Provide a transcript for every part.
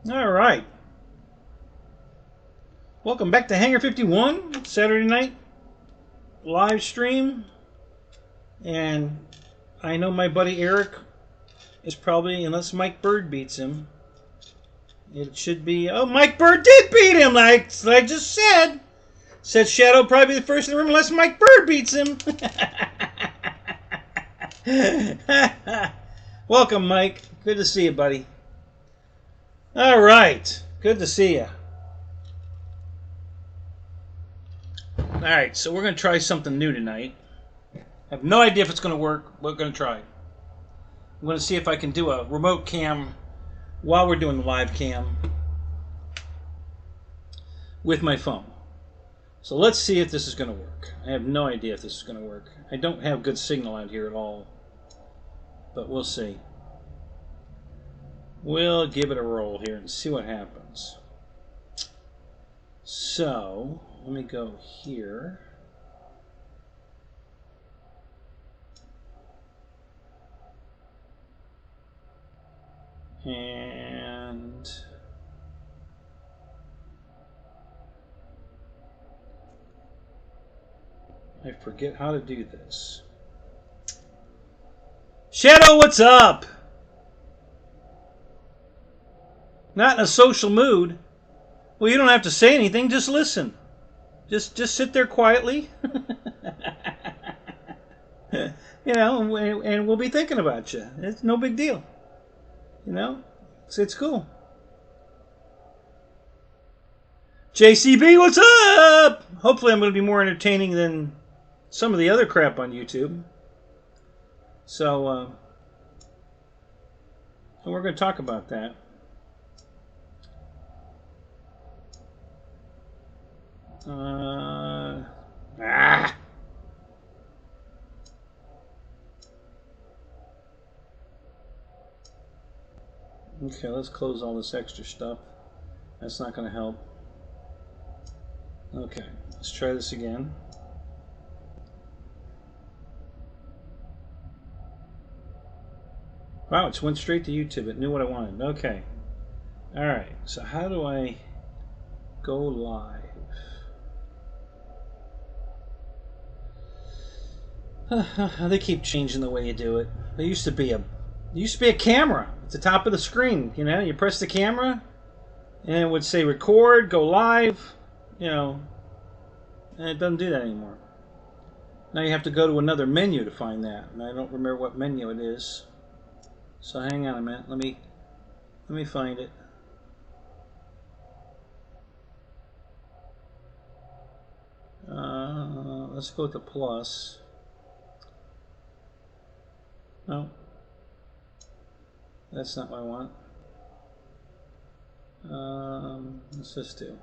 All right. Welcome back to Hanger 51, Saturday night live stream. And I know my buddy Eric is probably, unless Mike Bird beats him, it should be. Oh, Mike Bird did beat him, like I just said. Said Shadow probably be the first in the room unless Mike Bird beats him. Welcome, Mike. Good to see you, buddy. All right. Good to see you. All right, so we're going to try something new tonight. I have no idea if it's going to work. We're going to try. I'm going to see if I can do a remote cam while we're doing the live cam with my phone. So let's see if this is going to work. I have no idea if this is going to work. I don't have good signal out here at all, but we'll see. We'll give it a roll here and see what happens. So let me go here. And I forget how to do this. Shadow, what's up? Not in a social mood. Well, you don't have to say anything. Just listen. Just sit there quietly. You know, and we'll be thinking about you. It's no big deal. You know, it's cool. JCB, what's up? Hopefully I'm going to be more entertaining than some of the other crap on YouTube. So we're going to talk about that. Okay, let's close all this extra stuff. That's not going to help. Okay, let's try this again. Wow, it went straight to YouTube. It knew what I wanted. Okay. Alright, so how do I go live? They keep changing the way you do it. There used to be a camera at the top of the screen. You know, you press the camera, and it would say record, go live. You know, and it doesn't do that anymore. Now you have to go to another menu to find that, and I don't remember what menu it is. So hang on a minute. Let me find it. Let's go with the plus. No, that's not what I want. What's this do?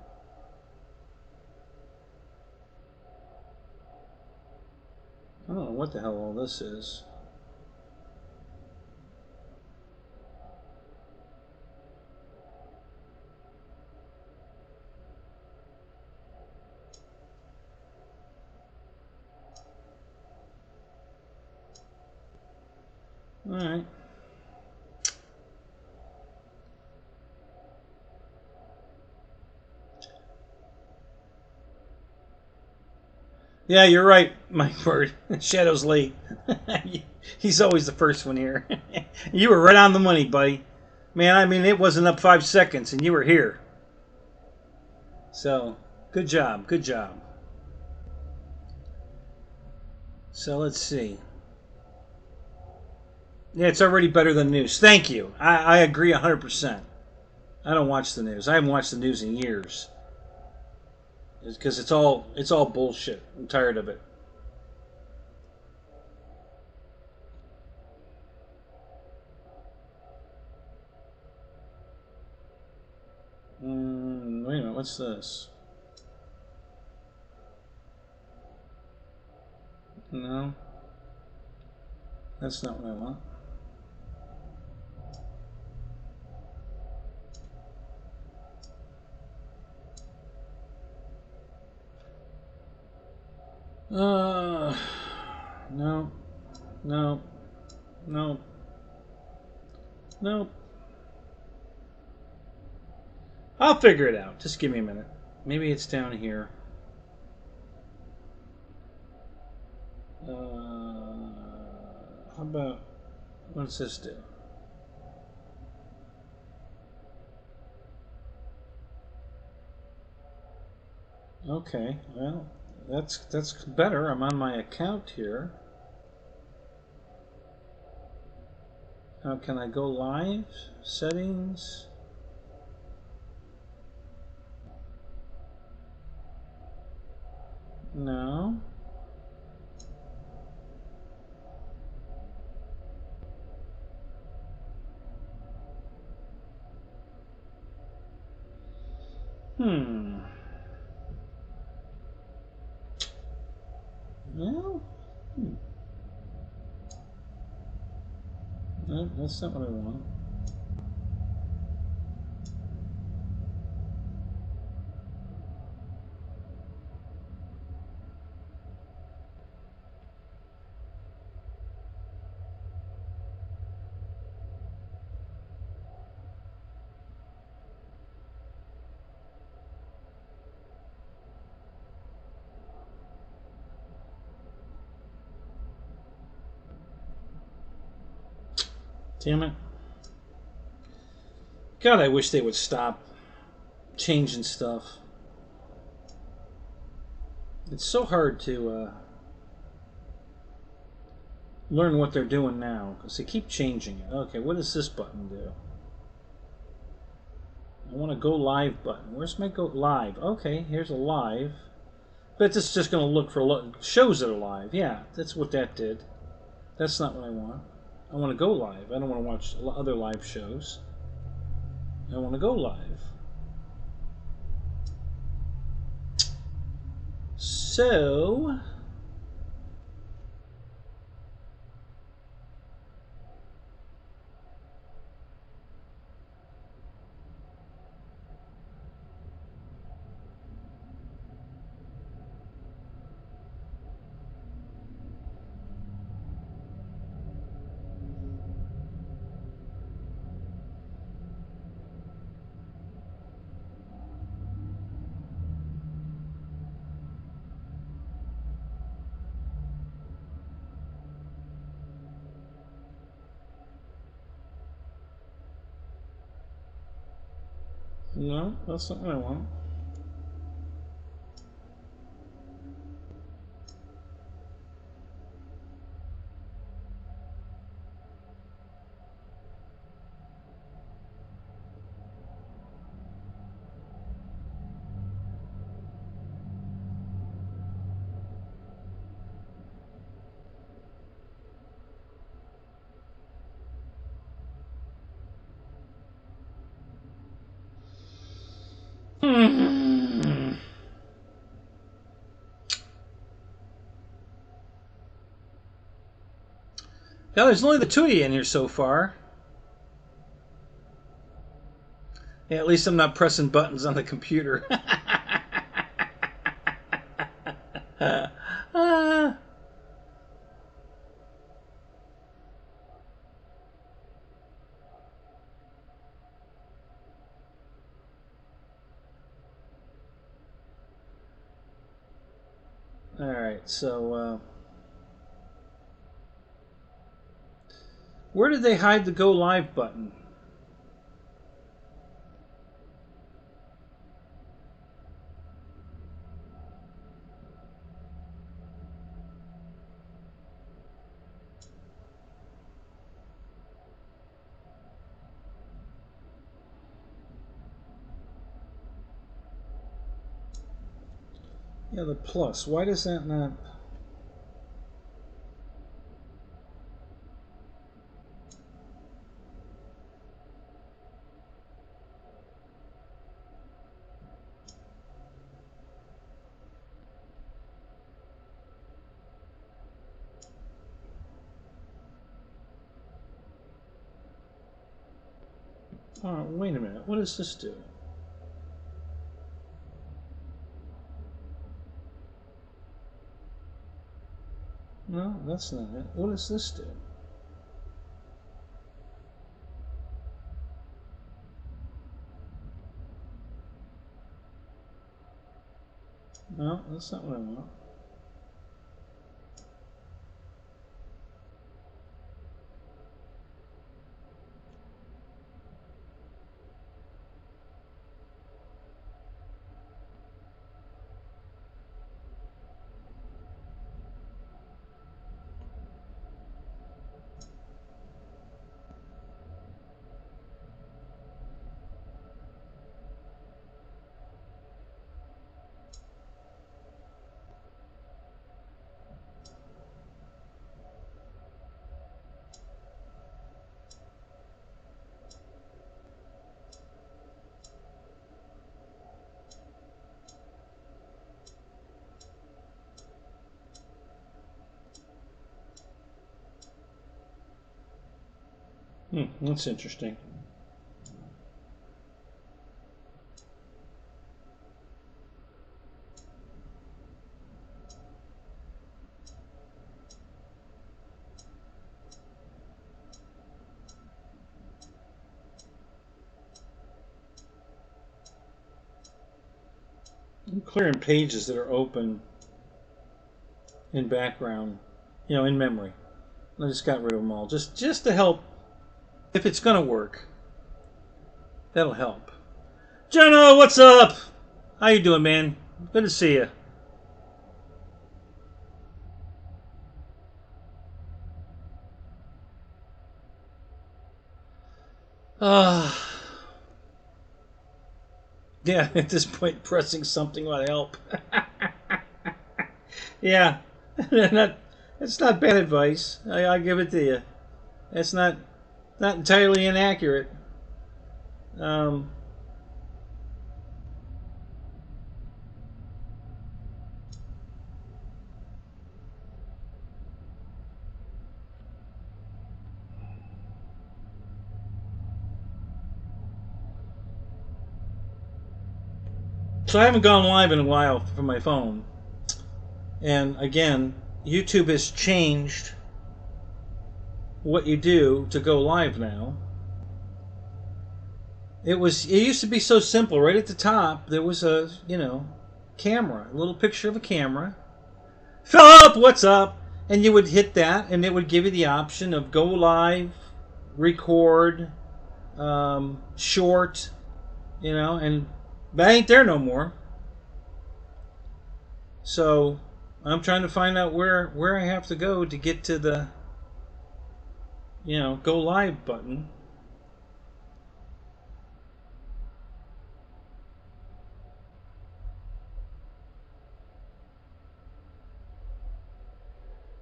I don't know what the hell all this is. All right. Yeah, you're right, Mike Bird. Shadow's late. He's always the first one here. You were right on the money, buddy. Man, I mean, it wasn't up 5 seconds, and you were here. So, good job, good job. So, let's see. Yeah, it's already better than news. Thank you. I agree 100%. I don't watch the news. I haven't watched the news in years. Because it's all bullshit. I'm tired of it. Wait a minute, what's this? No. That's not what I want. No. No. No. I'll figure it out. Just give me a minute. Maybe it's down here. How about, what does this do? Okay, well, that's better. I'm on my account here. How can I go live? Settings. No. Well, no, that's not what I want. Damn it. God, I wish they would stop changing stuff. It's so hard to learn what they're doing now, because they keep changing it. Okay, what does this button do? I want a go live button. Where's my go live? Okay, here's a live. But it's just going to look for shows that are live. Yeah, that's what that did. That's not what I want. I want to go live. I don't want to watch other live shows. I want to go live. So... No, that's not what I want. Yeah, there's only the two of you in here so far. Yeah, at least I'm not pressing buttons on the computer. Alright, so... where did they hide the go live button? Yeah, the plus. Why does that not... Oh, wait a minute. What does this do? No, that's not it. What does this do? No, that's not what I want. That's interesting. I'm clearing pages that are open in background, in memory. I just got rid of them all, just to help. If it's gonna work, that'll help. Jenna, what's up? How you doing, man? Good to see you. Uh, yeah, at this point, pressing something would help. Yeah, it's not bad advice. I give it to you. It's not entirely inaccurate. Um, so I haven't gone live in a while from my phone, and again, YouTube has changed what you do to go live now. It used to be so simple. Right at the top, there was a camera, a little picture of a camera. Philip, what's up? And you would hit that, and it would give you the option of go live, record, short, and that ain't there no more. So I'm trying to find out where I have to go to get to the go live button.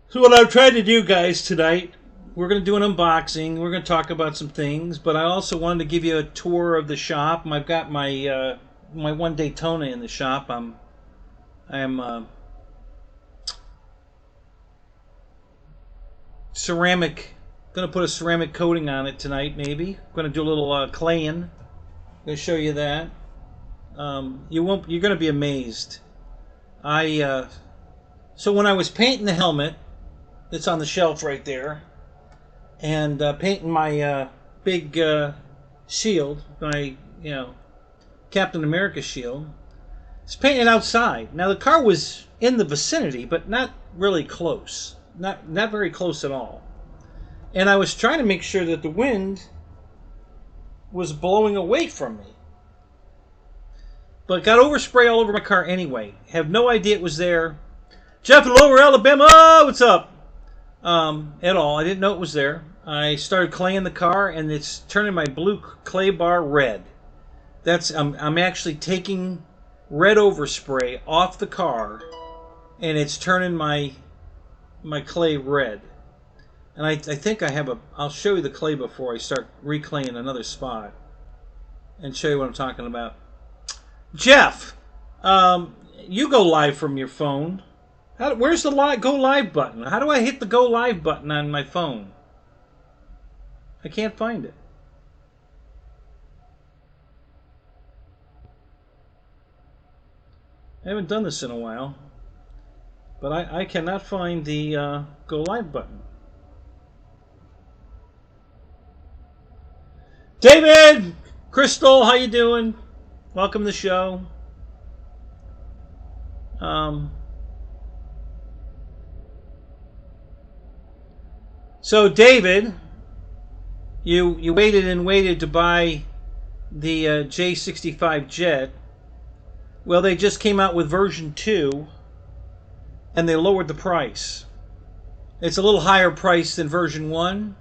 So what I've tried to do, guys, tonight, we're going to do an unboxing. We're going to talk about some things, but I also wanted to give you a tour of the shop. I've got my my one Daytona in the shop. I'm ceramic. Going to put a ceramic coating on it tonight. Maybe going to do a little claying. Going to show you that. You won't. You're going to be amazed. So when I was painting the helmet, that's on the shelf right there, and painting my big shield, my Captain America shield. It's painted outside. Now the car was in the vicinity, but not really close. Not very close at all. And I was trying to make sure that the wind was blowing away from me. But got overspray all over my car anyway. Have no idea it was there. Jeff in Lower Alabama, what's up? At all. I didn't know it was there. I started claying the car, and it's turning my blue clay bar red. I'm actually taking red overspray off the car, and it's turning my clay red. And I think I have I'll show you the clay before I start reclaying another spot, and show you what I'm talking about. Jeff, you go live from your phone. Where's the go live button? How do I hit the go live button on my phone? I can't find it. I haven't done this in a while, but I cannot find the go live button. David, Crystal, how you doing? Welcome to the show. So David, you waited and waited to buy the J65 jet. Well, they just came out with version 2, and they lowered the price. It's a little higher price than version 1,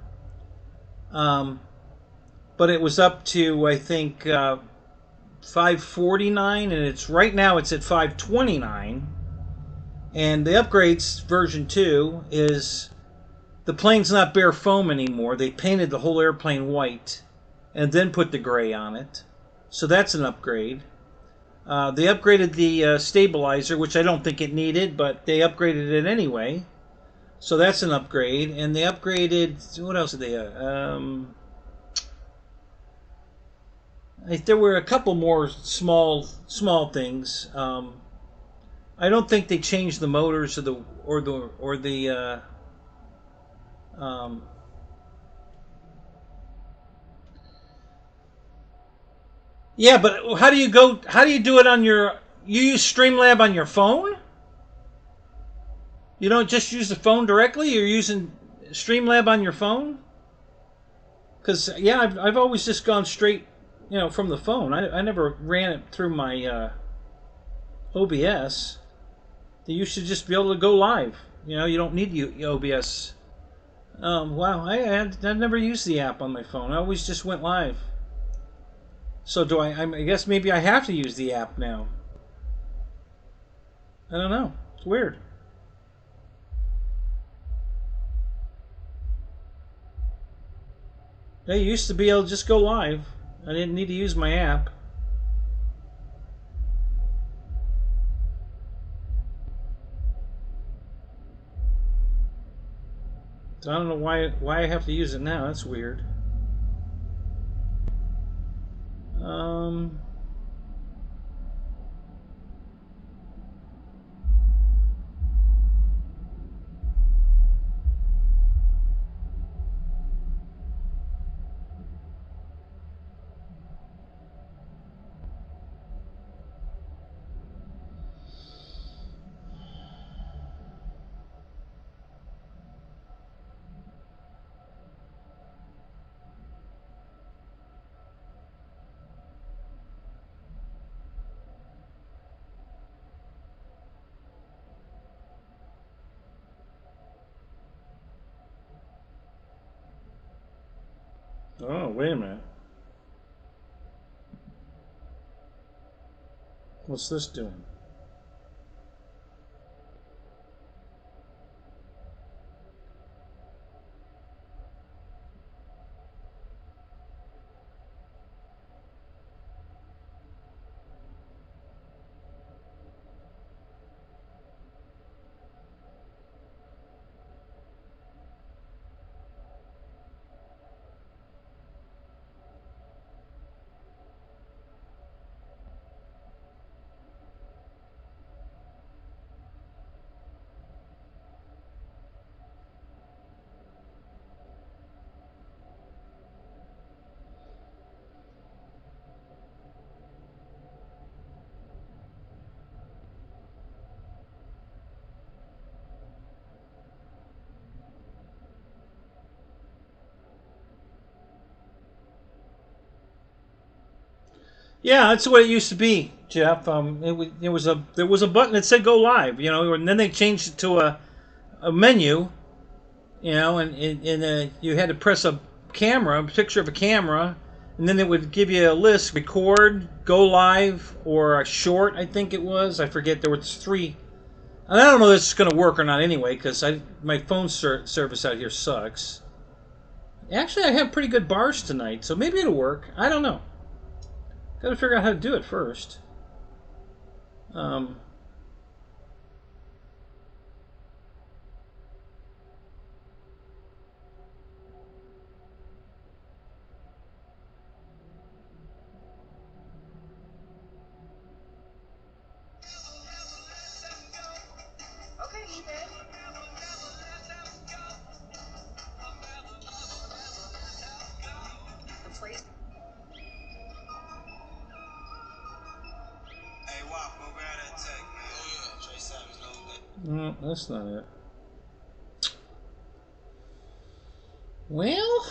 but it was up to, I think, $549, and it's right now it's at $529. And the upgrades version 2 is the plane's not bare foam anymore. They painted the whole airplane white and then put the gray on it. So that's an upgrade. They upgraded the stabilizer, which I don't think it needed, but they upgraded it anyway. So that's an upgrade. And they upgraded... What else did they... there were a couple more small things. I don't think they changed the motors yeah, but how do you do it on your... You use Streamlab on your phone? You don't just use the phone directly? You're using Streamlab on your phone? Because, yeah, I've always just gone straight, from the phone. I never ran it through my OBS. You should just be able to go live. You don't need OBS. Wow, I've never used the app on my phone. I always just went live. So I guess maybe I have to use the app now. I don't know. It's weird. I used to be able to just go live. I didn't need to use my app. So I don't know why I have to use it now. That's weird. Oh, wait a minute. What's this doing? Yeah, that's what it used to be, Jeff. There was a button that said "Go Live," and then they changed it to a menu, and you had to press a picture of a camera, and then it would give you a list: record, go live, or a short. I think it was. I forget. There were 3. And I don't know if this is going to work or not anyway, because my phone service out here sucks. Actually, I have pretty good bars tonight, so maybe it'll work. I don't know. Got to figure out how to do it first. No, that's not it. Well,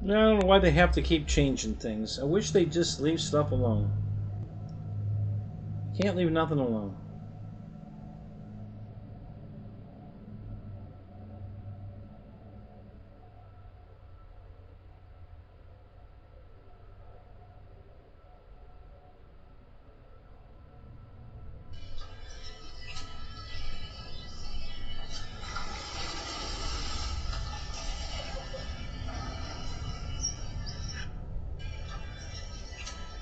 I don't know why they have to keep changing things. I wish they'd just leave stuff alone. Can't leave nothing alone.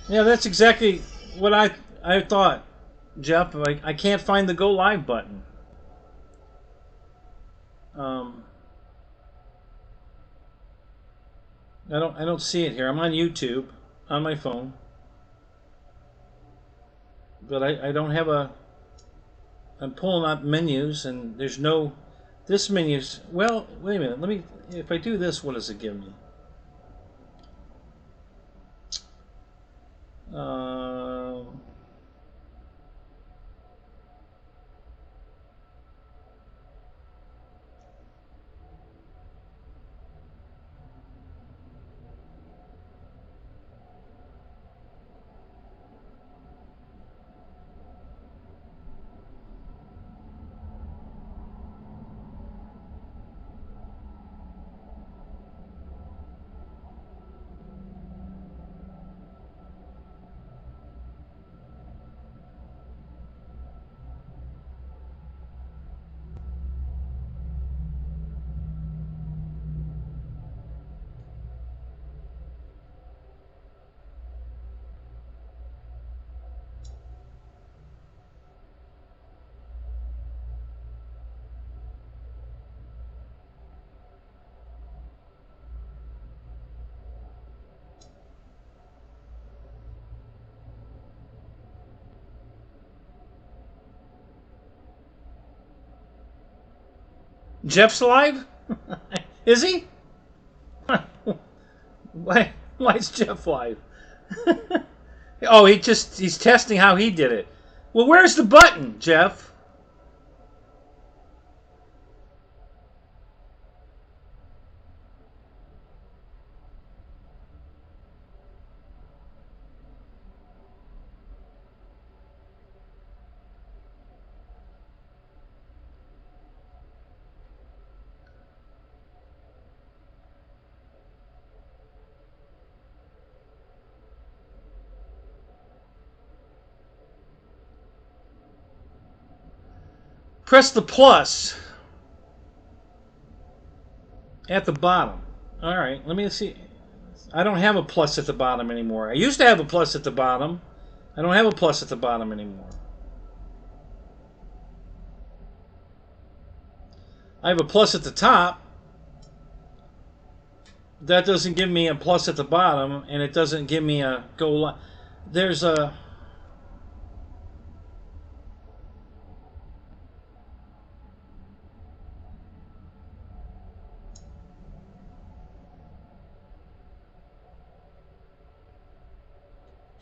Yeah, that's exactly what I thought, Jeff. I can't find the go live button. Um, I don't see it here. I'm on YouTube on my phone, but I don't have a. I'm pulling up menus and there's no. This menu's well. Wait a minute. Let me. If I do this, what does it give me? Um. Jeff's live? Is he? Why? Why is Jeff live? Oh, he's testing how he did it. Well, where's the button, Jeff? Press the plus at the bottom. All right, let me see. I don't have a plus at the bottom anymore. I used to have a plus at the bottom. I don't have a plus at the bottom anymore. I have a plus at the top. That doesn't give me a plus at the bottom, and it doesn't give me a go live. There's a.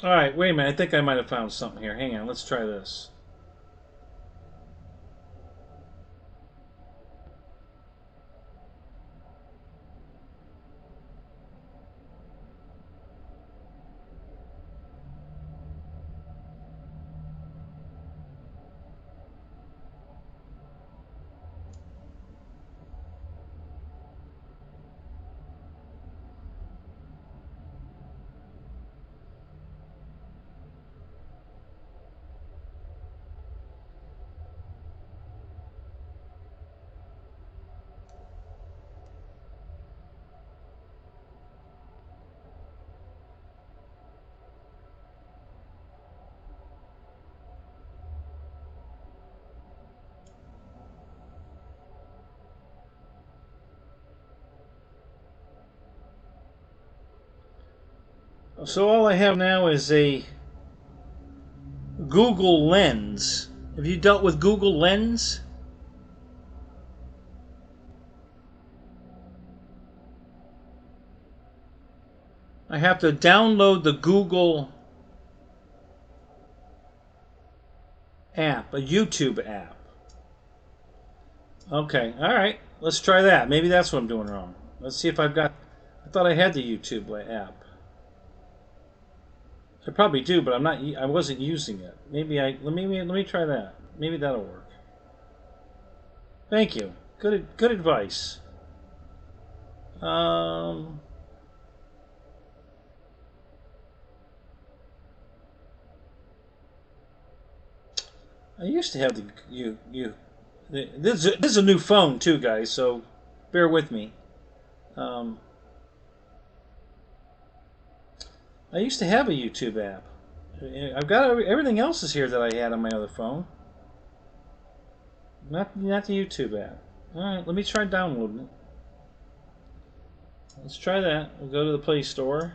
All right, wait a minute. I think I might have found something here. Hang on, let's try this. So all I have now is a Google Lens. Have you dealt with Google Lens? I have to download the Google app, a YouTube app. Okay, alright. Let's try that. Maybe that's what I'm doing wrong. Let's see if I've got... I thought I had the YouTube app. I probably do, but I wasn't using it. Let me try that. Maybe that'll work. Thank you. Good advice. I used to have this is a new phone too, guys, so bear with me. I used to have a YouTube app. I've got everything else is here that I had on my other phone. Not the YouTube app. Alright, let me try downloading it. Let's try that. We'll go to the Play Store.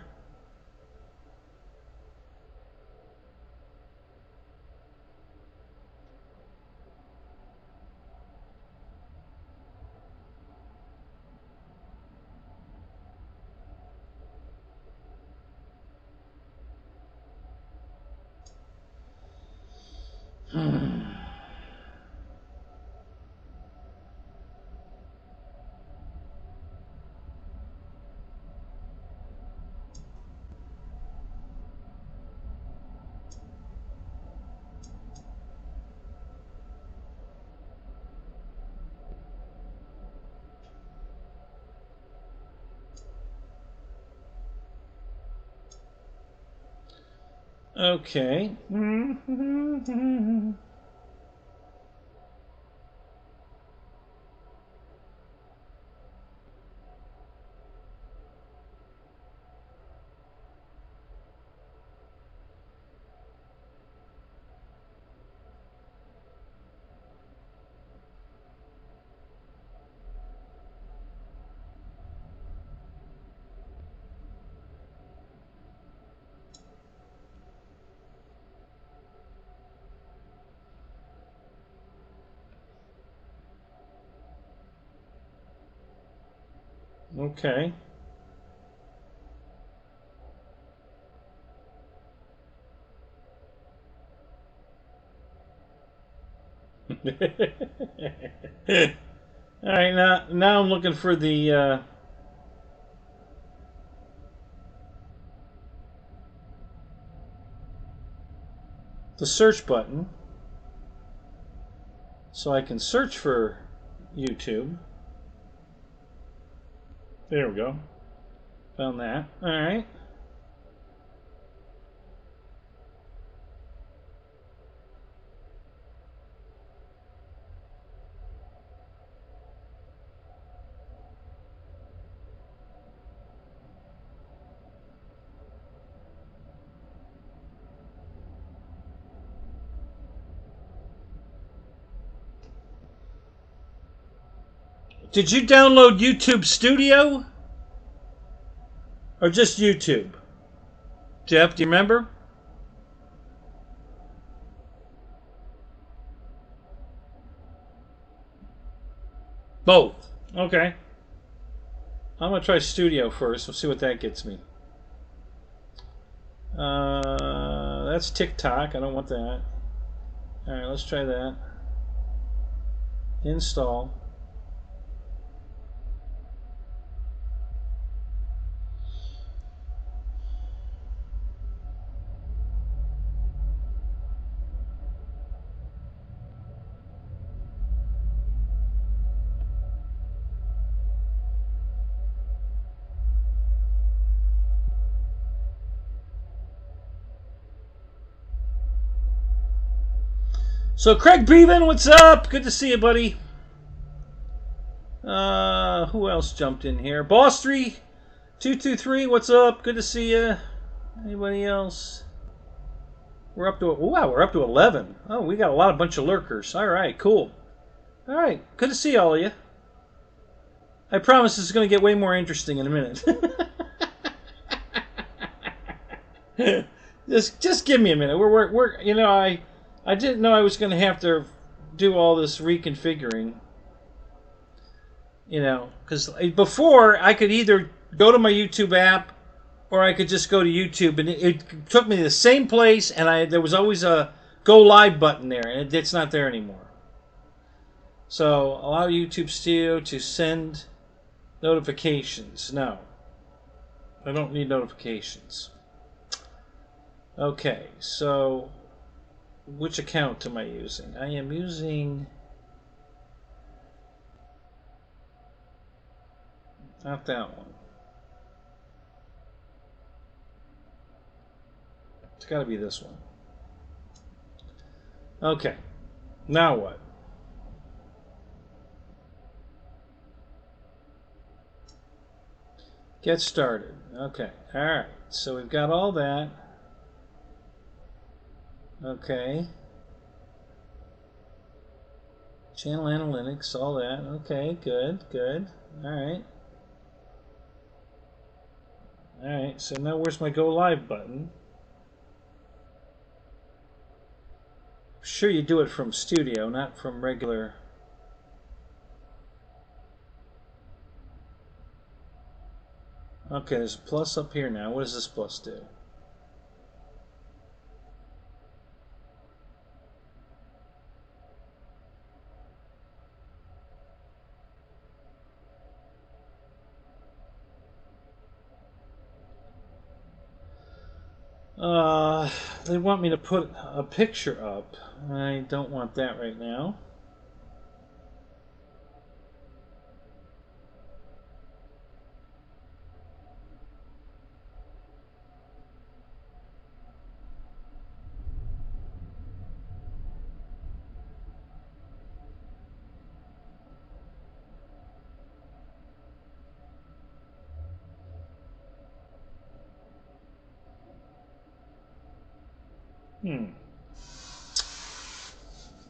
Okay. Okay. All right, now I'm looking for the search button so I can search for YouTube. There we go. Found that. All right. Did you download YouTube Studio? Or just YouTube? Jeff, do you remember? Both. Okay. I'm going to try Studio first. We'll see what that gets me. That's TikTok. I don't want that. Alright, let's try that. Install. So Craig Bevan, what's up? Good to see you, buddy. Who else jumped in here? Boss3223, what's up? Good to see you. Anybody else? We're up to wow, we're up to 11. Oh, we got a bunch of lurkers. All right, cool. All right, good to see all of you. I promise this is going to get way more interesting in a minute. just give me a minute. We're you know, I didn't know I was going to have to do all this reconfiguring. You know, because before I could either go to my YouTube app or I could just go to YouTube, and it took me to the same place, and there was always a go live button there, and it's not there anymore. So allow YouTube Studio to send notifications. No, I don't need notifications. Okay, so which account am I using? I am using not that one. It's got to be this one. Okay, now what? Get started. Okay, all right. So we've got all that. Okay. Channel analytics, all that. Okay, good, good. All right. All right, so now where's my go live button? I'm sure you do it from Studio, not from regular. Okay, there's a plus up here now. What does this plus do? They want me to put a picture up. I don't want that right now.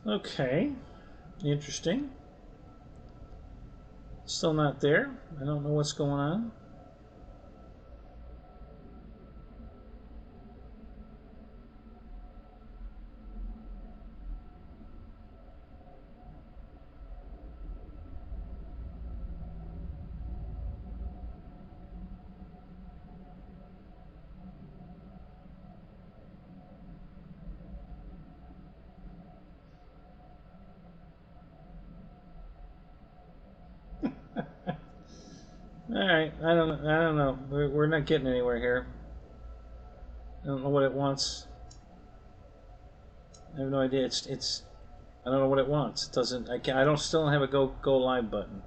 Okay. Interesting. Still not there. I don't know what's going on. All right, I don't know. We're not getting anywhere here. I don't know what it wants. I have no idea. It's. I don't know what it wants. It doesn't. I can. I don't. Still don't have a go live button.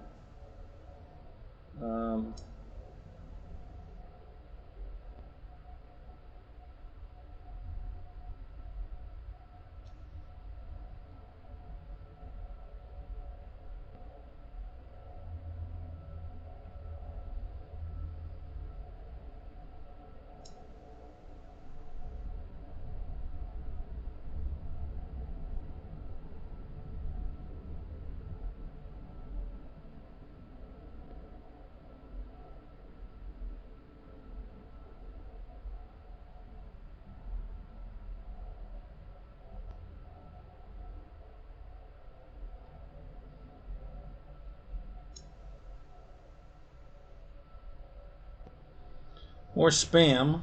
Um. Or spam.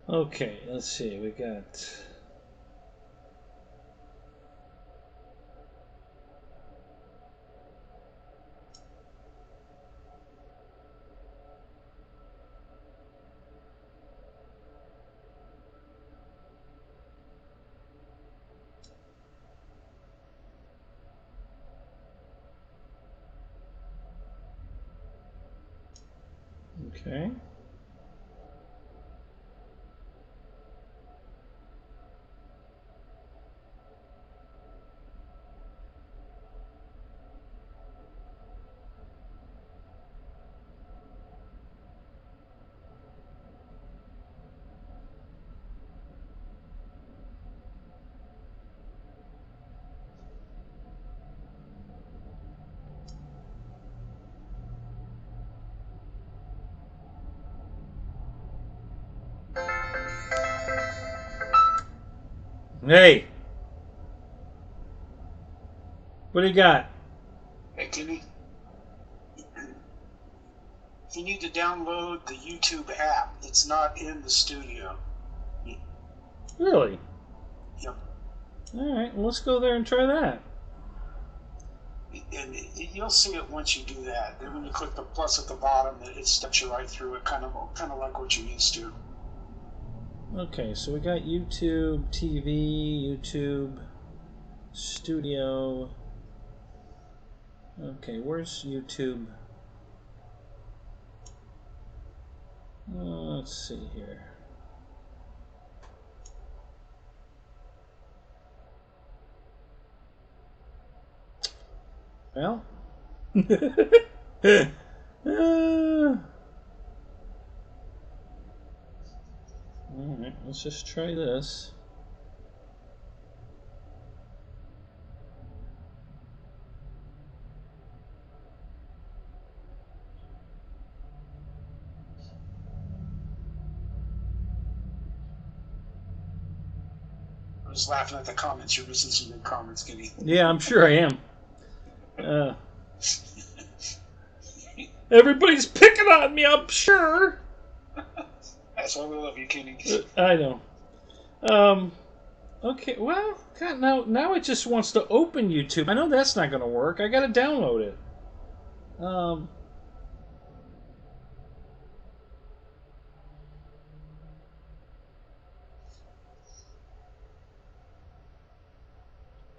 Okay, let's see. We got. Okay. Hey, what do you got? Hey, Timmy, you need to download the YouTube app. It's not in the studio. Really? Yep. All right, well, let's go there and try that. And you'll see it once you do that. Then when you click the plus at the bottom, it steps you right through it, kind of like what you're used to. Okay, so we got YouTube TV, YouTube Studio. Okay, where's YouTube? Let's see here. Well, alright, let's just try this. I was laughing at the comments. You're missing some good comments, Kenny. Yeah, I'm sure I am. Everybody's picking on me, I'm sure. That's why we love you, Kenny. I know. Okay, well, God, now it just wants to open YouTube. I know that's not going to work. I got to download it.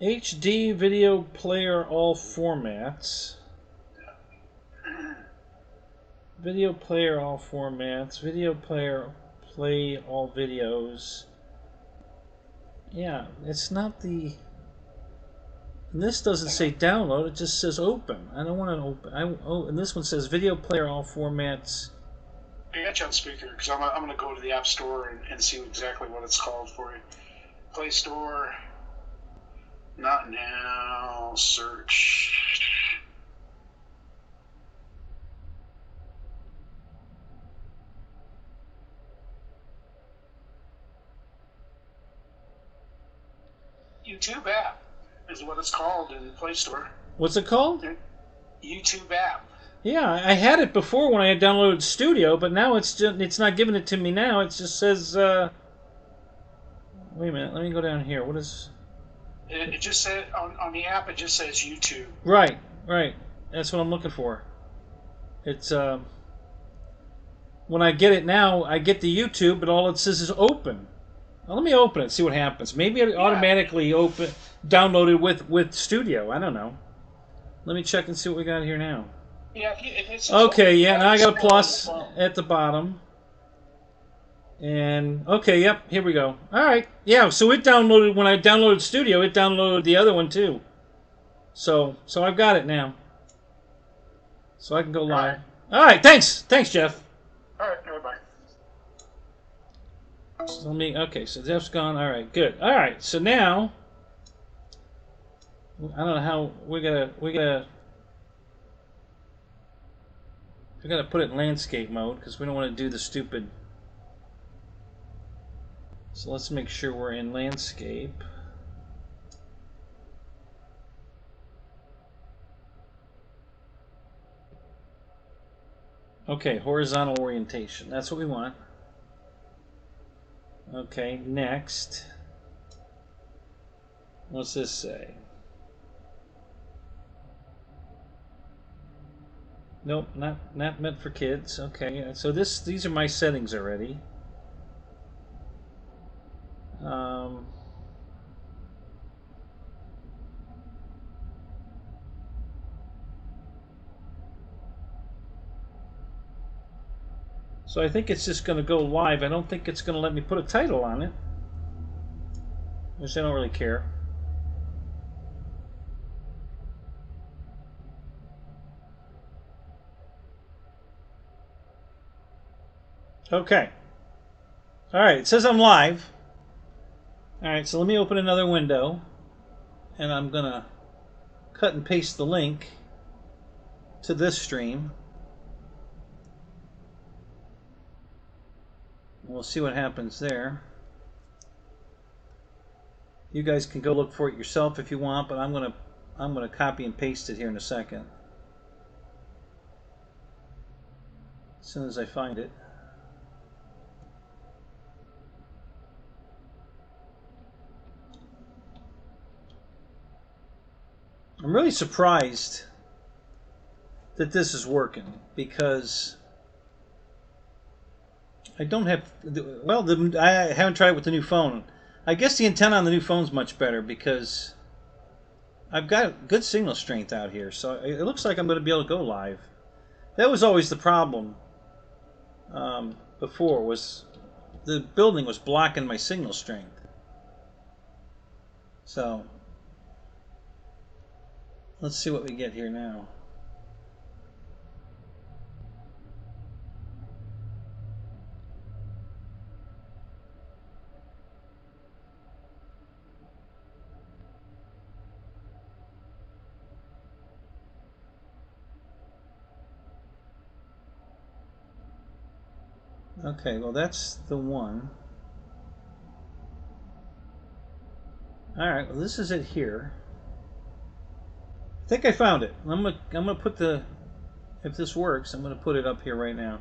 HD video player all formats. Video player all formats. Video player play all videos. Yeah, it's not the. And this doesn't say download. It just says open. I don't want to open. And this one says video player all formats. I got you on speaker because I'm going to go to the App Store and see exactly what it's called for you. Play Store. Not now. Search. YouTube app is what it's called in the Play Store. What's it called? YouTube app. Yeah, I had it before when I had downloaded Studio, but now it's not giving it to me now. It just says. Wait a minute. Let me go down here. What is? It just said on the app. It just says YouTube. Right. That's what I'm looking for. It's when I get it now, I get the YouTube, but all it says is open. Well, let me open it, see what happens. Maybe it automatically downloaded with Studio. I don't know. Let me check and see what we got here now. Yeah. It's okay. Yeah. Now I got a plus at the bottom. And okay, yep, here we go. All right, yeah. So it downloaded when I downloaded Studio. It downloaded the other one too. So I've got it now. So I can go live. All right, thanks, Jeff. All right, bye. So okay, so Jeff's gone. All right, good. All right, so now I don't know how we gotta put it in landscape mode because we don't want to do the stupid. So let's make sure we're in landscape. Okay, horizontal orientation. That's what we want. Okay, next. What's this say? Nope, not meant for kids. Okay, so these are my settings already. So I think it's just going to go live. I don't think it's going to let me put a title on it, which I don't really care. Okay. All right, it says I'm live. All right, so let me open another window, and I'm going to cut and paste the link to this stream. We'll see what happens there. You guys can go look for it yourself if you want, but I'm gonna copy and paste it here in a second. As soon as I find it. I'm really surprised that this is working because I don't have, well, I haven't tried it with the new phone. I guess the antenna on the new phone's much better because I've got good signal strength out here, so it looks like I'm going to be able to go live. That was always the problem before, was the building was blocking my signal strength. So let's see what we get here now. Okay, well that's the one. Alright, well this is it here. I think I found it. I'm gonna put the, if this works, I'm gonna put it up here right now.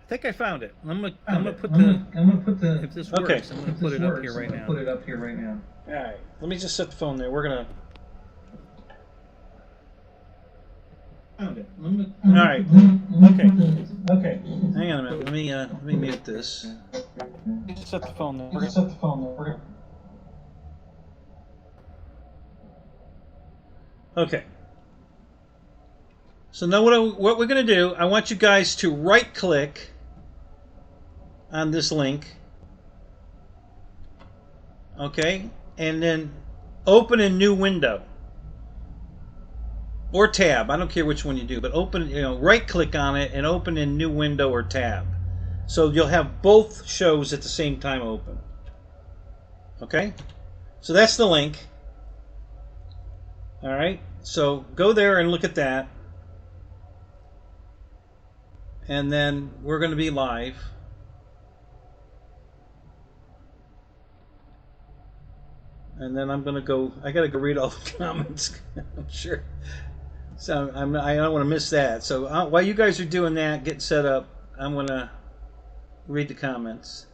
I think I found it. I'm gonna put the, if this works, I'm gonna put it up here right now. Put it up here right now. Alright, let me just set the phone there. We're gonna. All right. Okay. Okay. Hang on a minute. Let me mute this. Set the phone there. Set the phone there. Okay. So now what we're going to do, I want you guys to right-click on this link. Okay, and then open a new window. Or tab, I don't care which one you do, but open, right click on it and open a new window or tab. So you'll have both shows at the same time open. Okay? So that's the link. Alright, so go there and look at that. And then we're going to be live. And then I'm going to go, I got to go read all the comments. I'm sure. So I don't want to miss that. So while you guys are doing that, getting set up, I'm going to read the comments.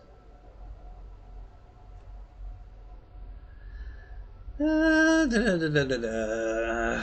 Da, da, da, da, da, da.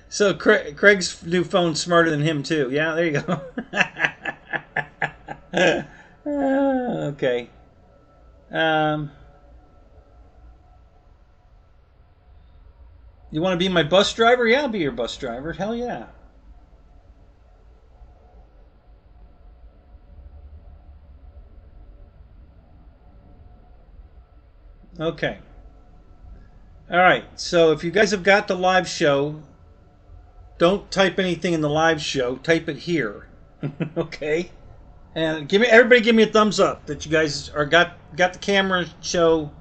So Craig's new phone's smarter than him too. Yeah, there you go. Okay. You want to be my bus driver? Yeah, I'll be your bus driver. Hell yeah. Okay. All right. So if you guys have got the live show, don't type anything in the live show. Type it here. Okay. And everybody give me a thumbs up that you guys are got the camera show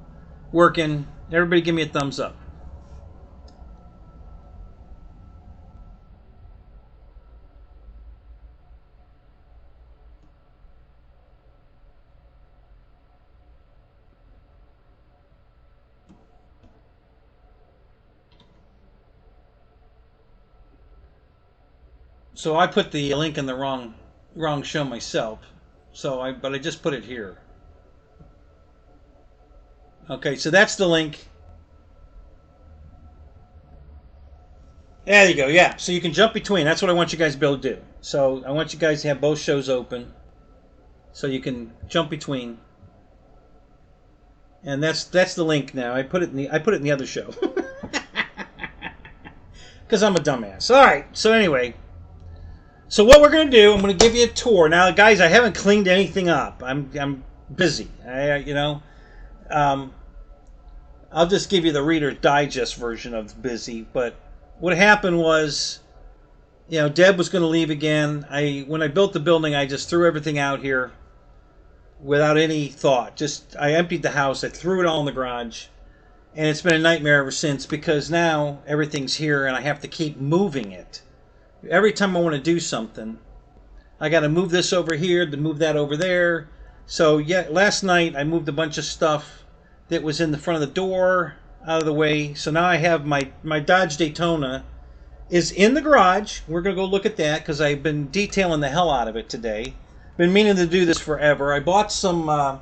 working. Everybody give me a thumbs up. So I put the link in the wrong show myself. But I just put it here. Okay, so that's the link. There you go. Yeah. So you can jump between. That's what I want you guys to be able to do. So I want you guys to have both shows open, so you can jump between. And that's the link now. I put it in the other show. Because I'm a dumbass. All right. So anyway, so what we're gonna do, I'm gonna give you a tour. Now, guys, I haven't cleaned anything up. I'm busy. I'll just give you the Reader's Digest version of busy. But what happened was, Deb was going to leave again. When I built the building, I just threw everything out here without any thought. I emptied the house. I threw it all in the garage. And it's been a nightmare ever since, because now everything's here and I have to keep moving it. Every time I want to do something, I got to move this over here, to move that over there. So yeah, last night I moved a bunch of stuff that was in the front of the door out of the way. So now I have my Dodge Daytona is in the garage. We're going to go look at that because I've been detailing the hell out of it today. Been meaning to do this forever. I bought some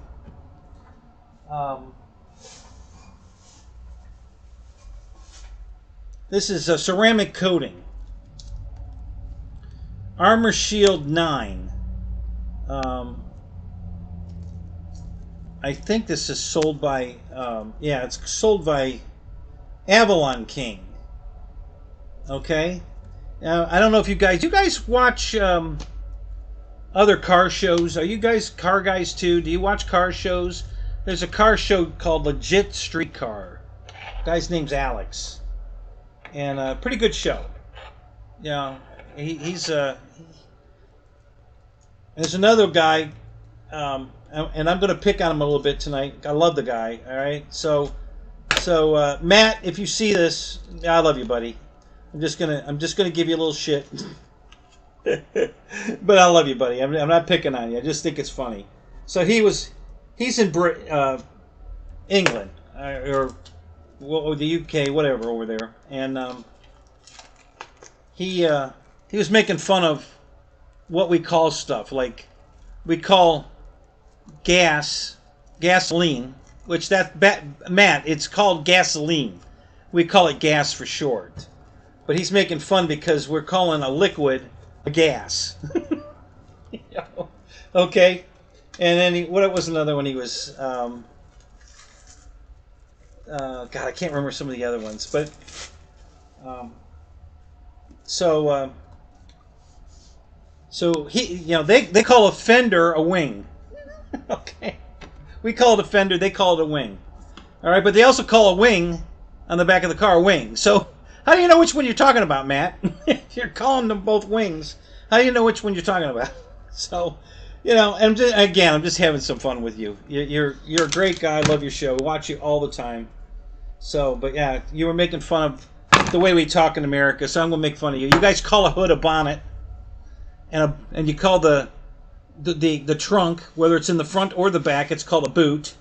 this is a ceramic coating. Armor Shield 9. I think this is sold by, it's sold by Avalon King. Okay? Now, I don't know if you guys watch other car shows? Are you guys car guys too? Do you watch car shows? There's a car show called Legit Streetcar. The guy's name's Alex. And a pretty good show. He's there's another guy, and I'm going to pick on him a little bit tonight. I love the guy. All right, so Matt, if you see this, I love you, buddy. I'm just gonna give you a little shit, but I love you, buddy. I'm not picking on you. I just think it's funny. So he's in England or the UK, whatever, over there, and he was making fun of what we call stuff, like we call gasoline, which Matt, it's called gasoline. We call it gas for short. But he's making fun because we're calling a liquid a gas. Okay? And then what was another one he was God, I can't remember some of the other ones, but so he, they call a fender a wing. Okay, we call it a fender, they call it a wing. All right, but they also call a wing on the back of the car a wing. So how do you know which one you're talking about, Matt? You're calling them both wings. How do you know which one you're talking about? So, I'm just having some fun with you. You're a great guy. I love your show. I watch you all the time. So, but yeah, you were making fun of the way we talk in America, so I'm gonna make fun of you. You guys call a hood a bonnet, and you call the trunk, whether it's in the front or the back, it's called a boot.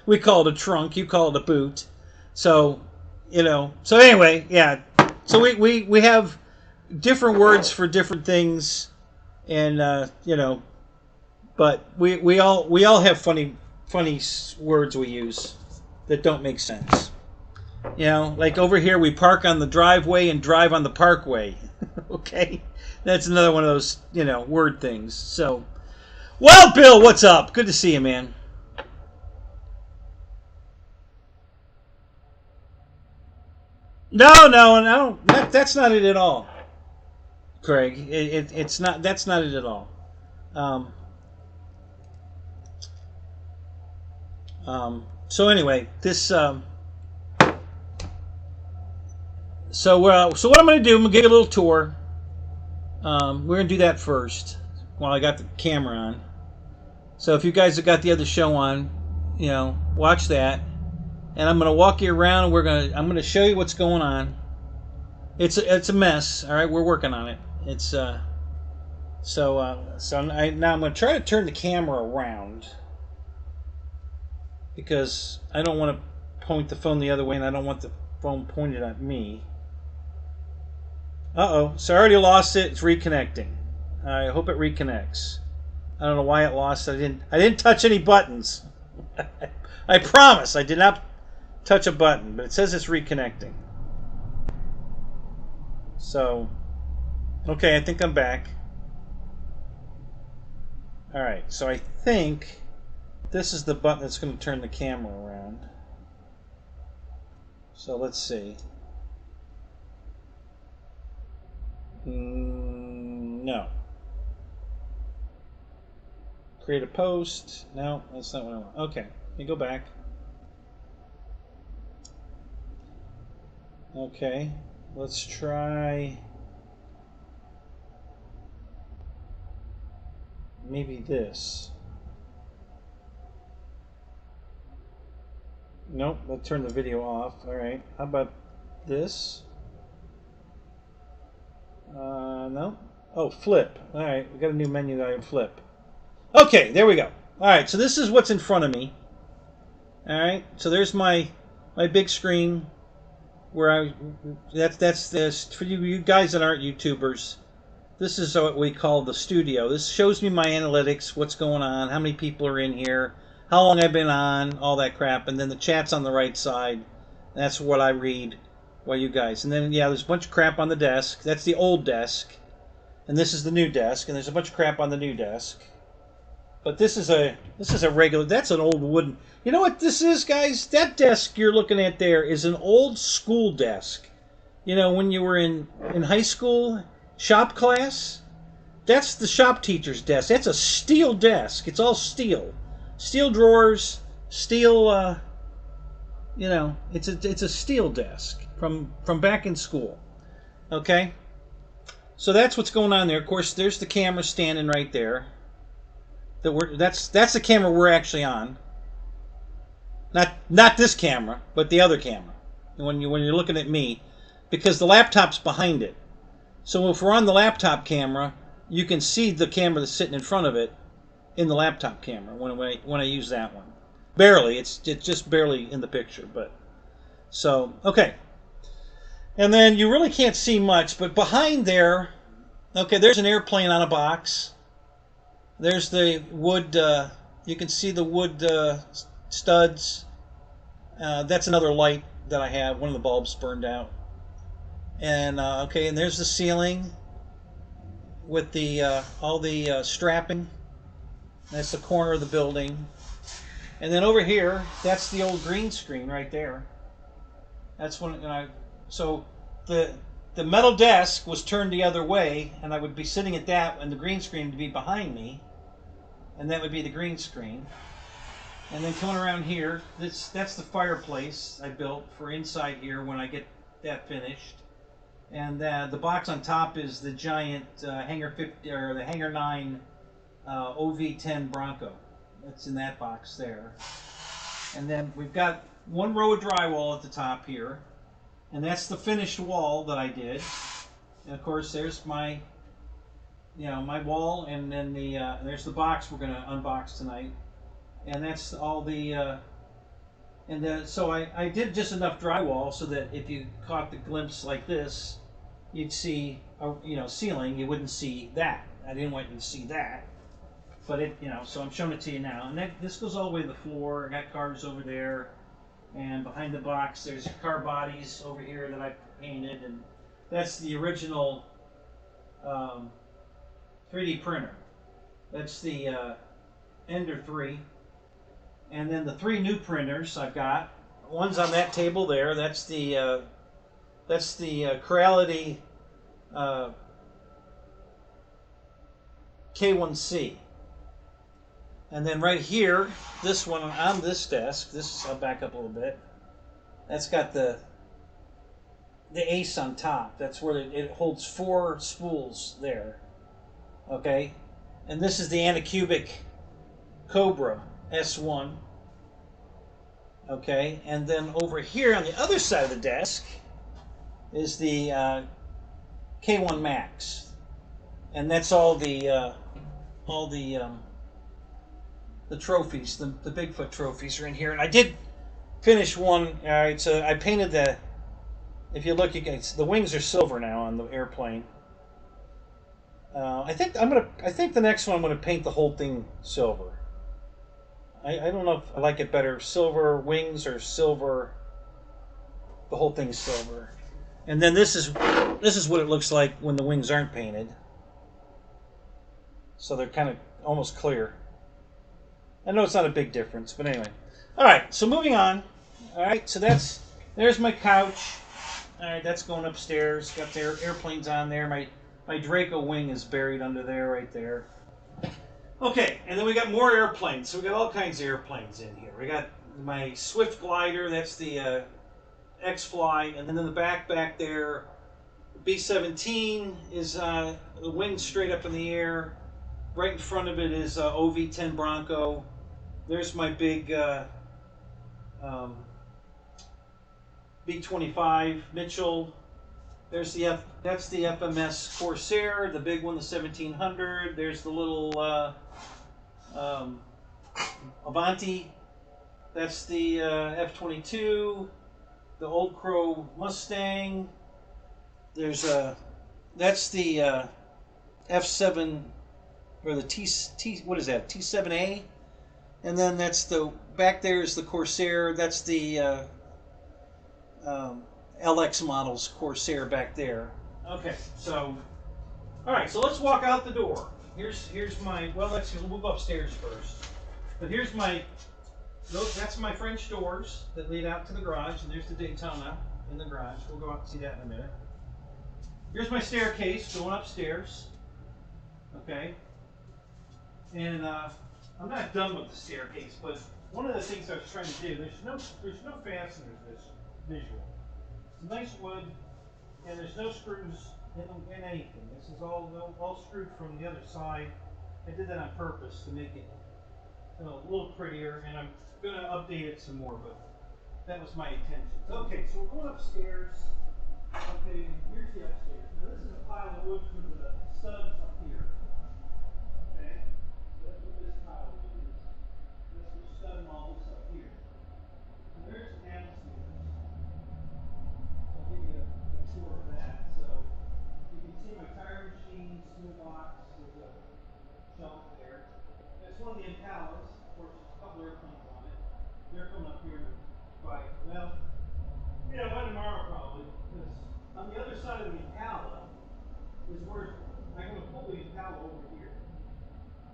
We call it a trunk. You call it a boot. So, So anyway, yeah. So we have different words for different things, and but we all have funny words we use that don't make sense. Like over here we park on the driveway and drive on the parkway. Okay, that's another one of those word things. So, well, Bill, what's up? Good to see you, man. No, I don't. That's not it at all, Craig. It's not. That's not it at all. So anyway, this. So what I'm going to do? I'm going to give you a little tour. We're going to do that first while I got the camera on. So if you guys have got the other show on, watch that. And I'm going to walk you around, and I'm going to show you what's going on. It's a mess. All right, we're working on it. It's now I'm going to try to turn the camera around because I don't want to point the phone the other way, and I don't want the phone pointed at me. Uh-oh, so I already lost it. It's reconnecting. I hope it reconnects. I don't know why it lost. I didn't touch any buttons. I promise I did not touch a button, but it says it's reconnecting. So, okay, I think I'm back. Alright, so I think this is the button that's going to turn the camera around. So let's see. No. Create a post. No, that's not what I want. Okay, let me go back. Okay, let's try maybe this. Nope, that turned the video off. Alright, how about this? No. Oh, flip. Alright, we got a new menu item, flip. Okay, there we go. Alright, so this is what's in front of me. Alright, so there's my big screen where that's this for you guys that aren't YouTubers. This is what we call the studio. This shows me my analytics, what's going on, how many people are in here, how long I've been on, all that crap, and then the chat's on the right side. That's what I read while you guys. And then yeah, there's a bunch of crap on the desk. That's the old desk. And this is the new desk, and there's a bunch of crap on the new desk. But this is a regular, that's an old wooden. You know what this is, guys? That desk you're looking at there is an old school desk. You know, when you were in high school, shop class, that's the shop teacher's desk. That's a steel desk. It's all steel. Steel drawers, steel, you know, it's a steel desk from back in school. Okay? So that's what's going on there. Of course, there's the camera standing right there. That's the camera we're actually on. Not this camera, but the other camera. When you're looking at me, because the laptop's behind it. So if we're on the laptop camera, you can see the camera that's sitting in front of it in the laptop camera when I use that one. Barely, it's just barely in the picture, but so okay. And then you really can't see much, but behind there, okay, there's an airplane on a box. There's the wood, you can see the wood studs. That's another light that I have. One of the bulbs burned out. And okay, and there's the ceiling with the all the strapping. That's the corner of the building. And then over here, that's the old green screen right there. That's when so the metal desk was turned the other way, and I would be sitting at that, and the green screen would be behind me, and that would be the green screen. And then coming around here, that's the fireplace I built for inside here when I get that finished. And the box on top is the giant Hanger 50 or the Hanger 9 OV10 Bronco. That's in that box there. And then we've got one row of drywall at the top here, and that's the finished wall that I did. And of course, there's my, my wall, and then there's the box we're going to unbox tonight. And that's all the, so I did just enough drywall so that if you caught the glimpse like this, you'd see, ceiling, you wouldn't see that. I didn't want you to see that. But so I'm showing it to you now. And this goes all the way to the floor. I got cars over there. And behind the box, there's car bodies over here that I painted. And that's the original 3D printer. That's the Ender 3. And then the 3 new printers I've got. One's on that table there. That's the Creality K1C. And then right here, this one on this desk, I'll back up a little bit. That's got the ace on top. That's where it holds 4 spools there. Okay? And this is the Anycubic Cobra S1. Okay? And then over here on the other side of the desk is the K1 Max. And that's all the trophies, the Bigfoot trophies are in here. And I did finish one. All right, so I painted the. If you look, the wings are silver now on the airplane. I think the next one I'm gonna paint the whole thing silver. I don't know if I like it better, silver wings or silver. The whole thing's silver. And then this is what it looks like when the wings aren't painted. So they're kind of almost clear. I know it's not a big difference, but anyway. All right, so moving on. All right, so there's my couch. All right, that's going upstairs. Got their airplanes on there. My Draco wing is buried under there, right there. Okay, and then we got more airplanes. So we got all kinds of airplanes in here. We got my Swift glider. That's the X-Fly, and then in the back there, B-17 is the wing straight up in the air. Right in front of it is OV-10 Bronco. There's my big B-25 Mitchell. There's that's the FMS Corsair, the big one, the 1700. There's the little Avanti. That's the F-22. The Old Crow Mustang. There's that's the F7 or the T what is that, T7A, and then that's the back there is the Corsair. That's the LX models Corsair back there. Okay, so all right, so let's walk out the door. Here's my let's move upstairs first. But here's my that's my French doors that lead out to the garage, and there's the Daytona in the garage. We'll go out and see that in a minute. Here's my staircase going upstairs. Okay. And I'm not done with the staircase, but one of the things I was trying to do, there's no fasteners this visual. It's nice wood, and there's no screws in anything. This is all screwed from the other side. I did that on purpose to make it a little prettier, and I'm going to update it some more, but that was my intention. Okay, so we're going upstairs. Okay, here's the upstairs. Now this is a pile of wood from the studs up here. Okay, that's what this pile of wood is. That's the stud and all this up here. And there's the downstairs. So I'll give you a tour of that. So you can see my tire machine, smooth box, there's a shelf there. That's one of the Impalas. Of course, there's a couple airplanes on it. They're coming up here by, well, yeah, by tomorrow probably. Because on the other side of the Impala is where I'm going to pull the Impala over here.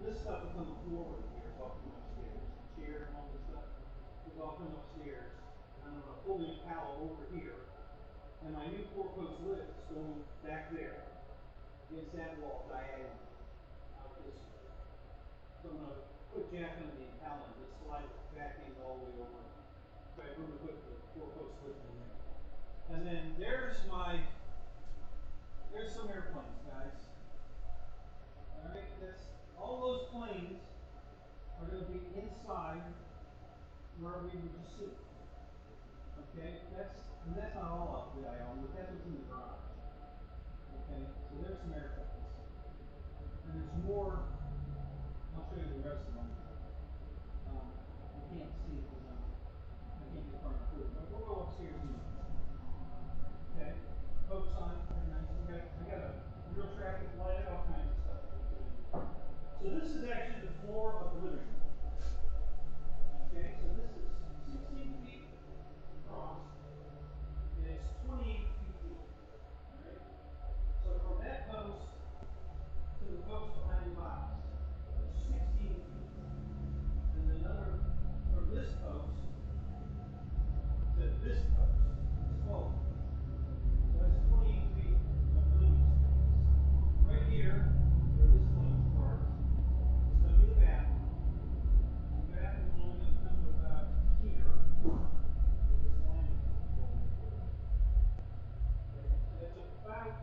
This stuff is on the floor over here. It's all from upstairs. The chair and all this stuff is all from upstairs. And I'm going to pull the Impala over here. And my new 4-post lift is going back there against that wall diagonally out this way. So I'm going to put Jack under the Impala and just slide it back in all the way over. Right, we're going to put the 4-post lift in there. And then there's some airplanes, guys. Alright, all those planes are going to be inside where we would just sit. Okay, that's not all up that I own, but that's what's in the garage. Okay, so there's some airplanes. And there's more. I'll show you the rest of them. You can't see it because I can't get far enough through it, but we'll go upstairs and look. Okay, coats on, very nice. I got a real traffic light, all kinds of stuff. So this is actually the floor of the living room. Okay, so this is 16 feet across, and it's 28 feet deep. Alright? So from that post to the post behind the box, it's 16 feet. And then from this post to this post is 12 feet. So that's 28 feet of living space. Right here, where this plane starts, is going to be the bathroom. The bathroom is only going to come to about here. This line is going to go. That's about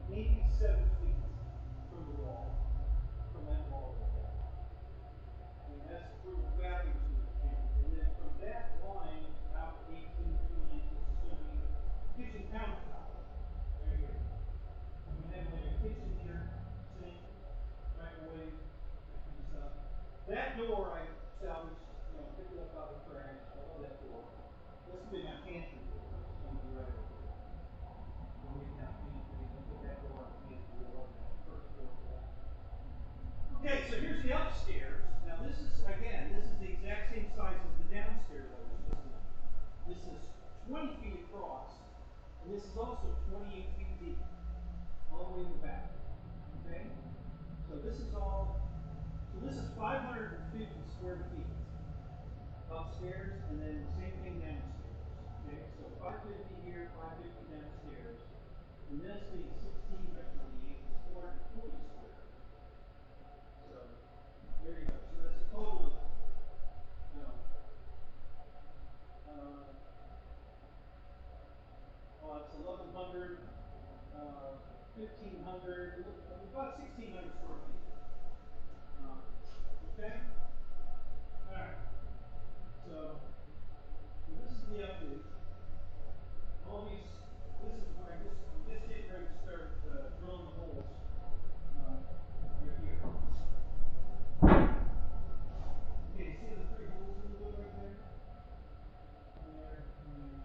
87 feet from the wall, from that wall right there. And that's where the bathroom is going to be. And then from that line out 18 to 20 inches is going to be kitchen countertop right here. I'm going to have like a kitchen here, sink, microwave, that kind of stuff. That door I salvaged, picked it up out of the trash. I love that door. This will be my pantry door. It's going to be right over here. So we can have pantry. I put that door on the pantry door and that first door for that. Okay, so here's the upstairs. Now this is the exact same size as the downstairs I was just in. This is 20 feet across. And this is also 28 feet deep, all the way in the back. Okay? So this is all, so this is 550 square feet upstairs, and then the same thing downstairs. Okay? So 550 here, 550 downstairs. And this being 16 by 28 is 440 square feet. So there you go. So that's a total of, you know, well, it's 1,100, 1,500, about 1,600 square feet. Okay? All right. So this is the update. All these, this is where I'm just getting ready to start drilling the holes right here. Okay, see the 3 holes in the wood right there? There, and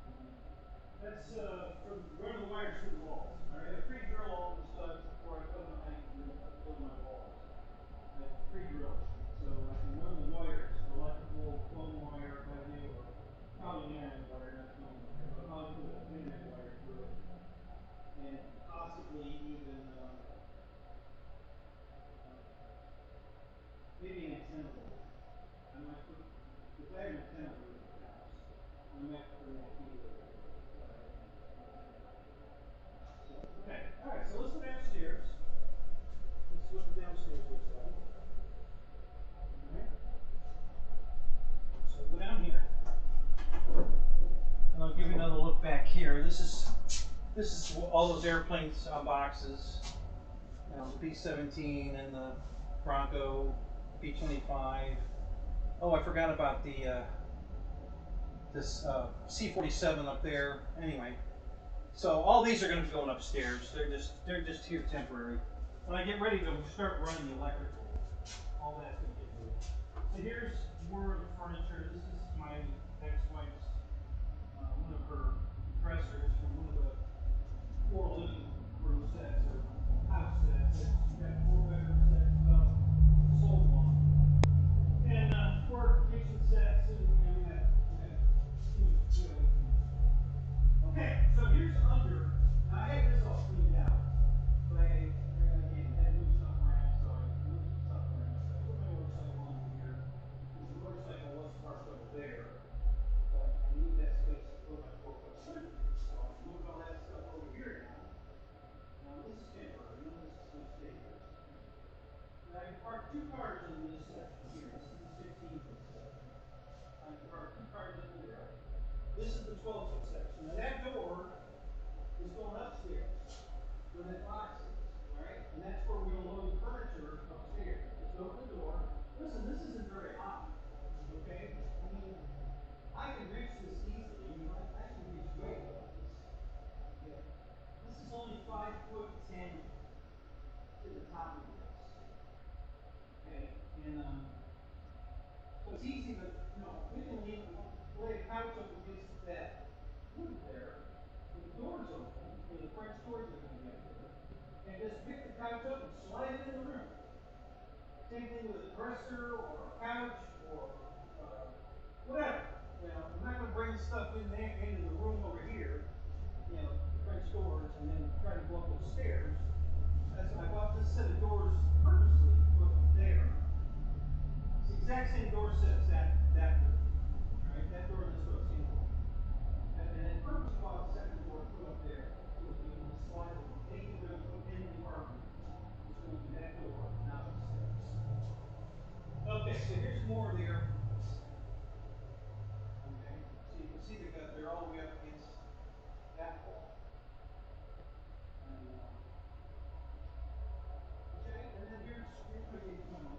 that's for running the wires through the walls. All right, I pre-drill all the studs before I put them in build my walls. I pre-drill, so I can run the wires, electrical, phone wire, radio, or probably internet wire, not phone wire, but I'll put an internet wire through it, and possibly even maybe an antenna board. I might put, because I have an antenna board in the house, I might put an antenna board. So, okay, all right, so let's go downstairs. This is what the downstairs looks like. All right. So go down here, and I'll give you another look back here. This is all those airplanes boxes. You know, the B-17 and the Bronco, B-25. Oh, I forgot about the this C-47 up there. Anyway, so all these are going to be going upstairs. They're just here temporary. When I get ready to start running the electrical, all that's going to get moved. So here's more of the furniture. This is my ex-wife's one of her dressers from one of the 4 living room sets or house sets. She's got 4 bedroom sets. Well, sold one. And 4 kitchen sets, and we have okay, so here's under. Now I had this all cleaned out, but I again had to move stuff around, so I moved some stuff around. So I put my motorcycle under here. The motorcycle was parked over there, but I need that space to put my 4-foot swing. So I moved all that stuff over here now. Now this is temporary. None of this is going to stay here. And I can park 2 cars into this section here. This is the 16-foot section. I can park 2 cars into there. This is the 12-foot section. Now that door is going upstairs where that box is, right? And that's where we're going to load the furniture upstairs. Just open the door. Listen, this isn't very high, okay? I mean, I can reach this easily. I mean, I can reach way above this. Yeah. This is only 5'10" to the top of this. Okay, and so it's easy, but you know, we can lay a couch up against that wood there, with the doors open, where the French doors are going to be up there, and just pick the couch up and slide it in the room. Same thing with a dresser or a couch or whatever. You know, I'm not going to bring stuff in there into the room over here, you know, the French doors, and then try to go up those stairs. That's why I bought this set of doors purposely to put there. It's the exact same door set as that door. Alright, that door and this door, same door. And then purpose bought the second door put up there so we can slide anything we're going to put in the apartment. It's going to be that door, not upstairs. Okay, so here's more of the airplanes. Okay, so you can see they're all the way up against that wall. And, okay, and then here's my A-21.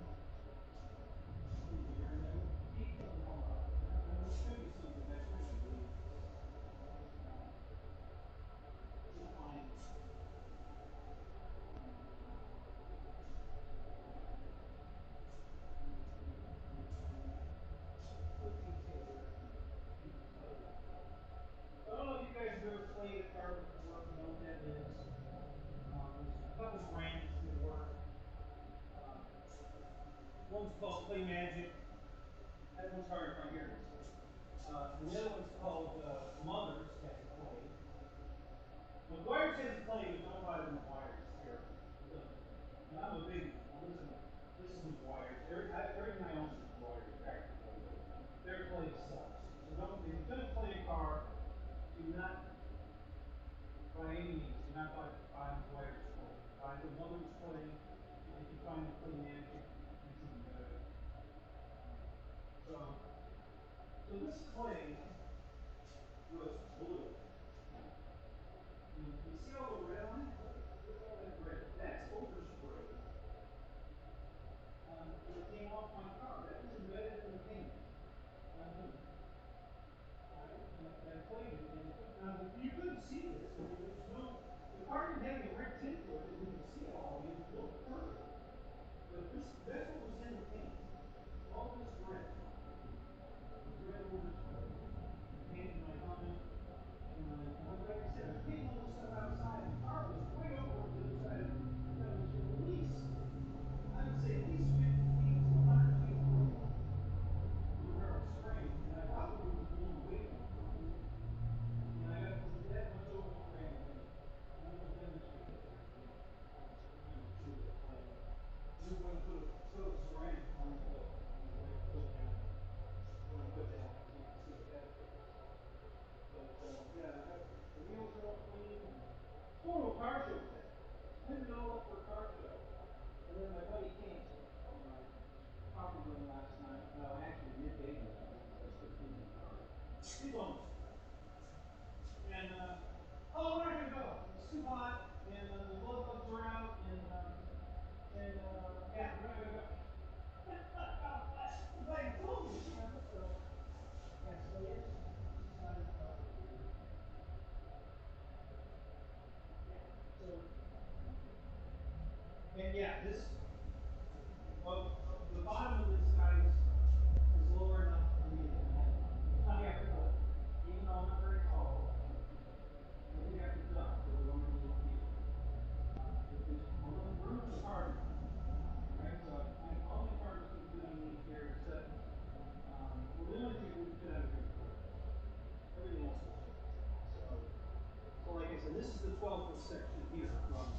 Here, and then keep them all up. And there should be something back there, I believe. We'll find it. Good detail there. I don't know if you guys have ever played a card before, if you know what that is. There's a couple brands that work. One's called Play Magic. That one's hard to find here. And the other one's called Mothers, that's a play. find the wires here. And I'm a big, this is wires. Everything I own is wires, practically. Their play sucks. So don't, if you're going to play a car, do not, by any means, do not buy the wires full. Buy the one that's play, and if you find a play magic, it's even better. So this clay was blue. You see all the red on it? Look at all that red. That's overspray. It came off my car. That was embedded in the paint. I played it, and you couldn't see this. I mean, there's no, the car didn't have any red tint to it, and you could see it all. I mean, it looked perfect. But that's what was in the paint. All this red. Red overspray. Painted my helmet. Like I said, I was painting all this stuff outside. The car was way over on the other side. That was at least, I would say at least 50 feet to 100 feet away from where I was spraying. And I probably was blown away from it. And I got that much overspray in it. I'm going to demonstrate that here. We're going to put a ceramic on the wall. Put down. We're going to put down. You can see what that is. But yeah, the wheels are all clean. Going to a car show today. I didn't know up for a car show. And then my buddy came. Talking to him last night. Well, actually, midday last night. I was 15 in the car. He's almost. And, oh, we're not going to go. It's too hot. And the glove bugs are out. And yeah, we're not going to go. It's like, I told you, you know, so. Yeah, so yes. So, and yeah, this, the bottom of this, guys, is lower enough for me to handle. I have to, even though I'm not very tall, I do have to duck for the longer than it is. The room is hard, right? So all my cars can fit underneath here except, well, the only thing we fit under here is everything else is. So like I said, this is the 12-foot section here from,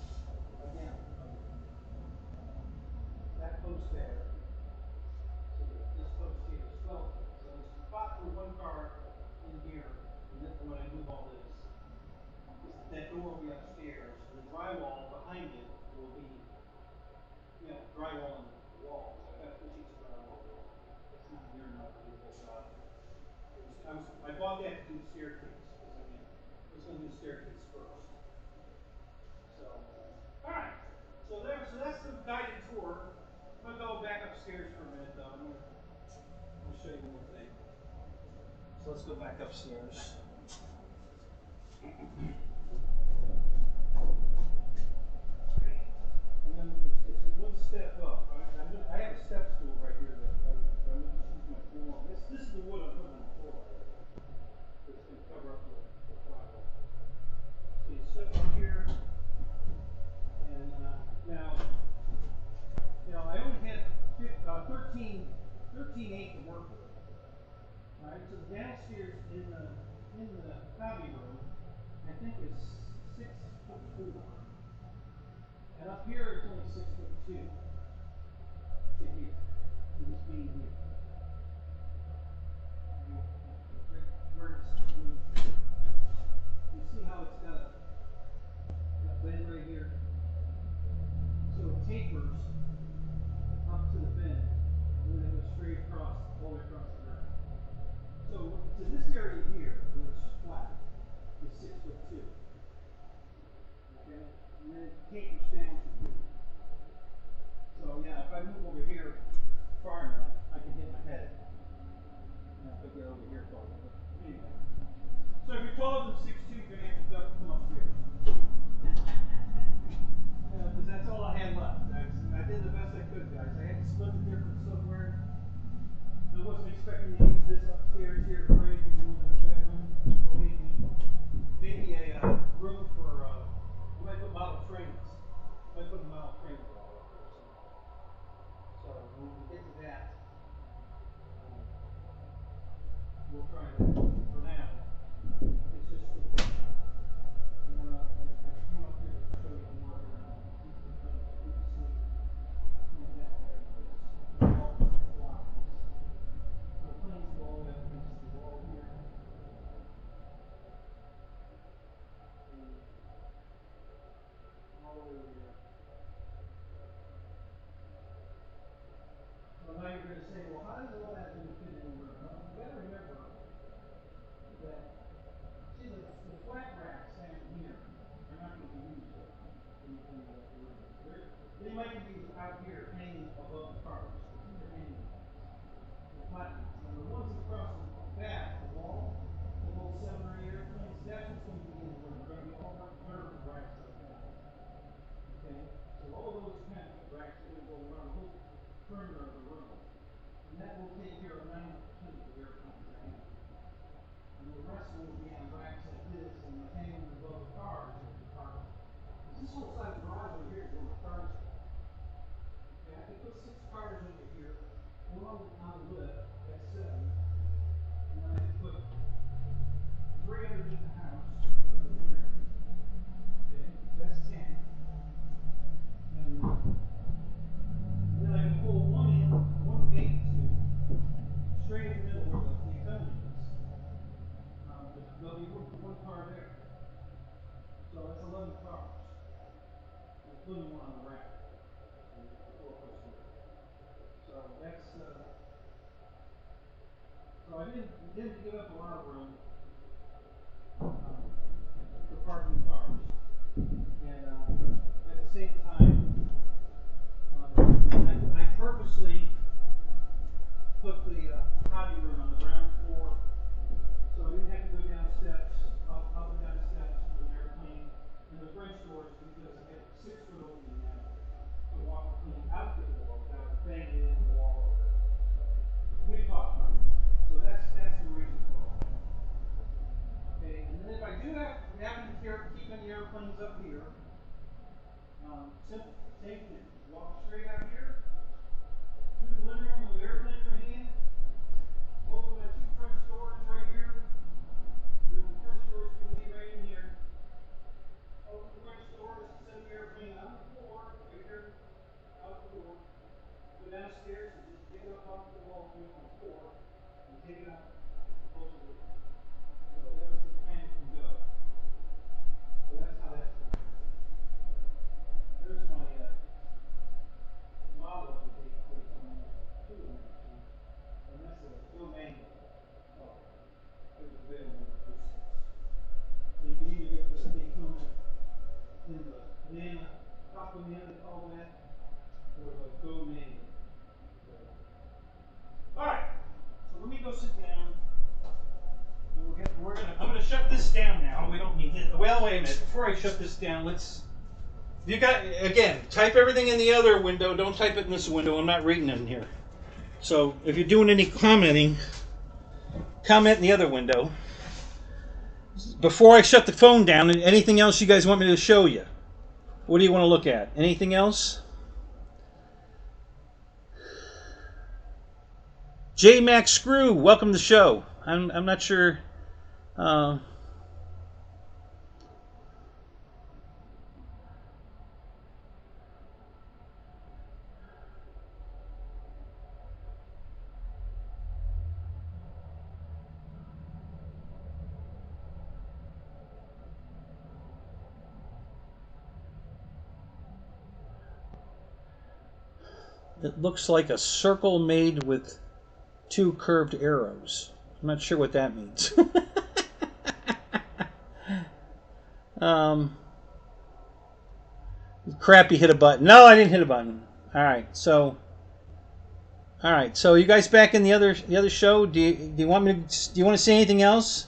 again, that post there. So this post here is 12 foot. So there's a spot for one car in here, and then when I move all this, that door will be upstairs. The drywall behind it will be, you know, drywall on the walls. I've got 2 sheets of drywall. It's not near enough to do the whole job. I bought that to do the staircase, because I mean, I was going to do the staircase first. So, alright. So that's the guided tour. I'm going to go back upstairs for a minute, though. I'm going to show you one more thing. So let's go back upstairs. And then it's one step up. I have a step stool right here that I'm going to use my floor on. This is the wood I'm putting on the floor. It's going to cover up the drywall. So you step up here, and now, I only had 13.8 to work with. All right, so the downstairs in the hobby room, I think is 6'4". And up here it's only 6'2". To here, to this beam here. You see how it's got a bend right here? So it tapers up to the bend, and then it goes straight across, all the way across the ground. So to this area here, which is flat, is 6'2". Okay? And then it tapers down to here. So yeah, if I move over here far enough, I can hit my head. If I get over here far enough. Anyway. So if you're taller than 6'2", you're going to have to come upstairs. Because that's all I had left. I did the best I could, guys. I had to split the difference somewhere. I wasn't expecting to use this upstairs here for anything more than a bedroom. Or maybe a room for, I might put model trains. I might put a model train wall up there somewhere. So when we get to that, we'll try that. For now, it's just, I came up here to show you more perimeter of the room. And that will take care of 90% of the airplane thing. And the rest will be on racks like this and hanging above the cars in the car. This whole side of the garage over here is where the cars are. Okay, I can put 6 cars over here, one on the lift, that's 7. And then I can put 3 underneath the house. Okay, that's 10. And then I can pull one in, one gate to straight in the middle where the utility is. There'll be one car there. So that's 11 cars, including one on the rack. So that's so I didn't give up a lot of room for parking cars, and at the same time, I purposely put the hobby room on the ground floor, so I didn't have to go down steps, up and down steps with an airplane, and the French doors because I had 6-foot opening now to walk the plane out the wall without banging into the wall over there. So we talked about it. So that's the reason for it. Okay, and then if I do have to keep any airplanes up here, simple, same thing. Walk straight out here, to the living room with the airplane in my hand, open my 2 French doors right here. The French doors can be right in here. Open the French doors, send the airplane on the floor, right here, out the door. Go downstairs and just get it up off the wall on the floor and take it out, close the door. So that was the plan from go. So that's how that's going. There's my model of the Daytona coming up too, and that's a full manual. Oh, it's available for this. So you can either get the Daytona in the banana, top banana, all that, or the go manual. All right, so let me go sit down. I'm going to shut this down now. We don't need it. Well, wait a minute. Before I shut this down, you got, again, type everything in the other window. Don't type it in this window. I'm not reading it in here. So if you're doing any commenting, comment in the other window. Before I shut the phone down, anything else you guys want me to show you? What do you want to look at? Anything else? J Max Screw, welcome to the show. I'm not sure. It looks like a circle made with 2 curved arrows. I'm not sure what that means. Crap, you hit a button. No, I didn't hit a button. All right, so you guys back in the other show? Do you want to say anything else?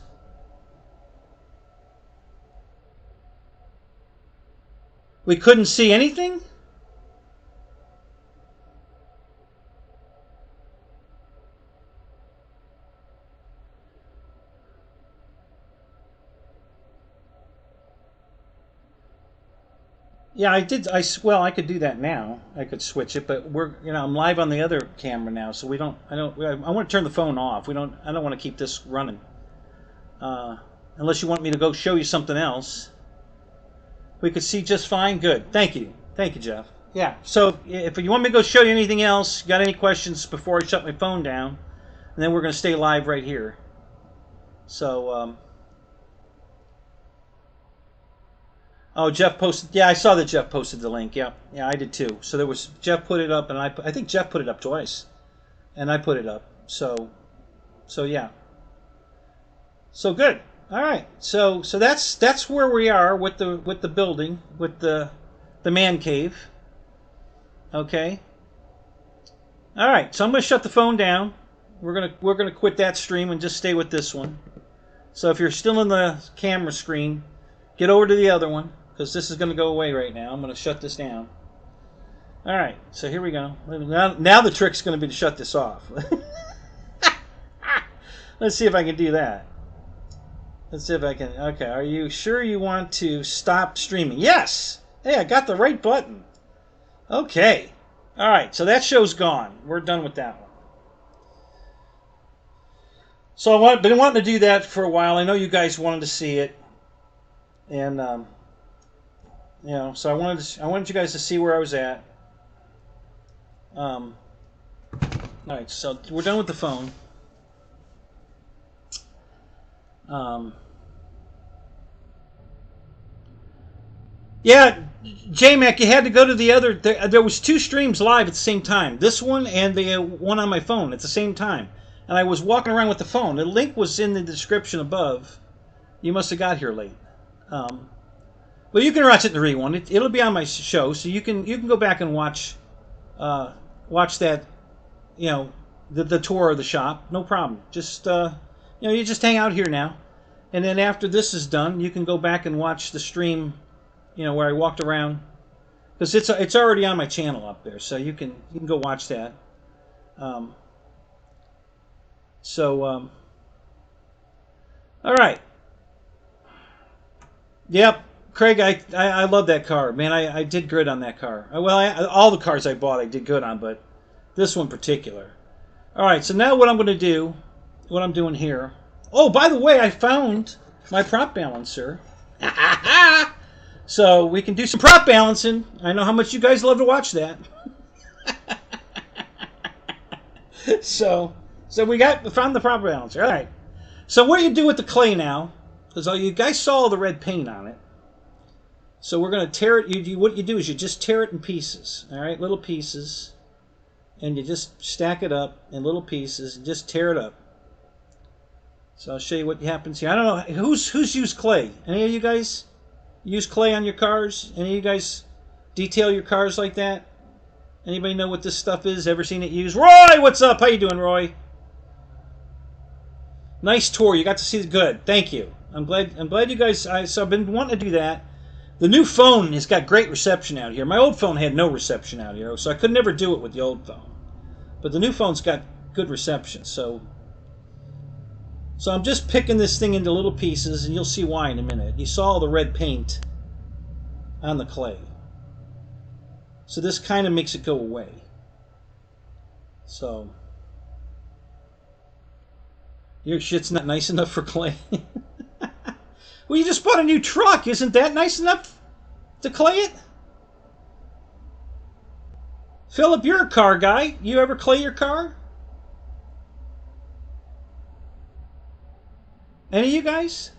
We couldn't see anything? Yeah, I did. Well, I could do that now. I could switch it, but I'm live on the other camera now, so I want to turn the phone off. I don't want to keep this running. Unless you want me to go show you something else. We could see just fine. Good. Thank you, Jeff. Yeah. So if you want me to go show you anything else, got any questions before I shut my phone down, and then we're going to stay live right here. So. Oh, Jeff posted. Yeah, I saw that Jeff posted the link. Yeah, I did too. So there was Jeff put it up, and I think Jeff put it up twice, and I put it up. So yeah. So good. All right. So that's where we are with the building, with the man cave. Okay. All right. So I'm going to shut the phone down. We're gonna quit that stream and just stay with this one. So if you're still in the camera screen, get over to the other one, because this is going to go away right now. I'm going to shut this down. All right, so here we go. Now the trick's going to be to shut this off. Let's see if I can do that. Let's see if I can. Okay, are you sure you want to stop streaming? Yes! Hey, I got the right button. Okay. All right, so that show's gone. We're done with that one. So I've been wanting to do that for a while. I know you guys wanted to see it. And, you know, so I wanted you guys to see where I was at. All right, so we're done with the phone. Yeah, J-Mac, you had to go to the other. There was 2 streams live at the same time. This one and the one on my phone at the same time. And I was walking around with the phone. The link was in the description above. You must have got here late. But you can watch it in the rewind. It'll be on my show, so you can go back and watch that. You know, the tour of the shop. No problem. Just you know, you just hang out here now, and then after this is done, you can go back and watch the stream. You know, where I walked around, because it's already on my channel up there, so you can go watch that. All right. Yep, Craig, I love that car, man. I did good on that car. Well, all the cars I bought I did good on, but this one in particular. All right, so now what I'm going to do, what I'm doing here. Oh, by the way, I found my prop balancer. So we can do some prop balancing. I know how much you guys love to watch that. So we found the prop balancer. All right. So what do you do with the clay now? Because you guys saw all the red paint on it. So we're going to tear it. What you do is you just tear it in pieces. All right, little pieces. And you just stack it up in little pieces and just tear it up. So I'll show you what happens here. I don't know. Who's used clay? Any of you guys use clay on your cars? Any of you guys detail your cars like that? Anybody know what this stuff is? Ever seen it used? Roy, what's up? How you doing, Roy? Nice tour. You got to see the good. Thank you. I'm glad you guys. So I've been wanting to do that. The new phone has got great reception out here. My old phone had no reception out here, so I could never do it with the old phone. But the new phone's got good reception, so I'm just picking this thing into little pieces, and you'll see why in a minute. You saw all the red paint on the clay. So this kind of makes it go away. So your shit's not nice enough for clay. Well, you just bought a new truck. Isn't that nice enough to clay it? Philip, you're a car guy. You ever clay your car? Any of you guys?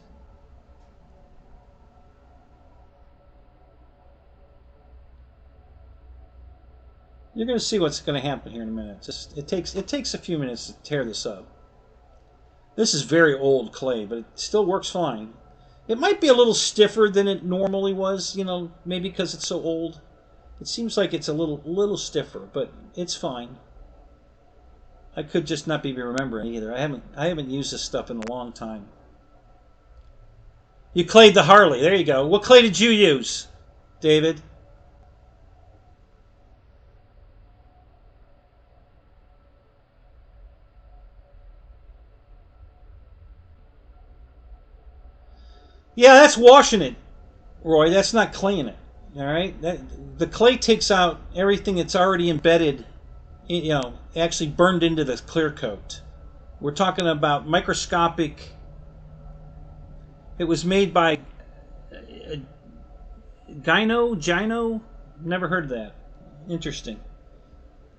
You're going to see what's going to happen here in a minute. It takes a few minutes to tear this up. This is very old clay, but it still works fine. It might be a little stiffer than it normally was, you know, maybe because it's so old. It seems like it's a little stiffer, but it's fine. I could just not be remembering either. I haven't used this stuff in a long time. You clayed the Harley. There you go. What clay did you use, David? Yeah, that's washing it, Roy. That's not claying it. All right. The clay takes out everything that's already embedded, you know, actually burned into the clear coat. We're talking about microscopic. It was made by Gyno. Never heard of that. Interesting.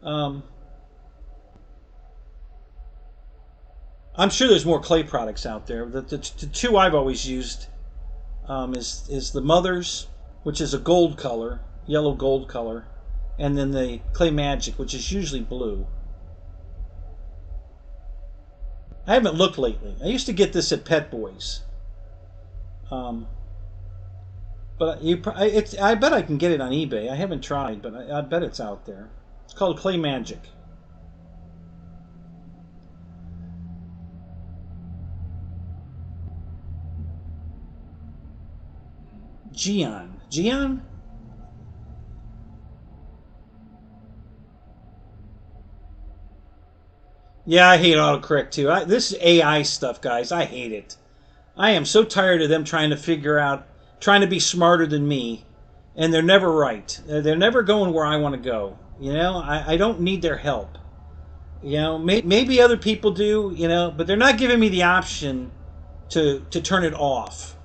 I'm sure there's more clay products out there. The two I've always used is the Mother's, which is a gold color, yellow gold color, and then the Clay Magic, which is usually blue. I haven't looked lately. I used to get this at Pet Boys. But I bet I can get it on eBay. I haven't tried, but I bet it's out there. It's called Clay Magic. Geon? Yeah, I hate autocorrect too. This AI stuff, guys, I hate it. I am so tired of them trying to figure out, trying to be smarter than me, and they're never right. They're never going where I want to go. You know, I don't need their help. You know, maybe other people do, you know, but they're not giving me the option to turn it off.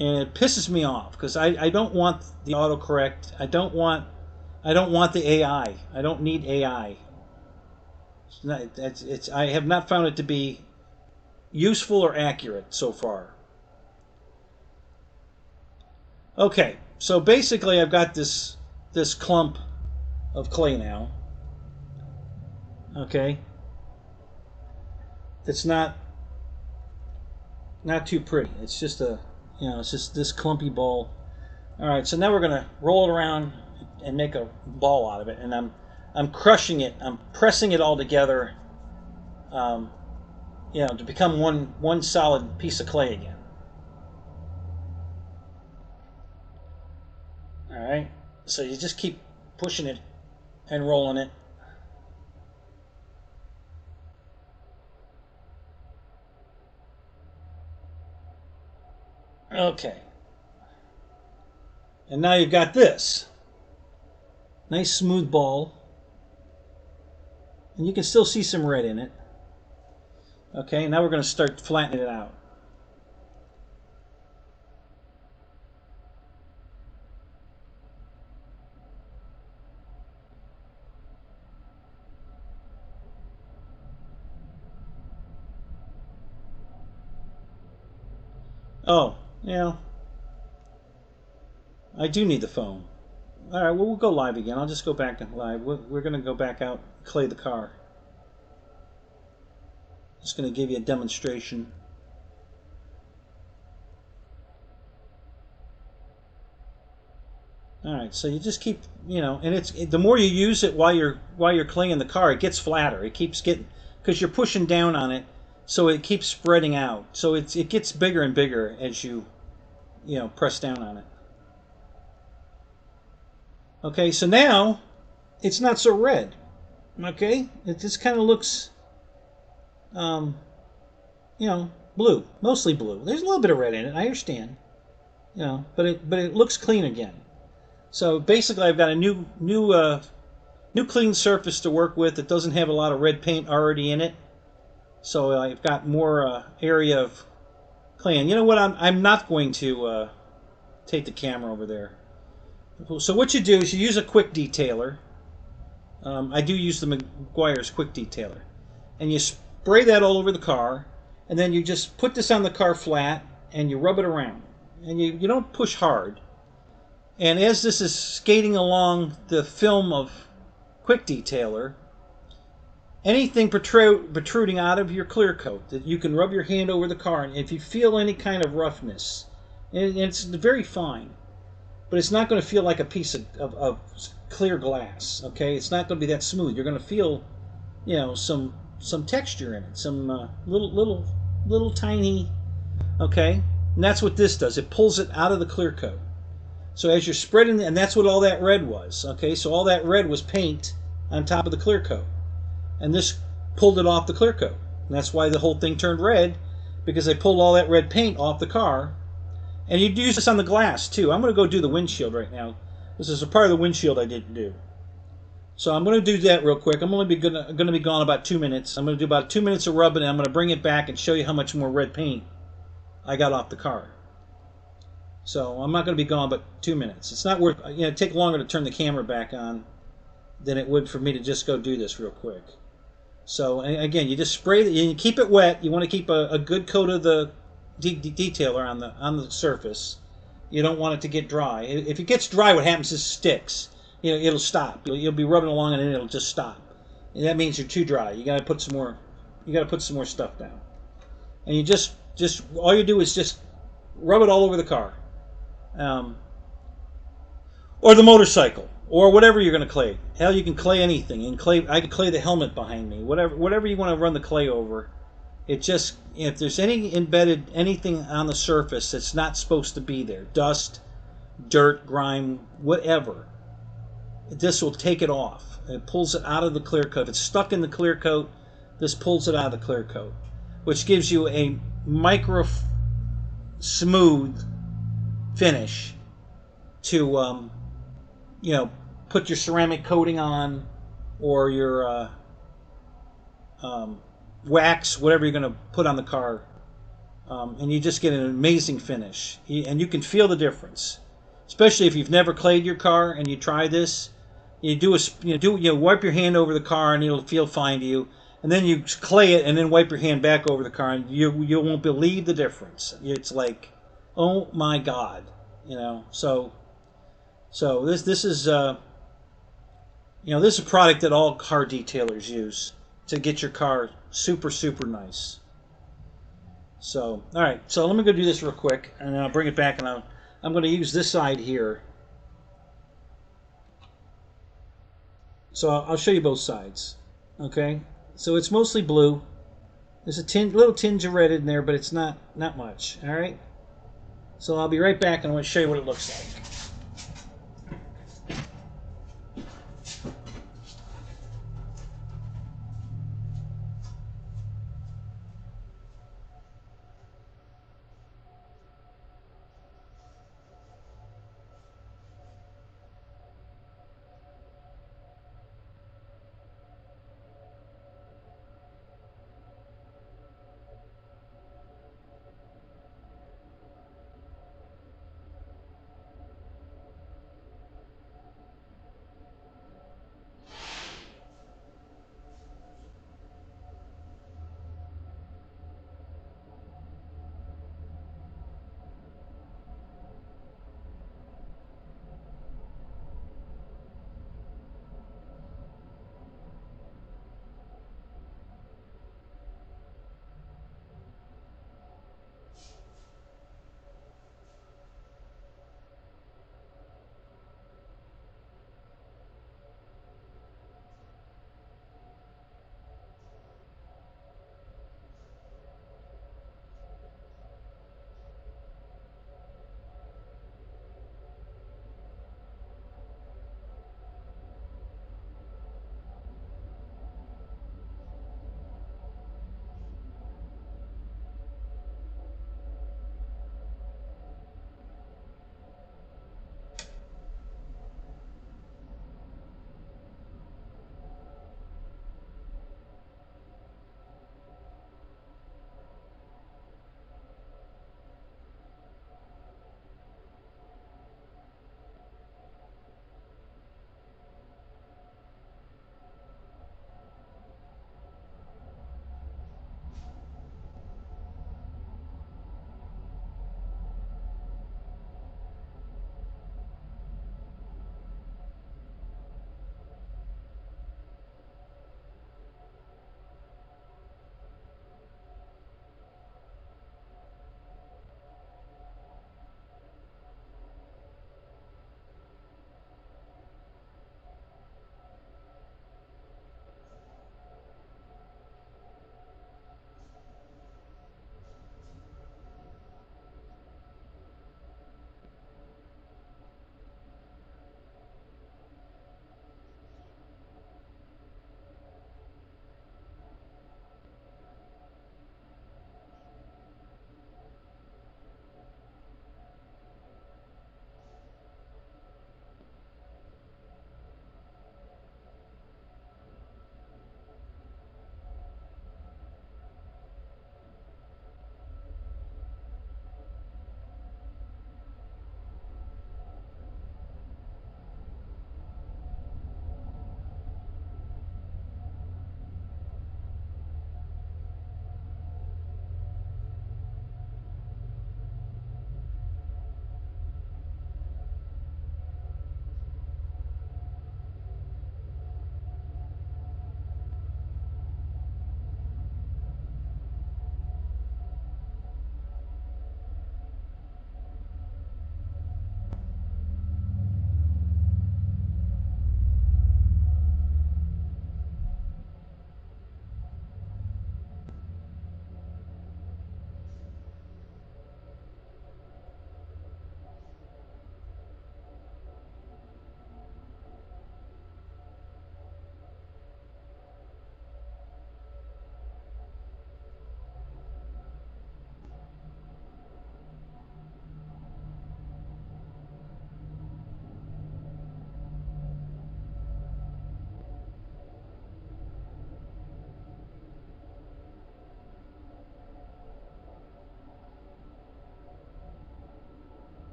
And it pisses me off because I don't want the autocorrect. I don't want the AI. I don't need AI. I have not found it to be useful or accurate so far. Okay, so basically I've got this clump of clay now. Okay, it's not too pretty. It's just it's just this clumpy ball. All right, so now we're gonna roll it around and make a ball out of it, and I'm crushing it. I'm pressing it all together, to become one solid piece of clay again. All right, so you just keep pushing it and rolling it. Okay. And now you've got this. Nice smooth ball. And you can still see some red in it. Okay, now we're going to start flattening it out. Oh, yeah. I do need the phone. All right, well, we'll go live again. I'll just go back live. We're going to go back out, clay the car. Just going to give you a demonstration. All right, so you just keep, and the more you use it while you're claying the car, it gets flatter. It keeps getting, because you're pushing down on it, so it keeps spreading out. So it gets bigger and bigger as you press down on it. Okay, so now it's not so red. Okay, it just kind of looks, blue, mostly blue. There's a little bit of red in it. I understand, but it looks clean again. So basically, I've got a new clean surface to work with that doesn't have a lot of red paint already in it. So I've got more area of clay. And you know what? I'm not going to take the camera over there. So what you do is you use a quick detailer. I do use the Meguiar's quick detailer, and you spray that all over the car, and then you just put this on the car flat and you rub it around, and you don't push hard. And as this is skating along the film of quick detailer, anything protruding out of your clear coat, that you can rub your hand over the car, and if you feel any kind of roughness, and it's very fine, but it's not going to feel like a piece of clear glass. Okay, it's not going to be that smooth. You're going to feel, some texture in it, some little tiny. Okay, and that's what this does. It pulls it out of the clear coat. So as you're spreading, and that's what all that red was. Okay, so all that red was paint on top of the clear coat, and this pulled it off the clear coat. And that's why the whole thing turned red, because they pulled all that red paint off the car. And you'd use this on the glass too. I'm going to go do the windshield right now. This is a part of the windshield I didn't do. So I'm going to do that real quick. I'm only going to be gone about 2 minutes. I'm going to do about 2 minutes of rubbing, and I'm going to bring it back and show you how much more red paint I got off the car. So I'm not going to be gone but 2 minutes. It's not worth, it'd take longer to turn the camera back on than it would for me to just go do this real quick. So again, you just spray it, you keep it wet. You want to keep a good coat of the detailer on the surface. You don't want it to get dry. If it gets dry, what happens is it sticks. It'll stop. You'll be rubbing along and then it'll just stop. And that means you're too dry. You got to put some more. You got to put some more stuff down. And you just all you do is just rub it all over the car, or the motorcycle, or whatever you're going to clay. Hell, you can clay anything. I can clay the helmet behind me. Whatever you want to run the clay over. It just, if there's any embedded anything on the surface that's not supposed to be there, dust, dirt, grime, whatever, this will take it off. It pulls it out of the clear coat. If it's stuck in the clear coat, this pulls it out of the clear coat, which gives you a micro smooth finish to you know, put your ceramic coating on, or your wax, whatever you're going to put on the car, and you just get an amazing finish. And you can feel the difference, especially if you've never clayed your car and you try this. You wipe your hand over the car and it'll feel fine to you, and then you clay it and then wipe your hand back over the car and you won't believe the difference. It's like, oh my God, you know. So this is this is a product that all car detailers use to get your car super, super nice. So, all right. So let me go do this real quick, and then I'll bring it back, and I'm going to use this side here. So I'll show you both sides. Okay. So it's mostly blue. There's a little tinge of red in there, but it's not much. All right. So I'll be right back, and I'm going to show you what it looks like.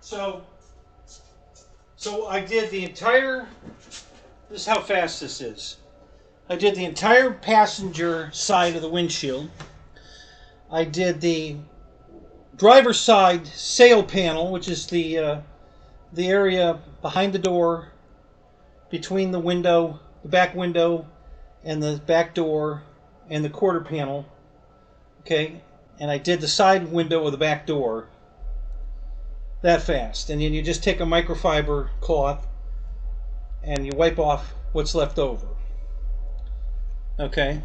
So I did the entire. This is how fast this is. I did the entire passenger side of the windshield. I did the driver's side sail panel, which is the area behind the door, between the window, the back window, and the back door, and the quarter panel. Okay, and I did the side window of the back door. That fast, and then you just take a microfiber cloth and you wipe off what's left over. Okay,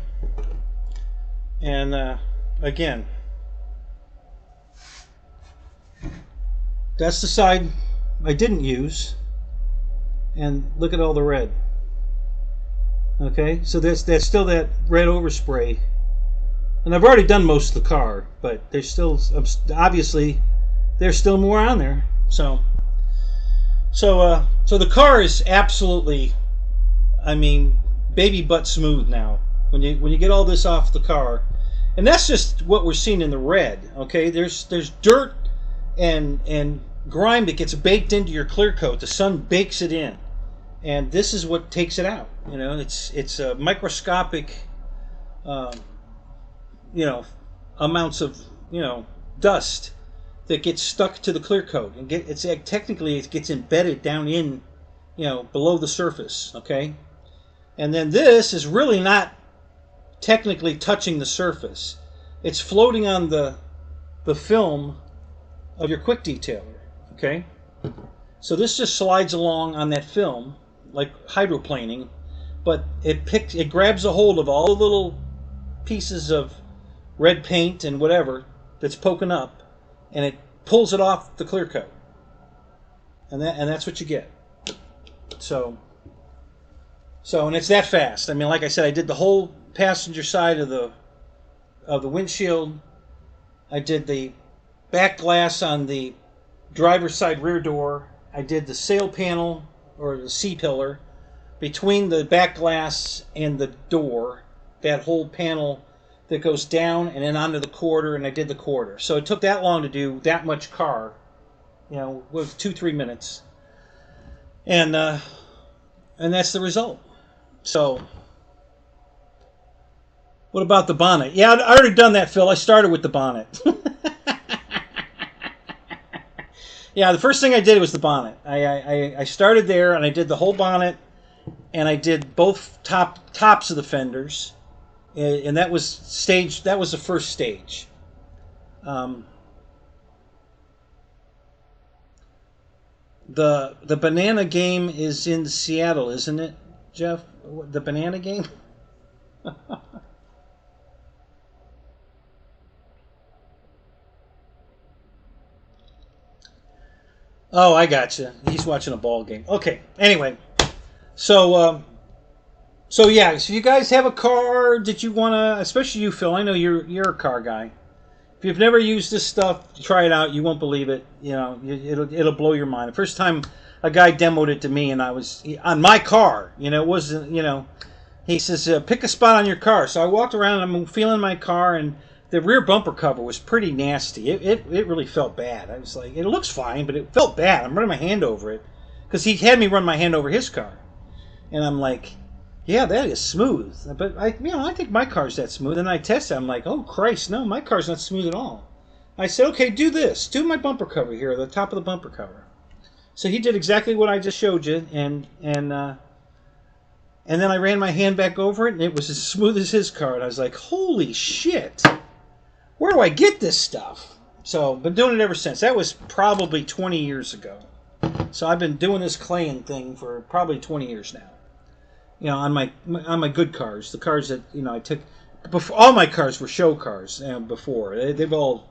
and again, that's the side I didn't use, and look at all the red. Okay, so that's still that red overspray, and I've already done most of the car, but there's still, obviously there's still more on there. So the car is absolutely, I mean, baby butt smooth now. When you get all this off the car, and that's just what we're seeing in the red. Okay, there's dirt and grime that gets baked into your clear coat. The sun bakes it in, and this is what takes it out. You know, it's a microscopic, amounts of dust that gets stuck to the clear coat, and technically it gets embedded down in, below the surface. Okay, and then this is really not technically touching the surface; it's floating on the film of your quick detailer. Okay, so this just slides along on that film like hydroplaning, but it grabs a hold of all the little pieces of red paint and whatever that's poking up, and it pulls it off the clear coat, and that's what you get. So and it's that fast. I mean, like I said, I did the whole passenger side of the windshield. I did the back glass on the driver's side rear door. I did the sail panel, or the C-pillar, between the back glass and the door, that whole panel that goes down and then onto the quarter, and I did the quarter. So it took that long to do that much car, with 2-3 minutes. And that's the result. So what about the bonnet? Yeah, I already done that, Phil. I started with the bonnet. Yeah, the first thing I did was the bonnet. I started there, and I did the whole bonnet, and I did both tops of the fenders, and that was stage. That was the first stage. The banana game is in Seattle, isn't it, Jeff? The banana game. Oh, I gotcha. He's watching a ball game. Okay. Anyway, so yeah. So you guys have a car that you want to, especially you, Phil. I know you're a car guy. If you've never used this stuff, try it out. You won't believe it. It'll blow your mind. The first time a guy demoed it to me, and I was on my car. It wasn't. He says, pick a spot on your car. So I walked around, and I'm feeling my car, and the rear bumper cover was pretty nasty. It really felt bad. I was like, it looks fine, but it felt bad. I'm running my hand over it, because he had me run my hand over his car. And I'm like, yeah, that is smooth. But I think my car's that smooth. And I tested it. I'm like, oh, Christ, no, my car's not smooth at all. I said, okay, do this. Do my bumper cover here, the top of the bumper cover. So he did exactly what I just showed you, and then I ran my hand back over it, and it was as smooth as his car. And I was like, holy shit. Where do I get this stuff? So, been doing it ever since. That was probably 20 years ago. So I've been doing this claying thing for probably 20 years now. On my good cars, the cars that I took. Before, all my cars were show cars before. They've all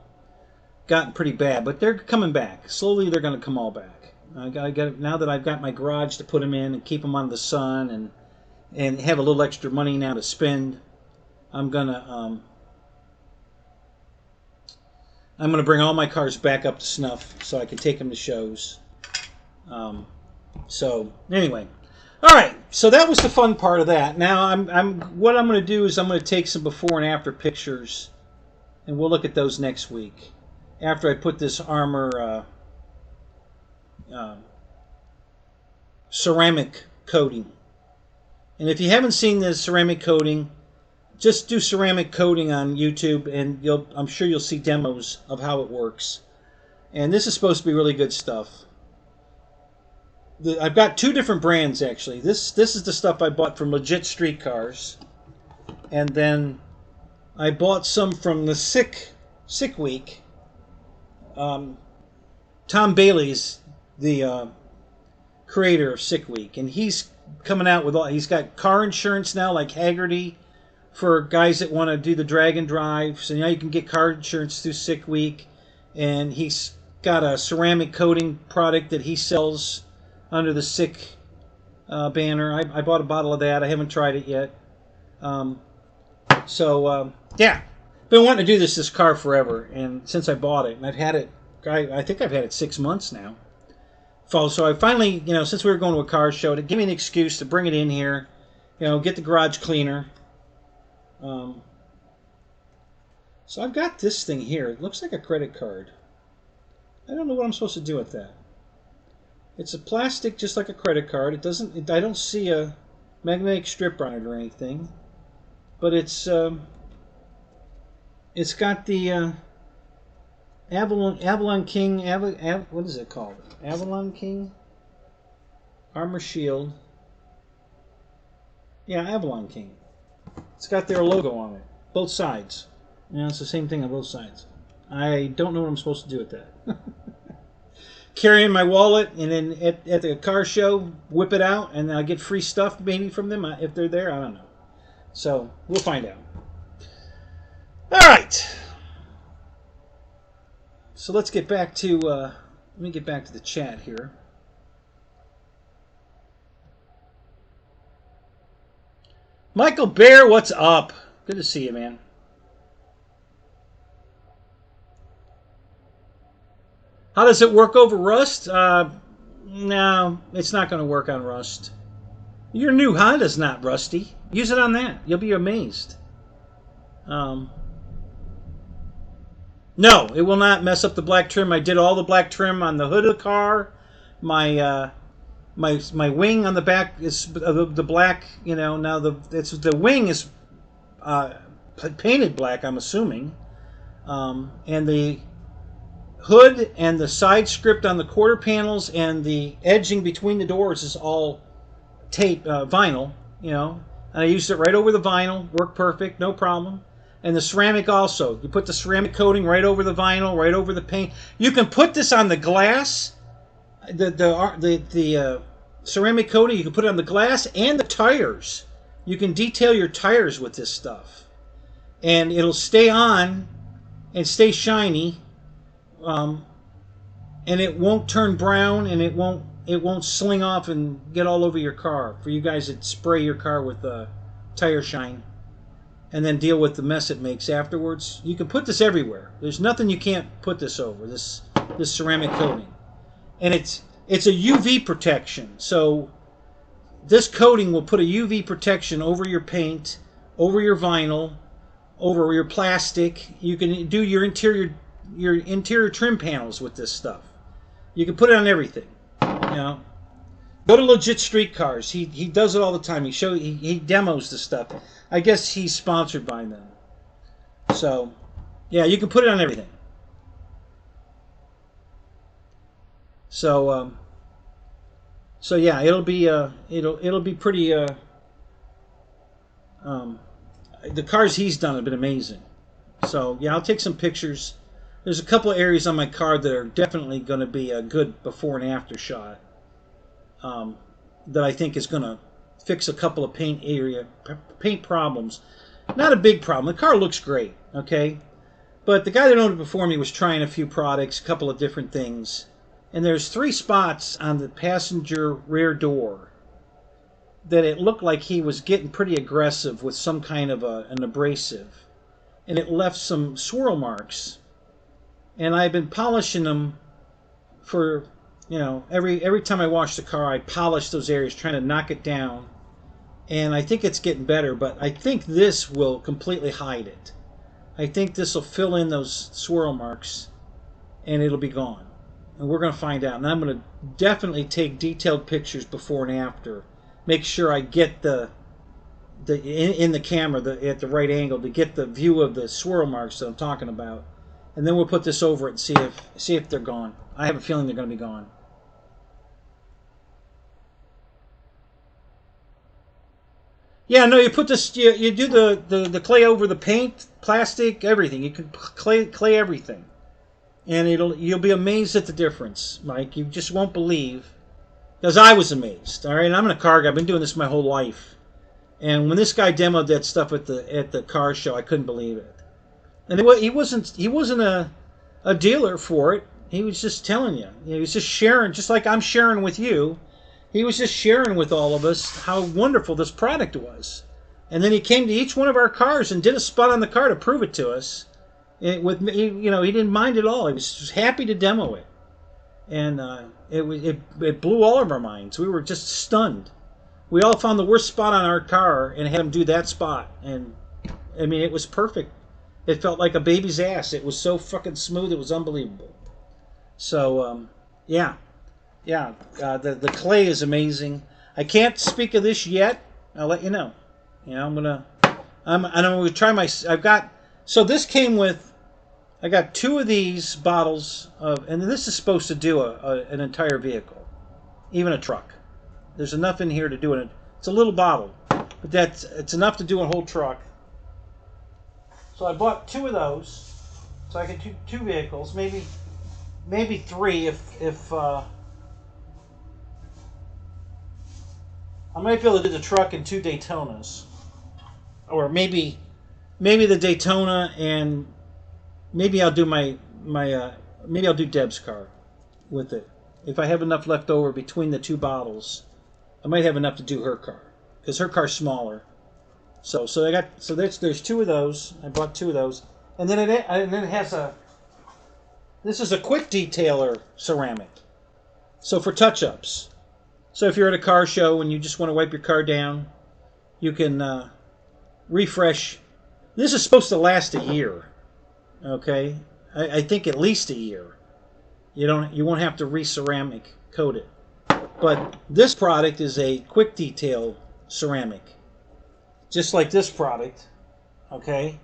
gotten pretty bad, but they're coming back. Slowly, they're going to come all back. I got now that I've got my garage to put them in and keep them out of the sun and have a little extra money now to spend. I'm gonna bring all my cars back up to snuff so I can take them to shows. So anyway, all right. So that was the fun part of that. Now what I'm going to do is I'm going to take some before and after pictures, and we'll look at those next week after I put this armor ceramic coating. And if you haven't seen this ceramic coating, just do ceramic coating on YouTube, and I'm sure you'll see demos of how it works. And this is supposed to be really good stuff. I've got two different brands, actually. This is the stuff I bought from Legit Street Cars. And then I bought some from the Sick Week. Tom Bailey's the creator of Sick Week, and he's coming out with he's got car insurance now, like Haggerty, for guys that want to do the drag and drive. So now you can get car insurance through Sick Week, and he's got a ceramic coating product that he sells under the Sick banner. I bought a bottle of that. I haven't tried it yet. Yeah, been wanting to do this car forever, and since I bought it, and I've had it, I think I've had it 6 months now. So I finally, since we were going to a car show, to give me an excuse to bring it in here, get the garage cleaner. So I've got this thing here. It looks like a credit card. I don't know what I'm supposed to do with that. It's a plastic, just like a credit card. It doesn't. I don't see a magnetic strip on it or anything. But it's got the Avalon King. What is it called? Avalon King Armor Shield. Yeah, Avalon King. It's got their logo on it, both sides. It's the same thing on both sides. I don't know what I'm supposed to do with that. Carry in my wallet, and then at the car show, whip it out, and I get free stuff maybe from them if they're there. I don't know. So we'll find out. All right. So let's get back to. Let me get back to the chat here. Michael Bear, what's up? Good to see you, man. How does it work over Rust? No, it's not going to work on Rust. Your new Honda's not rusty. Use it on that. You'll be amazed. No, it will not mess up the black trim. I did all the black trim on the hood of the car. My wing on the back is the black. Now the wing is painted black, I'm assuming, and the hood and the side script on the quarter panels and the edging between the doors is all tape vinyl. And I used it right over the vinyl. Worked perfect, no problem. And the ceramic also. You put the ceramic coating right over the vinyl, right over the paint. You can put this on the glass. The ceramic coating, you can put it on the glass and the tires. You can detail your tires with this stuff, and it'll stay on and stay shiny, and it won't turn brown, and it won't sling off and get all over your car. For you guys that spray your car with tire shine and then deal with the mess it makes afterwards, you can put this everywhere. There's nothing you can't put this over, this ceramic coating. And it's a UV protection. So this coating will put a UV protection over your paint, over your vinyl, over your plastic. You can do your interior trim panels with this stuff. You can put it on everything. Go to Legit Street Cars. He does it all the time. He demos the stuff. I guess he's sponsored by them. So yeah, you can put it on everything. So yeah, it'll be pretty. The cars he's done have been amazing. So yeah, I'll take some pictures. There's a couple of areas on my car that are definitely going to be a good before and after shot. That I think is going to fix a couple of paint problems. Not a big problem. The car looks great, okay? But the guy that owned it before me was trying a few products, a couple of different things. And there's 3 spots on the passenger rear door that it looked like he was getting pretty aggressive with some kind of an abrasive. And it left some swirl marks. And I've been polishing them for, every time I wash the car, I polish those areas, trying to knock it down. And I think it's getting better, but I think this will completely hide it. I think this will fill in those swirl marks, and it'll be gone. And we're going to find out. And I'm going to definitely take detailed pictures before and after. Make sure I get in the camera at the right angle to get the view of the swirl marks that I'm talking about. And then we'll put this over it and see if they're gone. I have a feeling they're going to be gone. Yeah, no, you put this, you do the clay over the paint, plastic, everything. You can clay everything. And you'll be amazed at the difference, Mike. You just won't believe. Because I was amazed, all right? And I'm in a car guy. I've been doing this my whole life. And when this guy demoed that stuff at the car show, I couldn't believe it. And he wasn't a dealer for it. He was just telling you. He was just sharing, just like I'm sharing with you. He was just sharing with all of us how wonderful this product was. And then he came to each one of our cars and did a spot on the car to prove it to us. He didn't mind at all. He was just happy to demo it. And it blew all of our minds. We were just stunned. We all found the worst spot on our car and had him do that spot. And, I mean, it was perfect. It felt like a baby's ass. It was so fucking smooth. It was unbelievable. So, yeah. Yeah, the clay is amazing. I can't speak of this yet. I'll let you know. You know, I'm gonna try so this came with, I got 2 of these bottles of, and this is supposed to do an entire vehicle, even a truck. There's enough in here to do it. It's a little bottle, but it's enough to do a whole truck. So I bought 2 of those, so I can do 2 vehicles, maybe 3 if I might be able to do the truck and 2 Daytonas, or maybe the Daytona, and maybe I'll do maybe I'll do Deb's car with it. If I have enough left over between the 2 bottles, I might have enough to do her car because her car's smaller. So there's 2 of those. I bought 2 of those, and then it has this is a quick detailer ceramic, so for touch-ups. So if you're at a car show and you just want to wipe your car down, you can refresh. This is supposed to last a year, okay? I think at least a year. You won't have to re-ceramic coat it. But this product is a quick detail ceramic, just like this product, okay?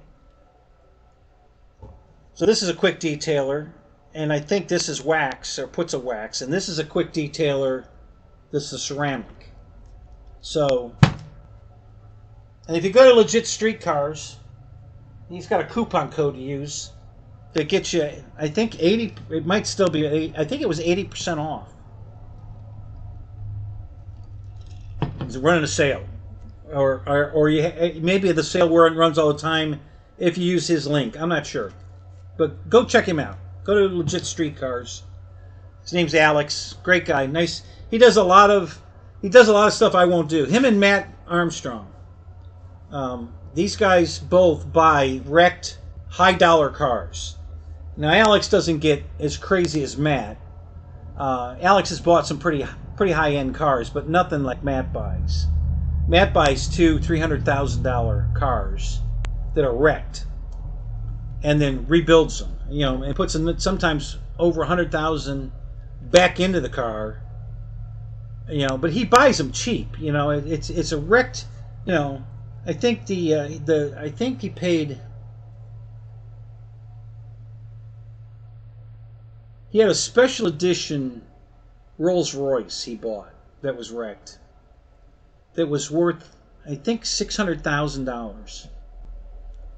So this is a quick detailer, and I think this is wax or puts a wax, and this is a quick detailer. This is ceramic. So, and if you go to Legit Street Cars, he's got a coupon code to use that gets you, I think 80, it might still be, I think it was 80% off. He's running a sale. Or maybe the sale runs all the time if you use his link. I'm not sure. But go check him out. Go to Legit Street Cars. His name's Alex. Great guy. Nice. He does a lot of stuff I won't do. Him and Matt Armstrong. These guys both buy wrecked high-dollar cars. Now Alex doesn't get as crazy as Matt. Alex has bought some pretty high-end cars, but nothing like Matt buys. Matt buys $200,000-$300,000 cars that are wrecked, and then rebuilds them. And puts them sometimes over $100,000 back into the car. But he buys them cheap. It's a wrecked. I think I think he paid. He had a special edition Rolls Royce he bought that was wrecked. That was worth, I think, $600,000,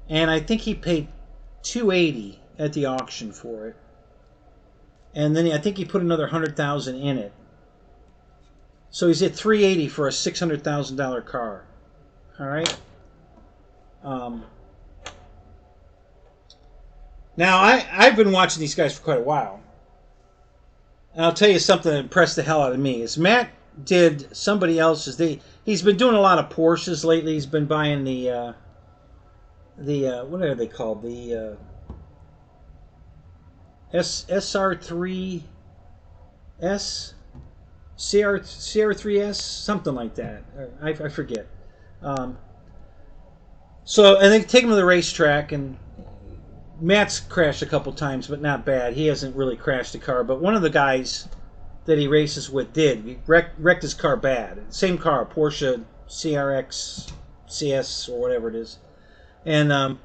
and I think he paid $280 at the auction for it, and then I think he put another $100,000 in it. So he's at $380 for a $600,000 car. All right. Now I've been watching these guys for quite a while, and I'll tell you something that impressed the hell out of me is Matt did somebody else's. He's been doing a lot of Porsches lately. He's been buying the what are they called? The SR3S, CR3S, something like that. I forget. So and they take him to the racetrack, and Matt's crashed a couple times, but not bad. He hasn't really crashed a car. But one of the guys that he races with did. He wrecked his car bad. Same car, Porsche CRX CS or whatever it is. And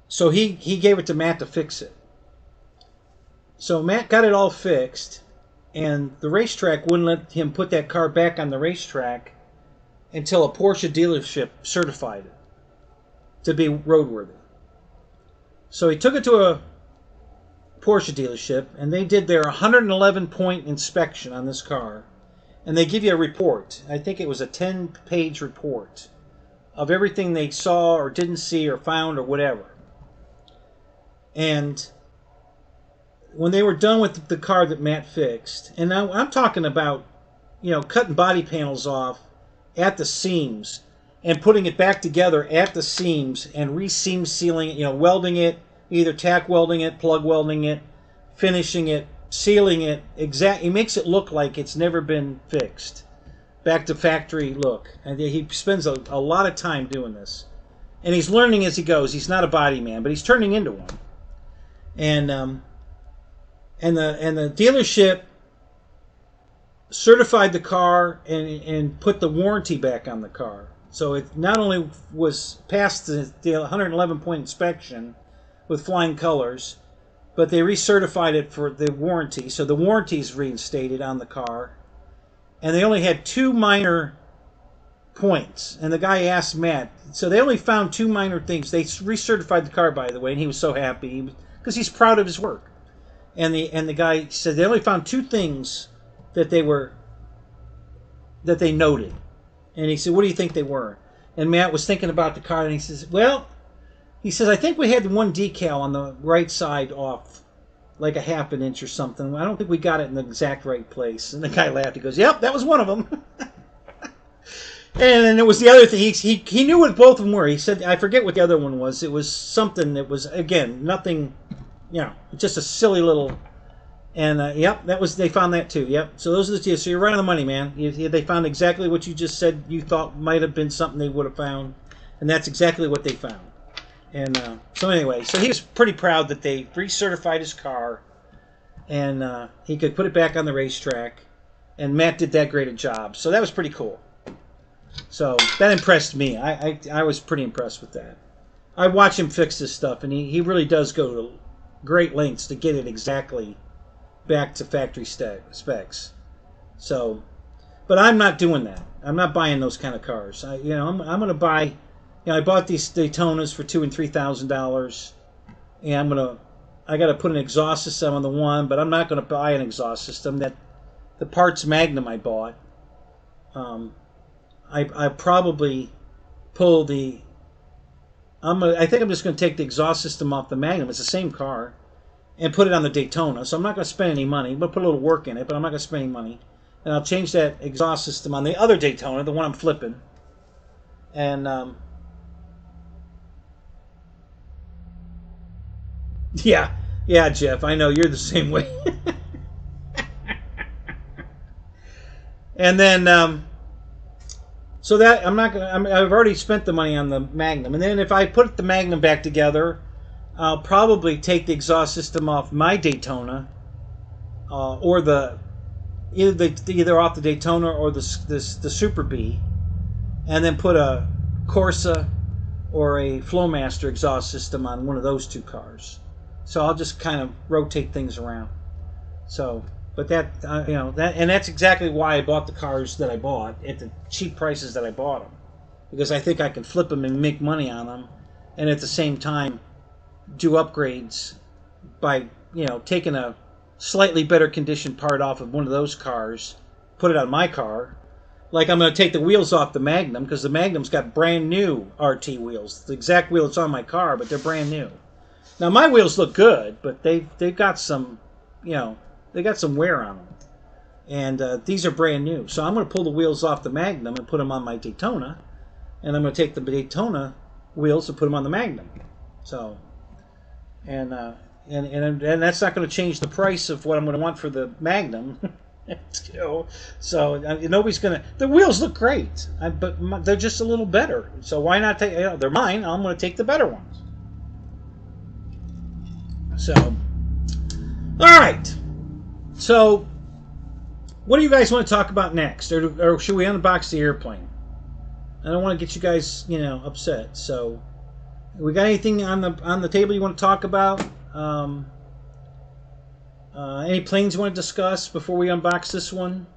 so he gave it to Matt to fix it. So Matt got it all fixed, and the racetrack wouldn't let him put that car back on the racetrack until a Porsche dealership certified it to be roadworthy. So he took it to a Porsche dealership, and they did their 111-point inspection on this car, and they give you a report. I think it was a 10-page report of everything they saw or didn't see or found or whatever. And when they were done with the car that Matt fixed, and now I'm talking about, cutting body panels off at the seams and putting it back together at the seams and re-seam sealing it, welding it, either tack welding it, plug welding it, finishing it, sealing it. He makes it look like it's never been fixed. Back to factory look. And he spends a lot of time doing this. And he's learning as he goes. He's not a body man, but he's turning into one. And the dealership certified the car and put the warranty back on the car. So it not only was past the 111-point inspection with flying colors, but they recertified it for the warranty. So the warranty is reinstated on the car. And they only had 2 minor points. And the guy asked Matt, so they only found 2 minor things. They recertified the car, by the way, and he was so happy because he's proud of his work. And the guy said they only found 2 things that they noted. And he said, what do you think they were? And Matt was thinking about the car, and he says, I think we had one decal on the right side off, like a half an inch or something. I don't think we got it in the exact right place. And the guy laughed. He goes, yep, that was one of them. And then it was the other thing. He knew what both of them were. He said, I forget what the other one was. It was something that was, again, nothing, just a silly little... And, yep, they found that too. Yep. So those are the two. So you're right on the money, man. They found exactly what you just said you thought might have been something they would have found. And that's exactly what they found. And so anyway, so he was pretty proud that they recertified his car. And he could put it back on the racetrack. And Matt did that great a job. So that was pretty cool. So that impressed me. I was pretty impressed with that. I watch him fix this stuff. And he really does go to great lengths to get it exactly back to factory specs. So, but I'm not doing that. I'm not buying those kind of cars. I'm going to buy. I bought these Daytonas for $2,000 and $3,000, and I got to put an exhaust system on the one, but I'm not going to buy an exhaust system. That the parts Magnum I bought, I probably pull the. I think I'm just going to take the exhaust system off the Magnum. It's the same car. And put it on the Daytona. So I'm not going to spend any money. I'm going to put a little work in it, but I'm not going to spend any money. And I'll change that exhaust system on the other Daytona, the one I'm flipping. And, yeah, Jeff, I know you're the same way. And then, so that I've already spent the money on the Magnum. And then if I put the Magnum back together, I'll probably take the exhaust system off my Daytona, or either off the Daytona or the Super B, and then put a Corsa or a Flowmaster exhaust system on one of those 2 cars. So I'll just kind of rotate things around. So, but and that's exactly why I bought the cars that I bought at the cheap prices that I bought them, because I think I can flip them and make money on them, and at the same time do upgrades by taking a slightly better condition part off of one of those cars, put it on my car. Like I'm going to take the wheels off the Magnum, because the Magnum's got brand new RT wheels, the exact wheel that's on my car, but they're brand new. Now my wheels look good, but they've got some they got some wear on them, and these are brand new. So I'm going to pull the wheels off the Magnum and put them on my Daytona, and I'm going to take the Daytona wheels and put them on the Magnum. So. And that's not going to change the price of what I'm going to want for the Magnum. So nobody's going to. The wheels look great, but they're just a little better. So why not take? They're mine. I'm going to take the better ones. So, all right. So, what do you guys want to talk about next, or should we unbox the airplane? I don't want to get you guys, upset. So, we got anything on the table you want to talk about? Any planes you want to discuss before we unbox this one?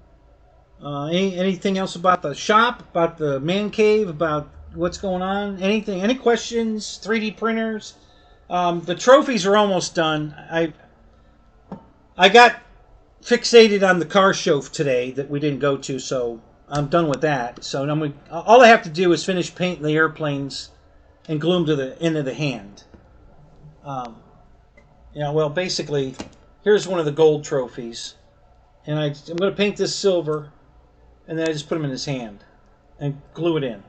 Anything else about the shop, about the man cave, about what's going on? Anything? Any questions? 3D printers? The trophies are almost done. I got fixated on the car show today that we didn't go to, so I'm done with that. So all I have to do is finish painting the airplanes and glue them into the hand. Well, basically, here's one of the gold trophies, and I'm going to paint this silver, and then I just put them in his hand and glue it in,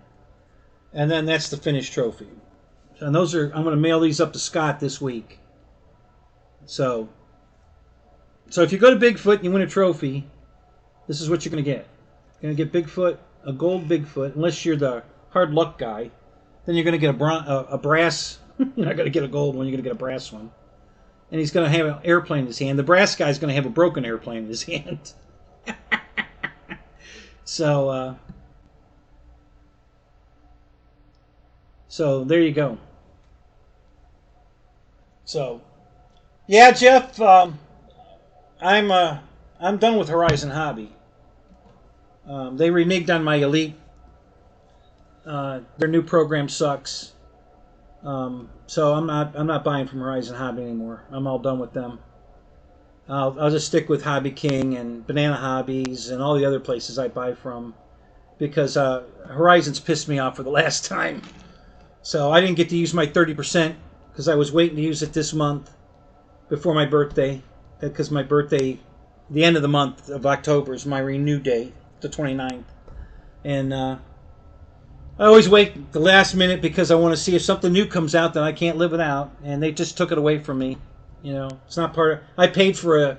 and then that's the finished trophy. And I'm going to mail these up to Scott this week. So if you go to Bigfoot and you win a trophy, this is what you're going to get. You're going to get Bigfoot, a gold Bigfoot, unless you're the hard luck guy. Then you're going to get a brass. You're not going to get a gold one. You're going to get a brass one. And he's going to have an airplane in his hand. The brass guy's going to have a broken airplane in his hand. So there you go. So, yeah, Jeff. I'm done with Horizon Hobby. They reneged on my Elite. Their new program sucks. So I'm not buying from Horizon Hobby anymore. I'm all done with them. I'll just stick with Hobby King and Banana Hobbies and all the other places I buy from, because Horizon's pissed me off for the last time. So I didn't get to use my 30% because I was waiting to use it this month before my birthday. Because my birthday, the end of the month of October, is my renew date, the 29th. And I always wait the last minute because I want to see if something new comes out that I can't live without. And they just took it away from me. It's not part of... I paid for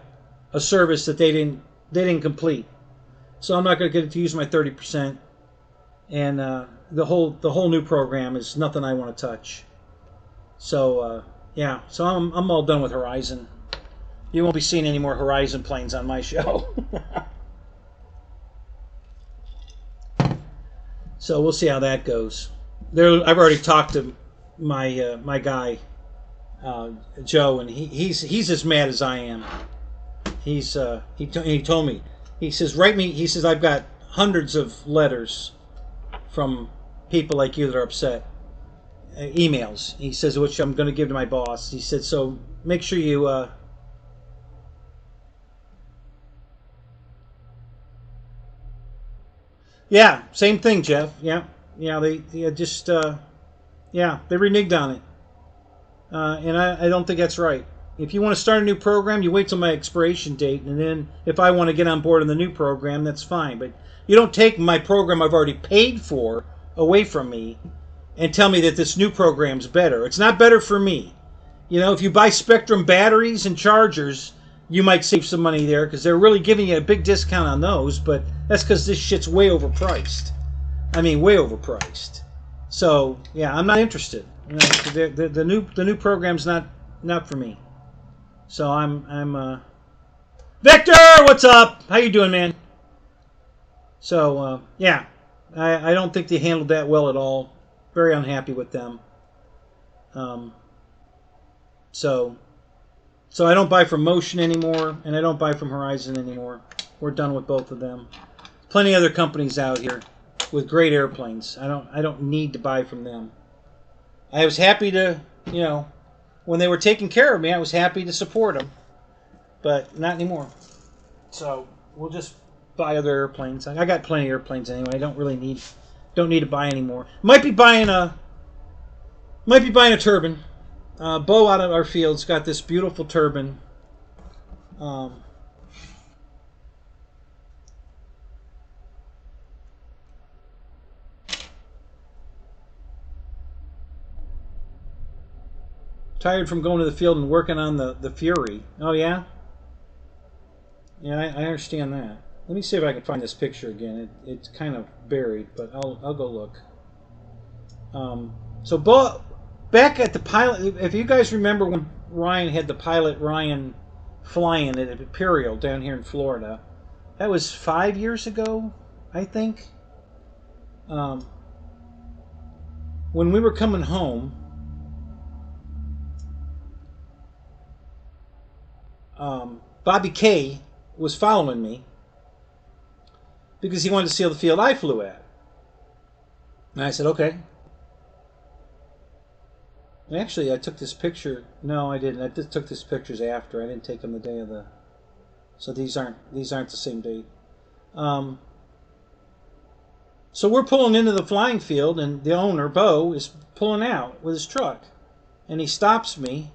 a service that they didn't complete. So I'm not going to get to use my 30%. And the whole new program is nothing I want to touch. So, yeah. So I'm all done with Horizon. You won't be seeing any more Horizon planes on my show. So we'll see how that goes. I've already talked to my guy, Joe, and he's as mad as I am. He told me, he says, write me. He says, I've got hundreds of letters from people like you that are upset, emails. He says, which I'm going to give to my boss. He said, so make sure you. Yeah, same thing, Jeff. Yeah, they just, they reneged on it. And I don't think that's right. If you want to start a new program, you wait till my expiration date, and then if I want to get on board in the new program, that's fine. But you don't take my program I've already paid for away from me and tell me that this new program's better. It's not better for me. If you buy Spectrum batteries and chargers, you might save some money there because they're really giving you a big discount on those, but that's because this shit's way overpriced. I mean, way overpriced. So, yeah, I'm not interested. The new program's not for me. So I'm Victor, what's up? How you doing, man? So, yeah, I don't think they handled that well at all. Very unhappy with them. So I don't buy from Motion anymore, and I don't buy from Horizon anymore. We're done with both of them. Plenty of other companies out here with great airplanes. I don't need to buy from them. I was happy to, when they were taking care of me, I was happy to support them, but not anymore. So we'll just buy other airplanes. I got plenty of airplanes anyway. I don't need to buy anymore. Might be buying a turbine. Bo out of our field's got this beautiful turbine. Tired from going to the field and working on the Fury. Oh, yeah? Yeah, I understand that. Let me see if I can find this picture again. It's kind of buried, but I'll go look. So Bo... Back at the pilot, if you guys remember when Ryan had the pilot Ryan flying at Imperial down here in Florida. That was 5 years ago, I think. When we were coming home, Bobby K was following me because he wanted to see the field I flew at. And I said, okay. Actually, I took this picture. No, I didn't. I just took these pictures after. I didn't take them the day of the. So these aren't the same date. So we're pulling into the flying field, and the owner, Bo, is pulling out with his truck, and he stops me,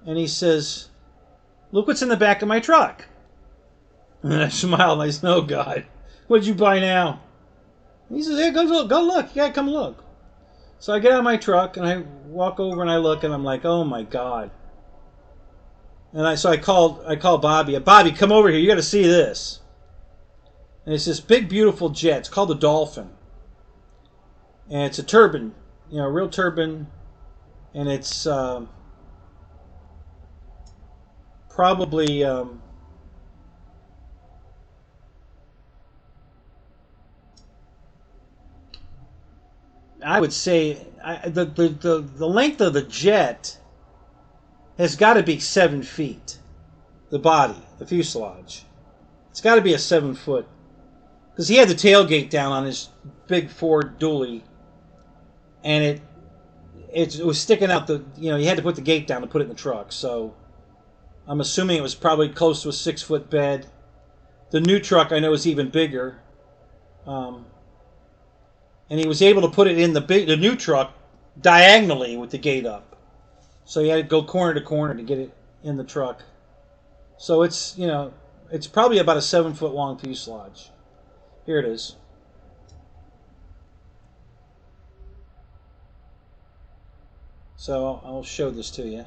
and he says, "Look what's in the back of my truck." And I smiled. And I said, "Oh God, what'd you buy now?" And he says, "Hey, go look. You gotta come look." So I get out of my truck and I walk over and I look and I'm like, "Oh my God!" And I call Bobby. Bobby, come over here. You got to see this. And it's this big, beautiful jet. It's called the Dolphin, and it's a turbine, real turbine, and it's probably. I would say the length of the jet has got to be 7 feet. The body, the fuselage, it's got to be a 7 foot, because he had the tailgate down on his big Ford dually, and it was sticking out you had to put the gate down to put it in the truck. So I'm assuming it was probably close to a 6 foot bed. The new truck I know is even bigger. And he was able to put it in the new truck diagonally with the gate up. So he had to go corner to corner to get it in the truck. So it's probably about a 7 foot long fuselage. Here it is. So I'll show this to you.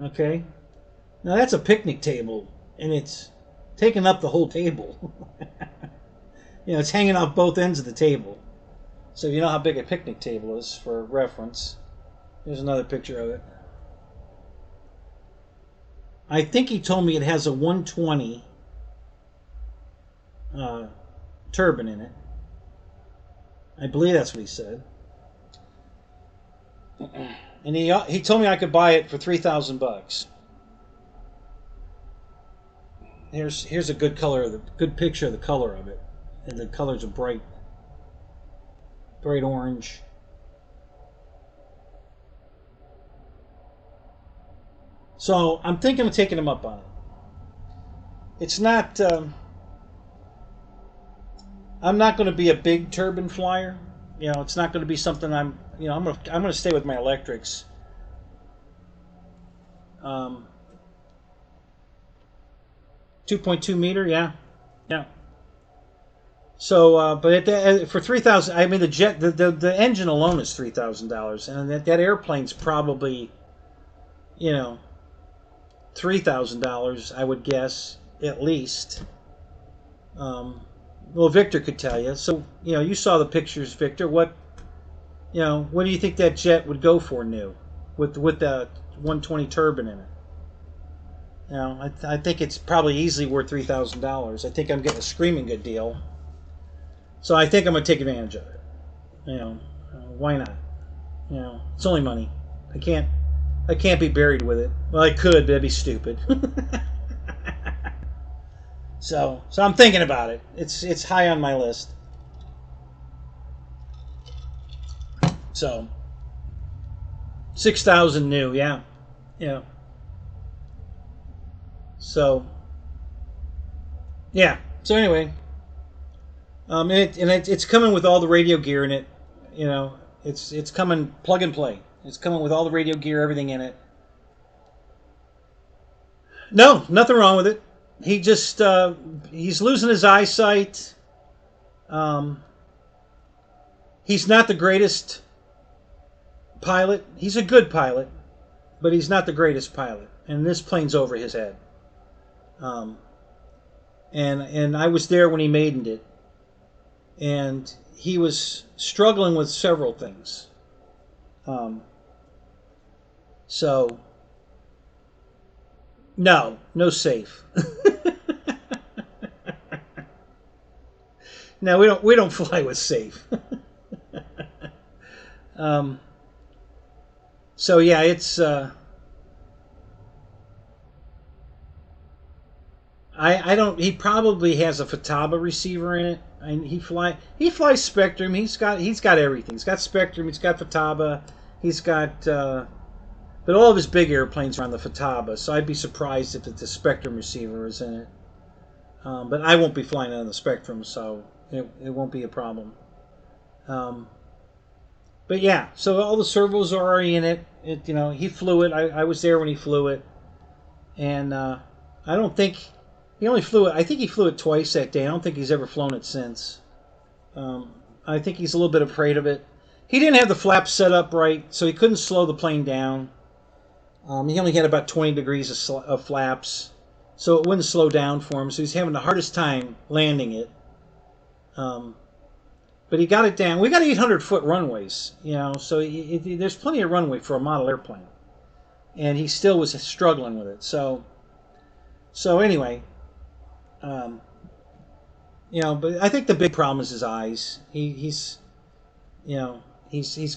Okay. Now that's a picnic table, and it's taking up the whole table. It's hanging off both ends of the table. So you know how big a picnic table is, for reference. Here's another picture of it. I think he told me it has a 120 turbine in it. I believe that's what he said. And he told me I could buy it for $3,000. Here's a good picture of the color of it, and the colors are bright orange. So I'm thinking of taking him up on it. It's not. I'm not going to be a big turbine flyer. It's not going to be something I'm going to stay with my electrics. 2.2 meter, yeah. So, but for $3,000, I mean the engine alone is $3,000, and that airplane's probably, $3,000, I would guess, at least. Well, Victor could tell you. So, you saw the pictures, Victor. What do you think that jet would go for new, with the 120 turbine in it? I think it's probably easily worth $3,000. I think I'm getting a screaming good deal. So I think I'm going to take advantage of it. Why not? It's only money. I can't be buried with it. Well, I could, but that'd be stupid. So I'm thinking about it. It's high on my list. So 6,000 new, yeah. So yeah. So anyway, it's coming with all the radio gear in it. It's coming plug and play. It's coming with all the radio gear, everything in it. No, nothing wrong with it. He just he's losing his eyesight. He's not the greatest pilot. He's a good pilot, but he's not the greatest pilot. And this plane's over his head. And I was there when he maidened it. and he was struggling with several things. So, no safe. No, we don't fly with safe. So yeah, it's I don't. He probably has a Futaba receiver in it. And he flies Spectrum. He's got everything. He's got Spectrum. He's got Futaba. He's got but all of his big airplanes are on the Futaba. So I'd be surprised if the Spectrum receiver is in it. But I won't be flying on the Spectrum, so it won't be a problem. But yeah, so all the servos are already in it. He flew it. I was there when he flew it, and I don't think he only flew it. I think he flew it twice that day. I don't think he's ever flown it since. I think he's a little bit afraid of it. He didn't have the flaps set up right, so he couldn't slow the plane down. He only had about 20 degrees of flaps, so it wouldn't slow down for him. So he's having the hardest time landing it. But he got it down. We got 800-foot runways, so there's plenty of runway for a model airplane. And he still was struggling with it. So anyway, but I think the big problem is his eyes. He's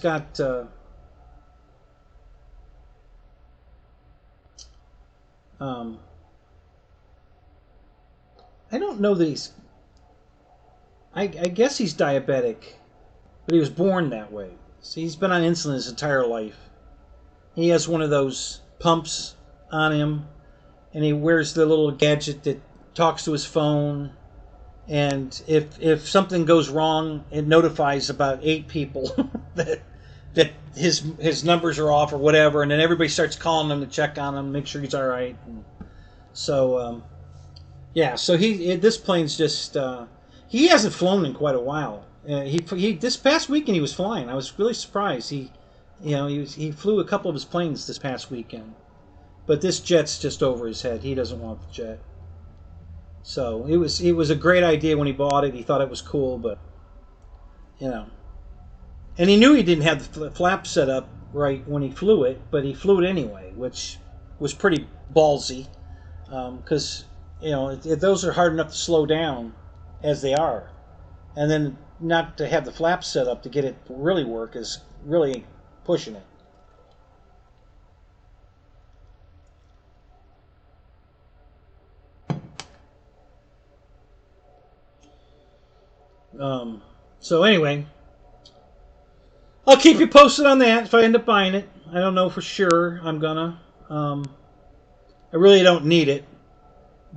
got I don't know that he's. I guess he's diabetic, but he was born that way. So he's been on insulin his entire life. He has one of those pumps on him, and he wears the little gadget that talks to his phone. And if something goes wrong, it notifies about 8 people that his numbers are off or whatever, and then everybody starts calling him to check on him, make sure he's all right. And so yeah, so this plane's just. He hasn't flown in quite a while. He this past weekend he was flying. I was really surprised. He flew a couple of his planes this past weekend, but this jet's just over his head. He doesn't want the jet. So it was a great idea when he bought it. He thought it was cool, but and he knew he didn't have the flap set up right when he flew it, but he flew it anyway, which was pretty ballsy, because those are hard enough to slow down as they are, and then not to have the flaps set up to get it to really work is really pushing it. So anyway, I'll keep you posted on that if I end up buying it. I don't know for sure I'm gonna. I really don't need it.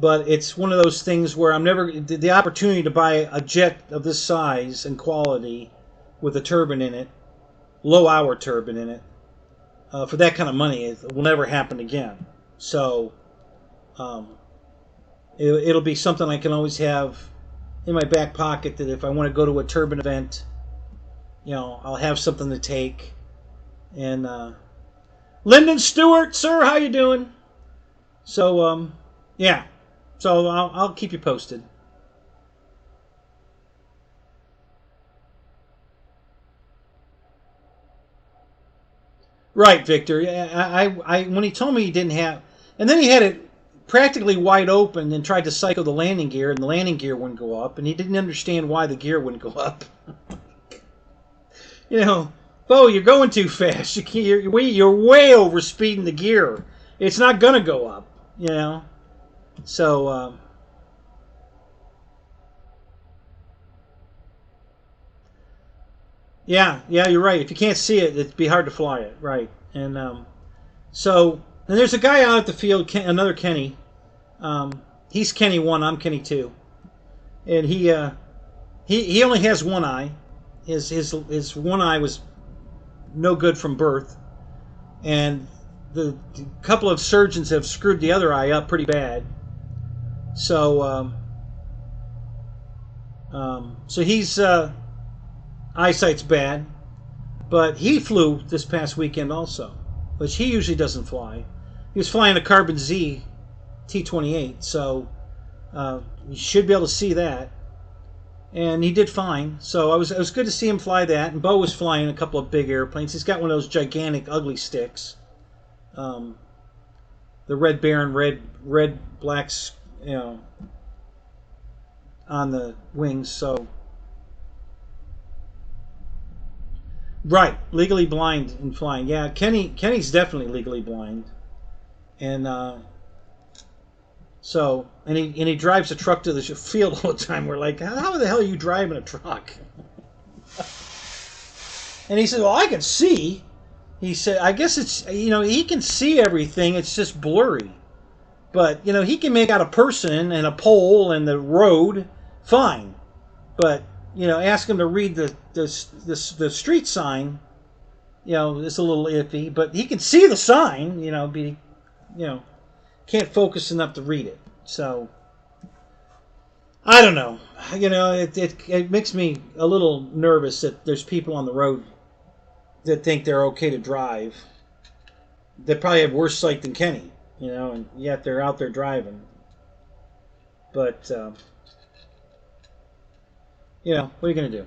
But it's one of those things where I'm never... The opportunity to buy a jet of this size and quality with a turbine in it, low-hour turbine in it, for that kind of money, it will never happen again. So it'll be something I can always have in my back pocket, that if I want to go to a turbine event, I'll have something to take. And Lyndon Stewart, sir, how you doing? So, yeah. So I'll keep you posted. Right, Victor. I when he told me he didn't have, and then he had it practically wide open and tried to cycle the landing gear, and the landing gear wouldn't go up, and he didn't understand why the gear wouldn't go up. Bo, you're going too fast. You're way over speeding the gear. It's not gonna go up. So, yeah, you're right. If you can't see it, it'd be hard to fly it, right? And and there's a guy out at the field, another Kenny. He's Kenny 1, I'm Kenny 2, and he only has one eye. His one eye was no good from birth, and the couple of surgeons have screwed the other eye up pretty bad. So, so he's eyesight's bad, but he flew this past weekend also, which he usually doesn't fly. He was flying a Carbon Z T-28, so you should be able to see that. and he did fine. So it was good to see him fly that. And Bo was flying a couple of big airplanes. He's got one of those gigantic, ugly sticks. The Red Baron, red blacks, you know, on the wings. So right, legally blind in flying. Yeah, Kenny's definitely legally blind, and and he drives a truck to the field all the time. We're like, how the hell are you driving a truck? And he said, well, I can see. He said, I guess it's, you know, he can see everything. It's just blurry. But, you know, he can make out a person and a pole and the road fine. But, you know, ask him to read the street sign, you know, it's a little iffy. But he can see the sign, you know, can't focus enough to read it. So, I don't know. You know, it makes me a little nervous that there's people on the road that think they're okay to drive. They probably have worse sight than Kenny, you know, and yet they're out there driving. But, you know, what are you going to do?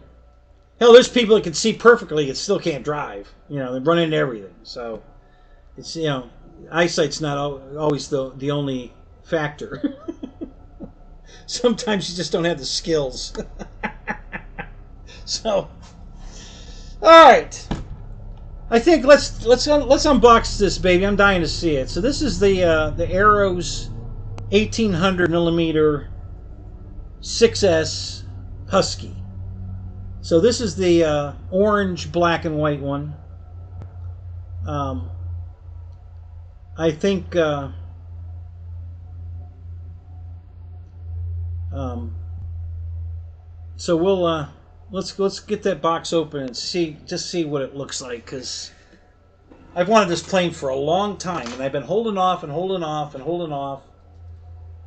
Hell, there's people that can see perfectly and still can't drive. You know, they run into everything. So, it's, you know, eyesight's not always the only factor. Sometimes you just don't have the skills. So, all right. I think let's unbox this baby. I'm dying to see it. So this is the Arrows 1800 millimeter 6S Husky. So this is the orange, black, and white one. I think so. We'll let's get that box open and see what it looks like, because I've wanted this plane for a long time and I've been holding off and holding off and holding off.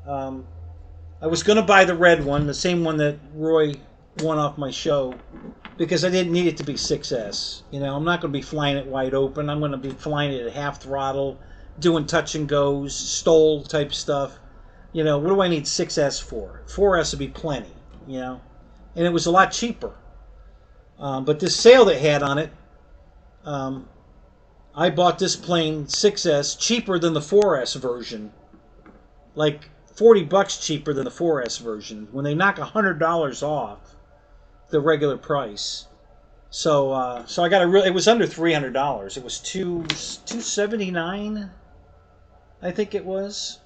I was going to buy the red one, the same one that Roy won off my show, because I didn't need it to be 6S. You know, I'm not going to be flying it wide open. I'm going to be flying it at half throttle, doing touch and goes, stole type stuff. You know, what do I need 6S for? 4S would be plenty, you know. And it was a lot cheaper. But this sale they had on it, I bought this plane 6S cheaper than the 4S version. Like $40 cheaper than the 4S version, when they knock $100 off the regular price. So I got it was under $300. It was $279, I think it was.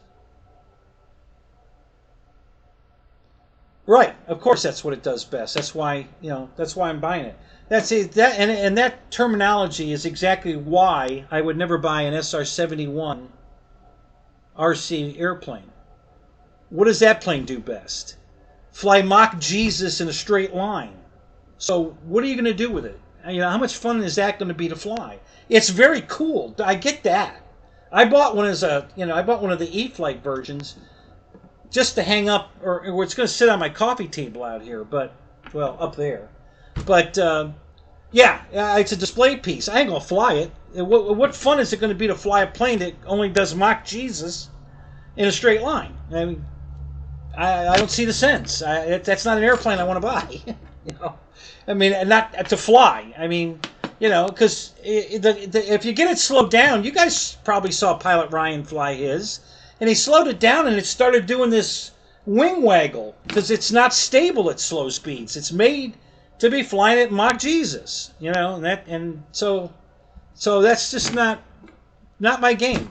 Right, of course that's what it does best. That's why, you know, that's why I'm buying it. That's it. And that terminology is exactly why I would never buy an SR-71 RC airplane. What does that plane do best? Fly Mach Jesus in a straight line. So what are you going to do with it? You know, how much fun is that going to be to fly? It's very cool. I get that. I bought one as a, you know, I bought one of the E-Flight versions just to hang up, or it's going to sit on my coffee table out here, but, well, up there. But, yeah, it's a display piece. I ain't going to fly it. What fun is it going to be to fly a plane that only does Mach Jesus in a straight line? I mean, I don't see the sense. That's not an airplane I want to buy. You know, I mean, not to fly. I mean, you know, because if you get it slowed down, you guys probably saw Pilot Ryan fly his, and he slowed it down and it started doing this wing waggle because it's not stable at slow speeds. It's made to be flying at Mach Jesus, you know, and so that's just not my game.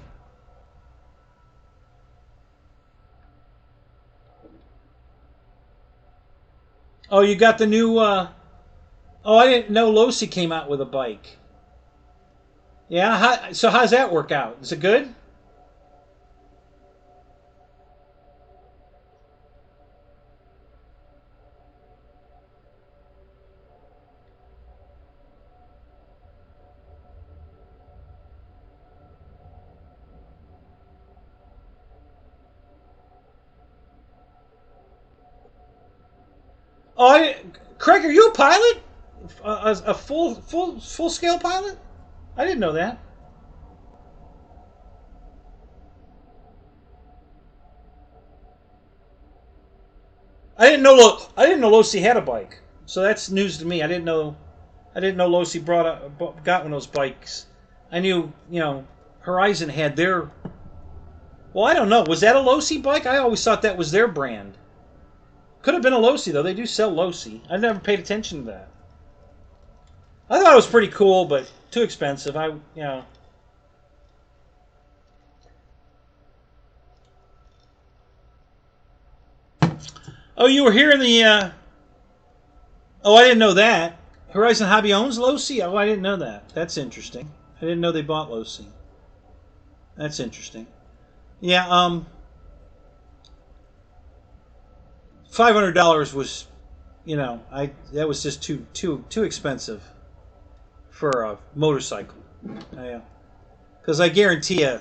Oh, you got the new, oh, I didn't know Losi came out with a bike. Yeah, so how's that work out? Is it good? Oh, Craig, are you a pilot? A full scale pilot? I didn't know that. I didn't know Losi had a bike, so that's news to me. I didn't know Losi got one of those bikes. I knew, Horizon had their. Well, I don't know. Was that a Losi bike? I always thought that was their brand. Could have been a Losi though. They do sell Losi. I never paid attention to that. I thought it was pretty cool, but too expensive. Oh, you were here in the. Oh, I didn't know that. Horizon Hobby owns Losi? Oh, I didn't know that. That's interesting. I didn't know they bought Losi. That's interesting. Yeah, $500 was, that was just too expensive for a motorcycle. Yeah, because I guarantee you,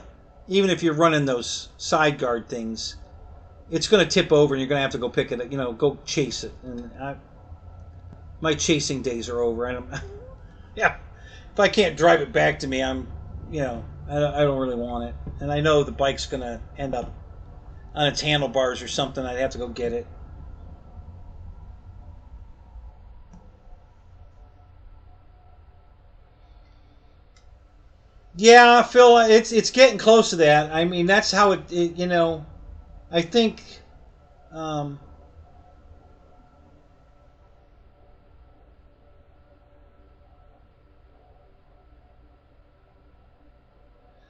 even if you're running those side guard things, it's going to tip over, and you're going to have to go pick it. Go chase it. And my chasing days are over. Yeah, if I can't drive it back to me, I don't really want it. And I know the bike's going to end up on its handlebars or something. I'd have to go get it. Yeah, Phil, it's getting close to that. I mean, that's how it I think.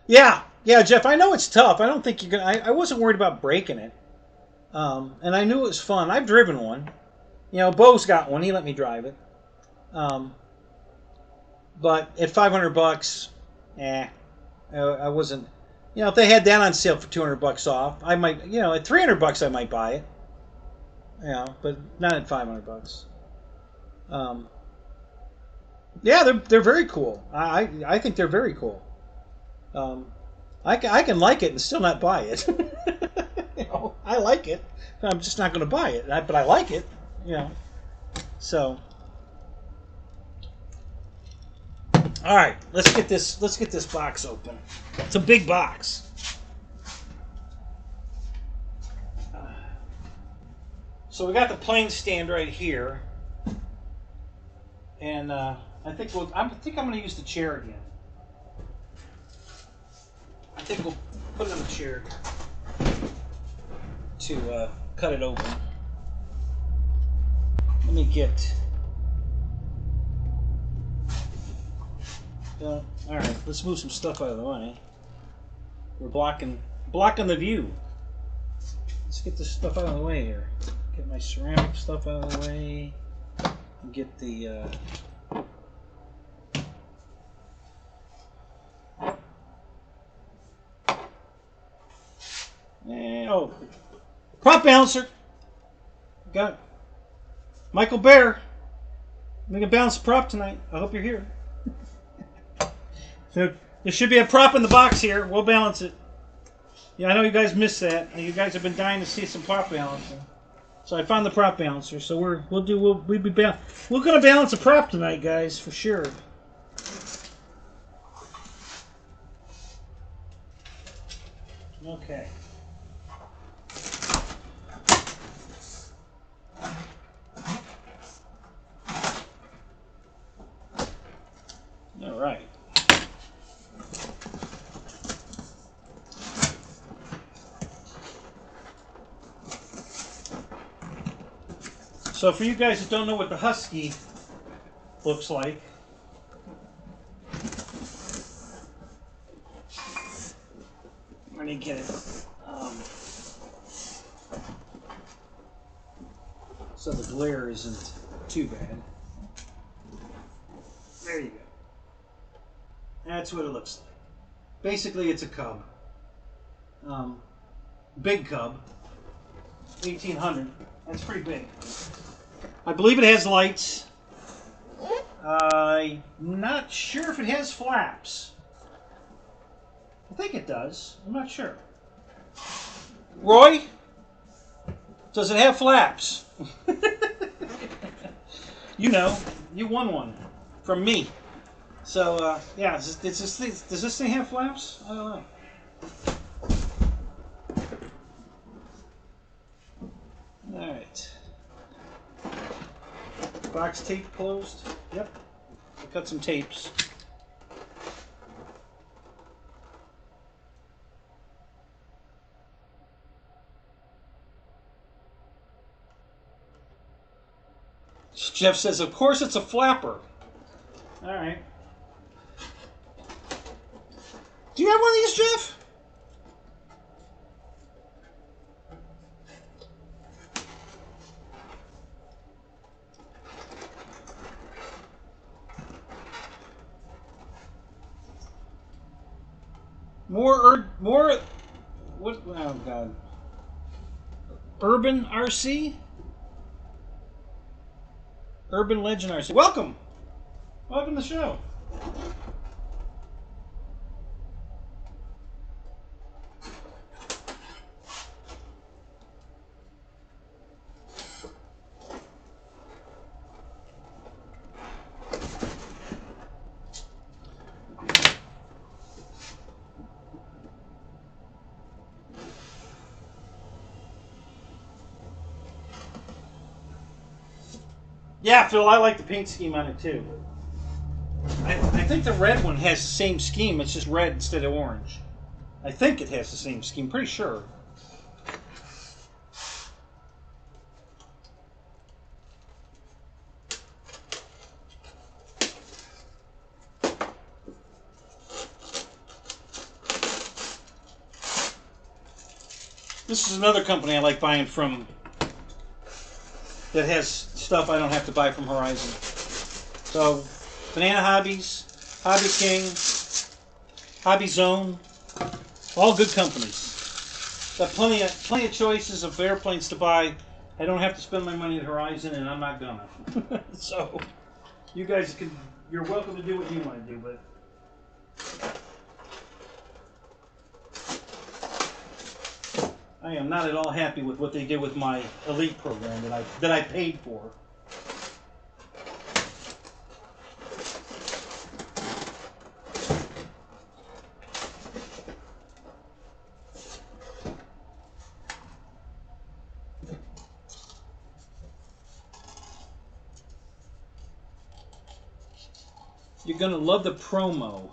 Yeah, Jeff. I know it's tough. I don't think you're gonna. I wasn't worried about breaking it, and I knew it was fun. I've driven one. Bo's got one. He let me drive it. But at $500, I wasn't. If they had that on sale for $200 off, I might. At $300, I might buy it. But not at $500. Yeah, they're very cool. I think they're very cool. I can like it and still not buy it. I like it. I'm just not going to buy it, but I like it. So. All right, let's get this box open. It's a big box. So we got the plane stand right here, and I think I'm going to use the chair again. I think we'll put it on the chair to cut it open. Let me get. All right, let's move some stuff out of the way. We're blocking the view. Let's get this stuff out of the way here. Get my ceramic stuff out of the way. And get the. Prop balancer. Got it. Michael Bear. I'm gonna balance the prop tonight. I hope you're here. So there should be a prop in the box here. We'll balance it. Yeah, I know you guys missed that. You guys have been dying to see some prop balancing. So I found the prop balancer. So we're gonna balance a prop tonight, guys, for sure. Okay. All right. So for you guys that don't know what the Huskey looks like, I'm going to get it so the glare isn't too bad. There you go. That's what it looks like. Basically, it's a Cub. Big Cub. 1800. That's pretty big. I believe it has lights. I'm not sure if it has flaps. I think it does. I'm not sure. Roy, does it have flaps? You won one from me. So, yeah, does this thing have flaps? I don't know. All right. box tape closed? Yep. I cut some tapes. Jeff says, of course it's a flapper. All right. Do you have one of these, Jeff? More, what, oh God. Urban RC? Urban Legend RC. Welcome! Welcome to the show. Yeah, Phil, I like the paint scheme on it too. I think the red one has the same scheme, it's just red instead of orange. I think it has the same scheme, pretty sure. This is another company I like buying from that has stuff I don't have to buy from Horizon. So, Banana Hobbies, Hobby King, Hobby Zone, all good companies. Got plenty of choices of airplanes to buy. I don't have to spend my money at Horizon, and I'm not gonna. So, you guys you're welcome to do what you want to do, but. I am not at all happy with what they did with my Elite program that I paid for. You're gonna love the promo.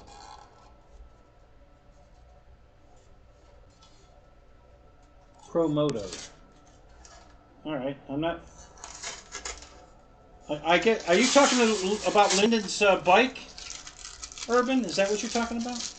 Promoto. All right, I'm not. I get. Are you talking about Lyndon's bike, Urban? Is that what you're talking about?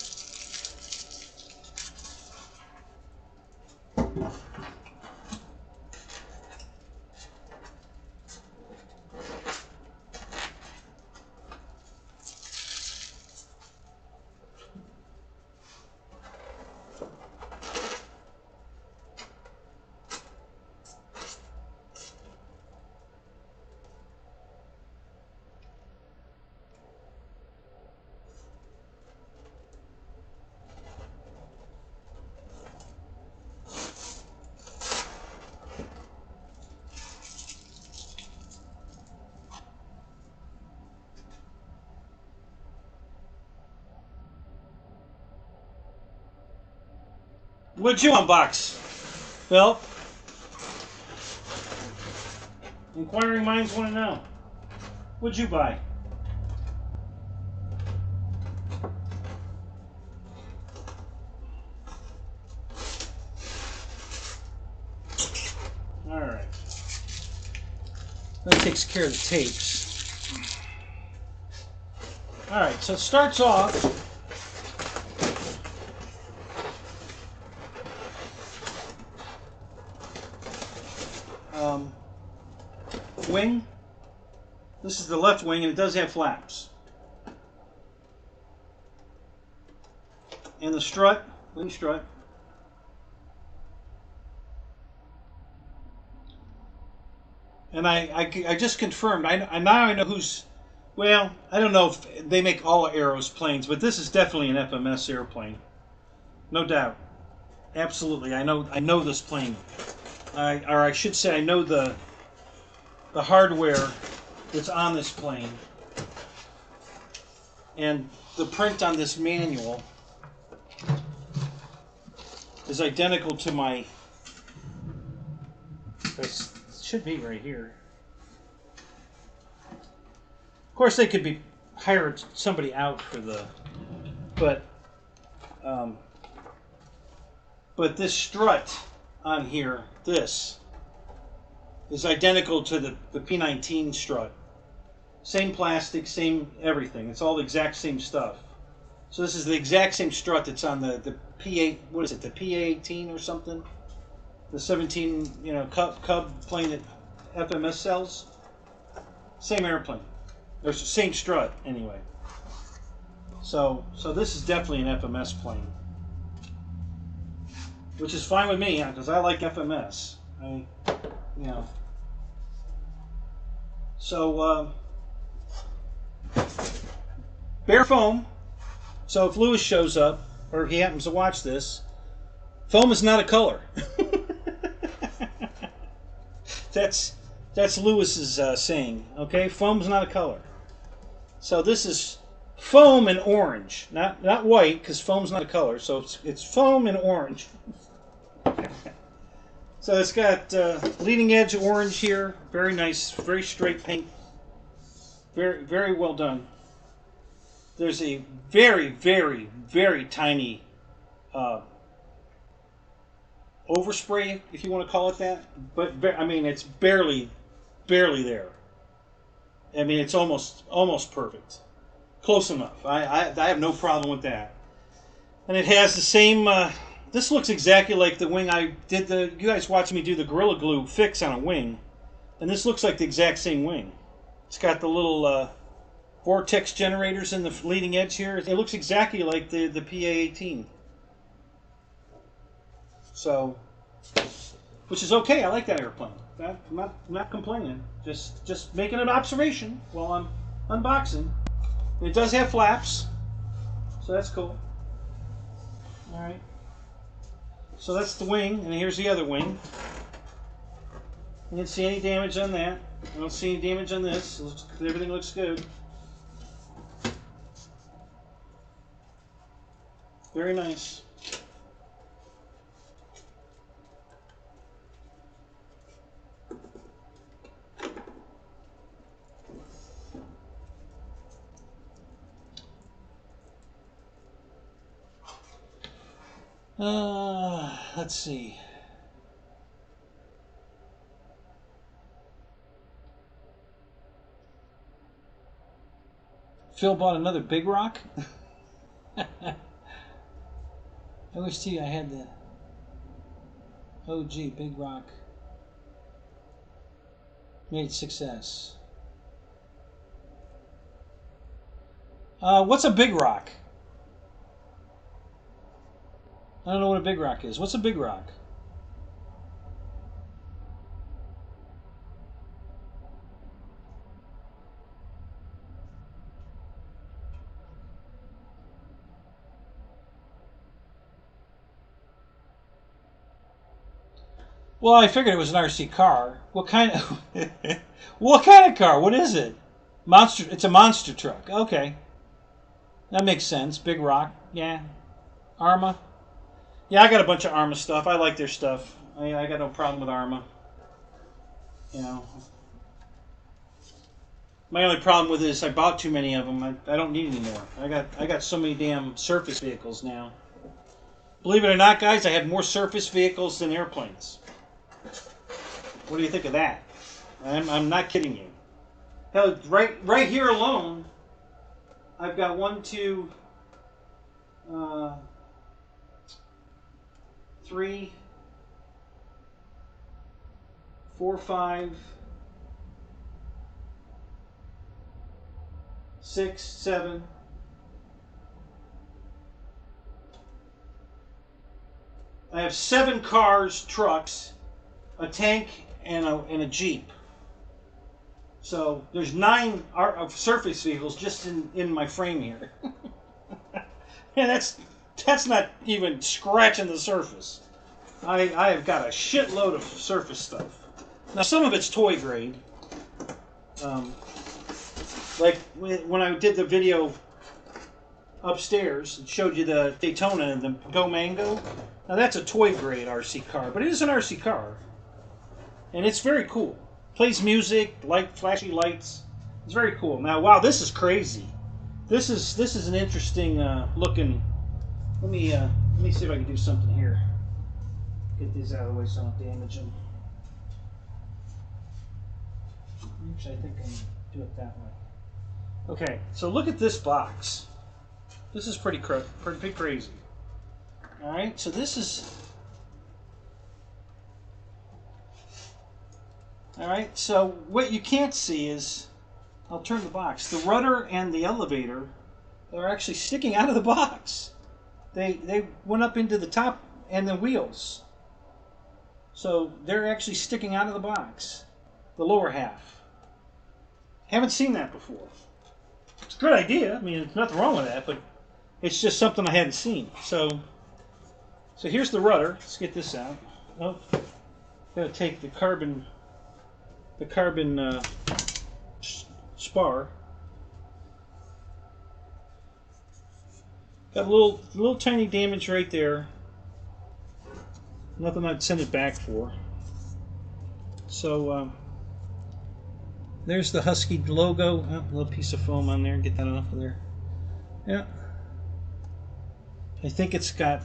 What'd you unbox, Phil? Inquiring minds want to know. What'd you buy? All right. That takes care of the tapes. All right, so it starts off. Wing. This is the left wing, and it does have flaps. And the strut, wing strut. And I just confirmed. Now I know who's. Well, I don't know if they make all Aeros planes, but this is definitely an FMS airplane, no doubt. Absolutely, I know this plane. Or I should say, I know the hardware that's on this plane, and the print on this manual is identical to my. It should be right here. Of course, they could be hired somebody out for the, but this strut on here, this is identical to the P19 strut. Same plastic, same everything. It's all the exact same stuff. So this is the exact same strut that's on the P8. What is it? The P18 or something? The 17, Cub plane that FMS sells. Same airplane. There's the same strut anyway. So this is definitely an FMS plane, which is fine with me because I like FMS. So bare foam. So if Lewis shows up or if he happens to watch this, foam is not a color. That's Lewis's saying. Okay, foam's not a color. So this is foam and orange, not white, because foam's not a color. So it's foam and orange. So it's got leading edge orange here. Very nice, very straight paint. Very, very well done. There's a very, very, very tiny overspray, if you want to call it that. But I mean, it's barely there. I mean, it's almost perfect. Close enough. I have no problem with that. And it has the same. This looks exactly like the wing I did. You guys watched me do the Gorilla Glue fix on a wing, and this looks like the exact same wing. It's got the little vortex generators in the leading edge here. It looks exactly like the PA-18. So, which is okay. I like that airplane. I'm not complaining. Just making an observation while I'm unboxing. And it does have flaps, so that's cool. All right. So that's the wing, and here's the other wing. You didn't see any damage on that. I don't see any damage on this. Everything looks good. Very nice. Let's see. Phil bought another Big Rock. OST, I had the OG Big Rock. Made success. What's a Big Rock? I don't know what a Big Rock is. What's a Big Rock? Well, I figured it was an RC car. What kind of what kind of car? What is it? Monster. It's a monster truck. Okay, that makes sense. Big Rock. Yeah. Arma. Yeah, I got a bunch of Arma stuff. I like their stuff. I got no problem with Arma. You know. My only problem with it is I bought too many of them. I don't need any more. I got so many damn surface vehicles now. Believe it or not, guys, I have more surface vehicles than airplanes. What do you think of that? I'm not kidding you. Hell, right here alone, I've got 1, 2, 3, 4, 5, 6, 7. I have 7 cars, trucks, a tank, and a Jeep. So there's 9 surface vehicles just in my frame here. And that's not even scratching the surface. I have got a shitload of surface stuff. Now some of it's toy grade. Like when I did the video upstairs, it showed you the Daytona and the Go Mango. Now that's a toy grade RC car, but it is an RC car. And it's very cool. Plays music, flashy lights. It's very cool. Now, wow, this is crazy. This is an interesting looking. Let me see if I can do something here. Get these out of the way so I don't damage them. Actually, I think I can do it that way. Okay, so look at this box. This is pretty crazy. All right, so this is. All right, so what you can't see is, I'll turn the box. The rudder and the elevator are actually sticking out of the box. They went up into the top and the wheels. So they're actually sticking out of the box, the lower half. Haven't seen that before. It's a good idea. I mean, there's nothing wrong with that, but it's just something I hadn't seen. So here's the rudder. Let's get this out. Oh, gotta take the carbon spar. Got a little tiny damage right there. Nothing I'd send it back for. So there's the Huskey logo. Oh, a little piece of foam on there. Get that off of there. Yeah. I think it's got.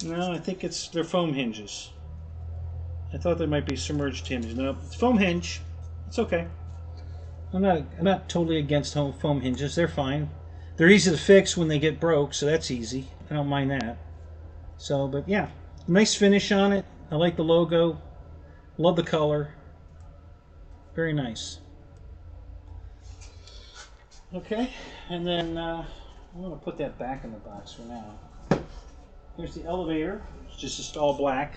No, I think they're foam hinges. I thought there might be submerged hinges. No, it's foam hinge. It's okay. I'm not totally against foam hinges. They're fine. They're easy to fix when they get broke, so that's easy. I don't mind that. So, but yeah, nice finish on it. I like the logo. Love the color. Very nice. Okay, and then I'm going to put that back in the box for now. Here's the elevator. It's just all black.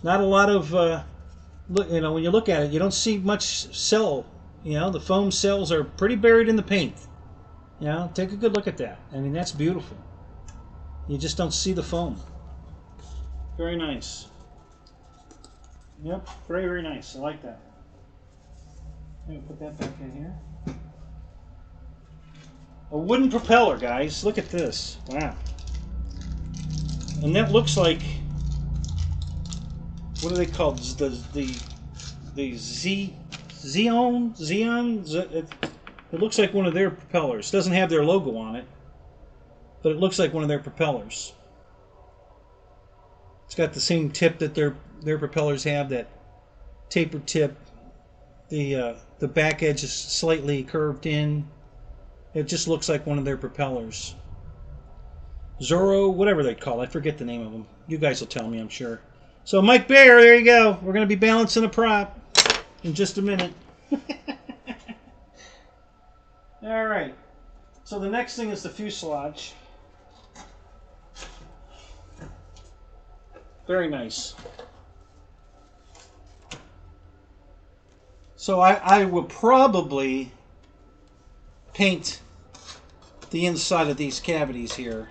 Not a lot of, you know, when you look at it, you don't see much cell. You know, the foam cells are pretty buried in the paint. You know, take a good look at that. I mean, that's beautiful. You just don't see the foam. Very nice. Yep, very, very nice. I like that. Let me put that back in here. A wooden propeller, guys. Look at this. Wow. And that looks like, what are they called? The Xeon? It looks like one of their propellers. It doesn't have their logo on it, but it looks like one of their propellers. It's got the same tip that their propellers have, that tapered tip. The back edge is slightly curved in. It just looks like one of their propellers. Zorro, whatever they call it. I forget the name of them. You guys will tell me, I'm sure. So Mike Bear, there you go. We're going to be balancing a prop in just a minute. All right. So the next thing is the fuselage. Very nice. So I will probably paint the inside of these cavities here.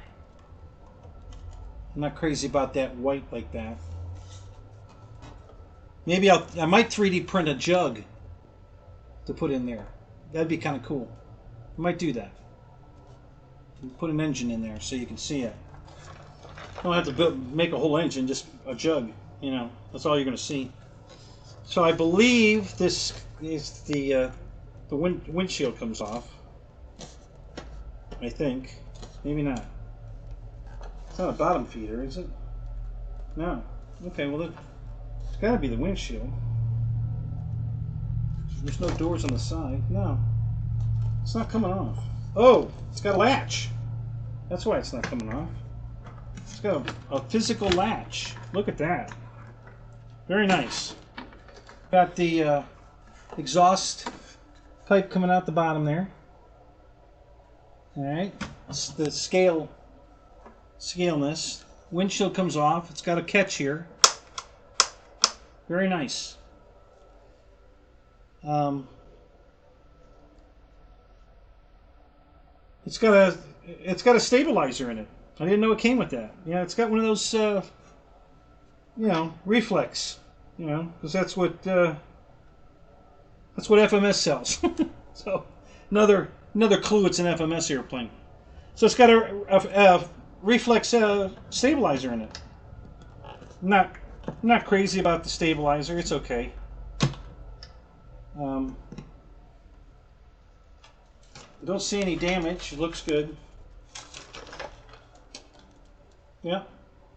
I'm not crazy about that white like that. Maybe I might 3D print a jug to put in there. That'd be kind of cool. I might do that. Put an engine in there so you can see it. You don't have to make a whole engine, just a jug. You know, that's all you're going to see. So I believe this is the windshield comes off. I think. Maybe not. It's not a bottom feeder, is it? No. Okay, well, it's got to be the windshield. There's no doors on the side. No. It's not coming off. Oh, it's got a latch. That's why it's not coming off. It's got a physical latch. Look at that. Very nice. Got the exhaust pipe coming out the bottom there. Alright. It's the scaleness. Windshield comes off. It's got a catch here. Very nice. It's got a stabilizer in it. I didn't know it came with that. Yeah, it's got one of those you know, reflex, you know, because that's what FMS sells. So another clue, it's an FMS airplane. So it's got a reflex stabilizer in it. Not crazy about the stabilizer. It's okay. Don't see any damage. It looks good. Yeah,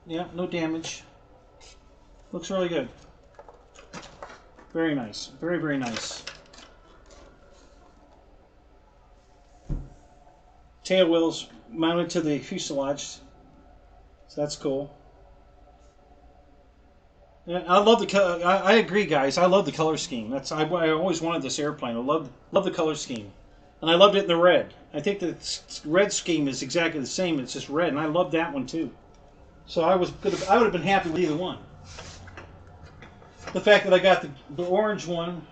no damage. Looks really good. Very nice. Very, very nice. Tail wheels mounted to the fuselage. So that's cool. Yeah, I love the color. I agree, guys. I love the color scheme. I always wanted this airplane. I love the color scheme. And I loved it in the red. I think the red scheme is exactly the same. It's just red, and I love that one too. So I would have been happy with either one. The fact that I got the orange one,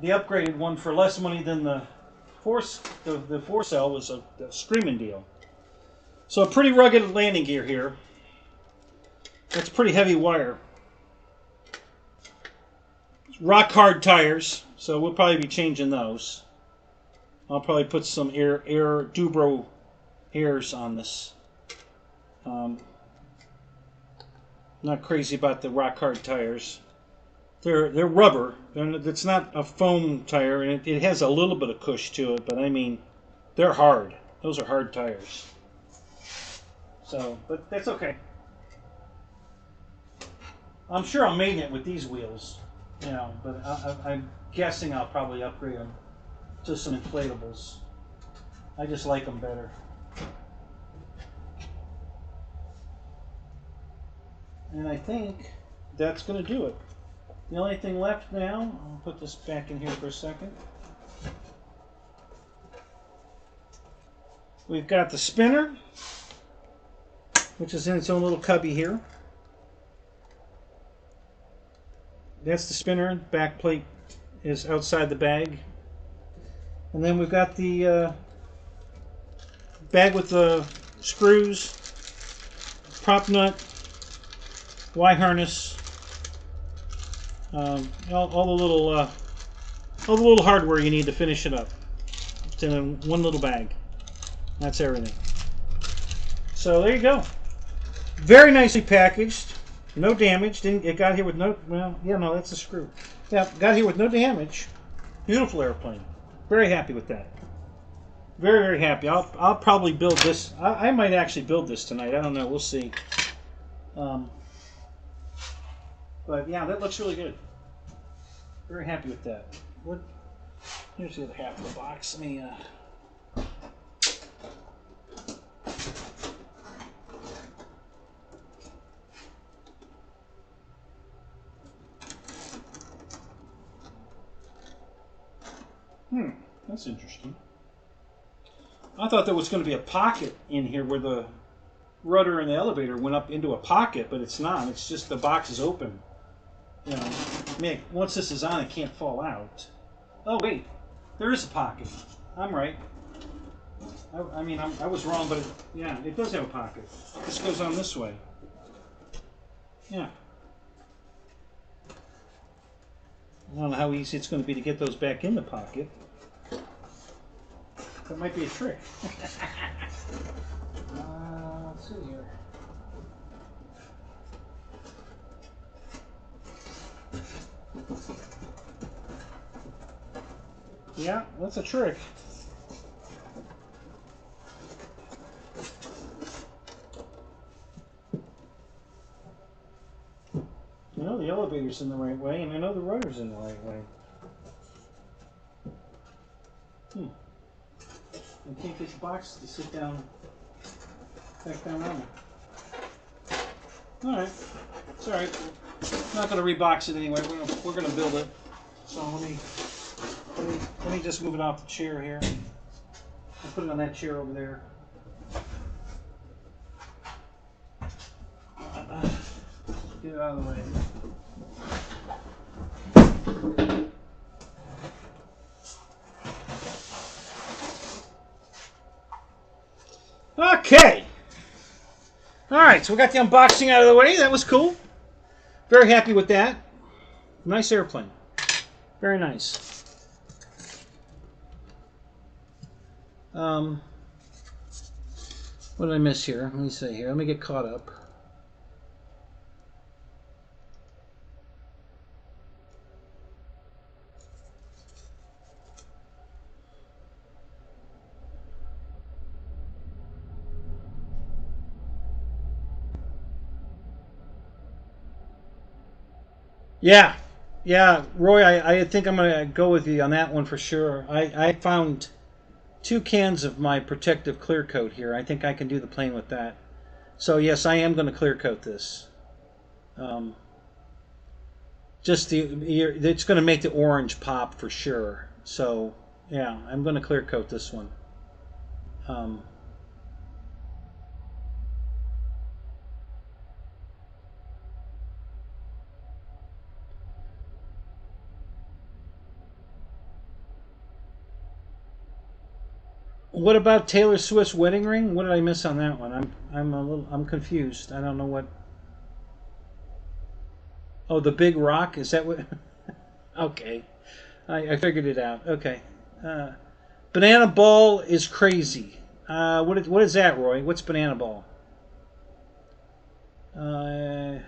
the upgraded one, for less money than the four cell was a screaming deal. So a pretty rugged landing gear here. That's pretty heavy wire. Rock hard tires, so we'll probably be changing those. I'll probably put some air Dubro airs on this. Not crazy about the rock hard tires. They're rubber. It's not a foam tire, and it has a little bit of cush to it, but I mean, they're hard. Those are hard tires. So, but that's okay. I'm sure I'm making it with these wheels, you know, but I'm guessing I'll probably upgrade them to some inflatables. I just like them better. And I think that's going to do it. The only thing left now, I'll put this back in here for a second. We've got the spinner, which is in its own little cubby here. That's the spinner. Back plate is outside the bag. And then we've got the bag with the screws, prop nut, Y harness, all the little hardware you need to finish it up. It's in one little bag. That's everything. So there you go. Very nicely packaged. No damage. It got here with no. Well, yeah, no, that's a screw. Yeah, got here with no damage. Beautiful airplane. Very happy with that. Very, very happy. I'll probably build this. I might actually build this tonight. I don't know. We'll see. But yeah, that looks really good. Very happy with that. Here's the other half of the box. Let me. That's interesting. I thought there was going to be a pocket in here where the rudder and the elevator went up into a pocket, but it's not. It's just the box is open. You know, once this is on, it can't fall out. Oh wait, there is a pocket. I'm right. I mean, I was wrong, but yeah, it does have a pocket. This goes on this way. Yeah. I don't know how easy it's going to be to get those back in the pocket. That might be a trick. Let's see here. Yeah, that's a trick. I know the elevator's in the right way, and I know the rudder's in the right way. I can't get the box to sit down, back down on it. Alright, it's alright. I'm not going to rebox it anyway, we're going to build it. So let me just move it off the chair here. I'll put it on that chair over there. Get it out of the way. Okay. Alright, so we got the unboxing out of the way. That was cool. Very happy with that. Nice airplane. Very nice. What did I miss here? Let me see here. Let me get caught up. Yeah, yeah, Roy. I think I'm gonna go with you on that one for sure. I found 2 cans of my protective clear coat here. I think I can do the plane with that. So yes, I am going to clear coat this. Um, just it's going to make the orange pop for sure. So yeah, I'm going to clear coat this one. Um, what about Taylor Swift's wedding ring? What did I miss on that one? I'm confused. I don't know what. Oh, the big rock. Is that what? Okay, I figured it out. Okay. Uh, Banana ball is crazy. What is that, Roy? What's banana ball? Uh,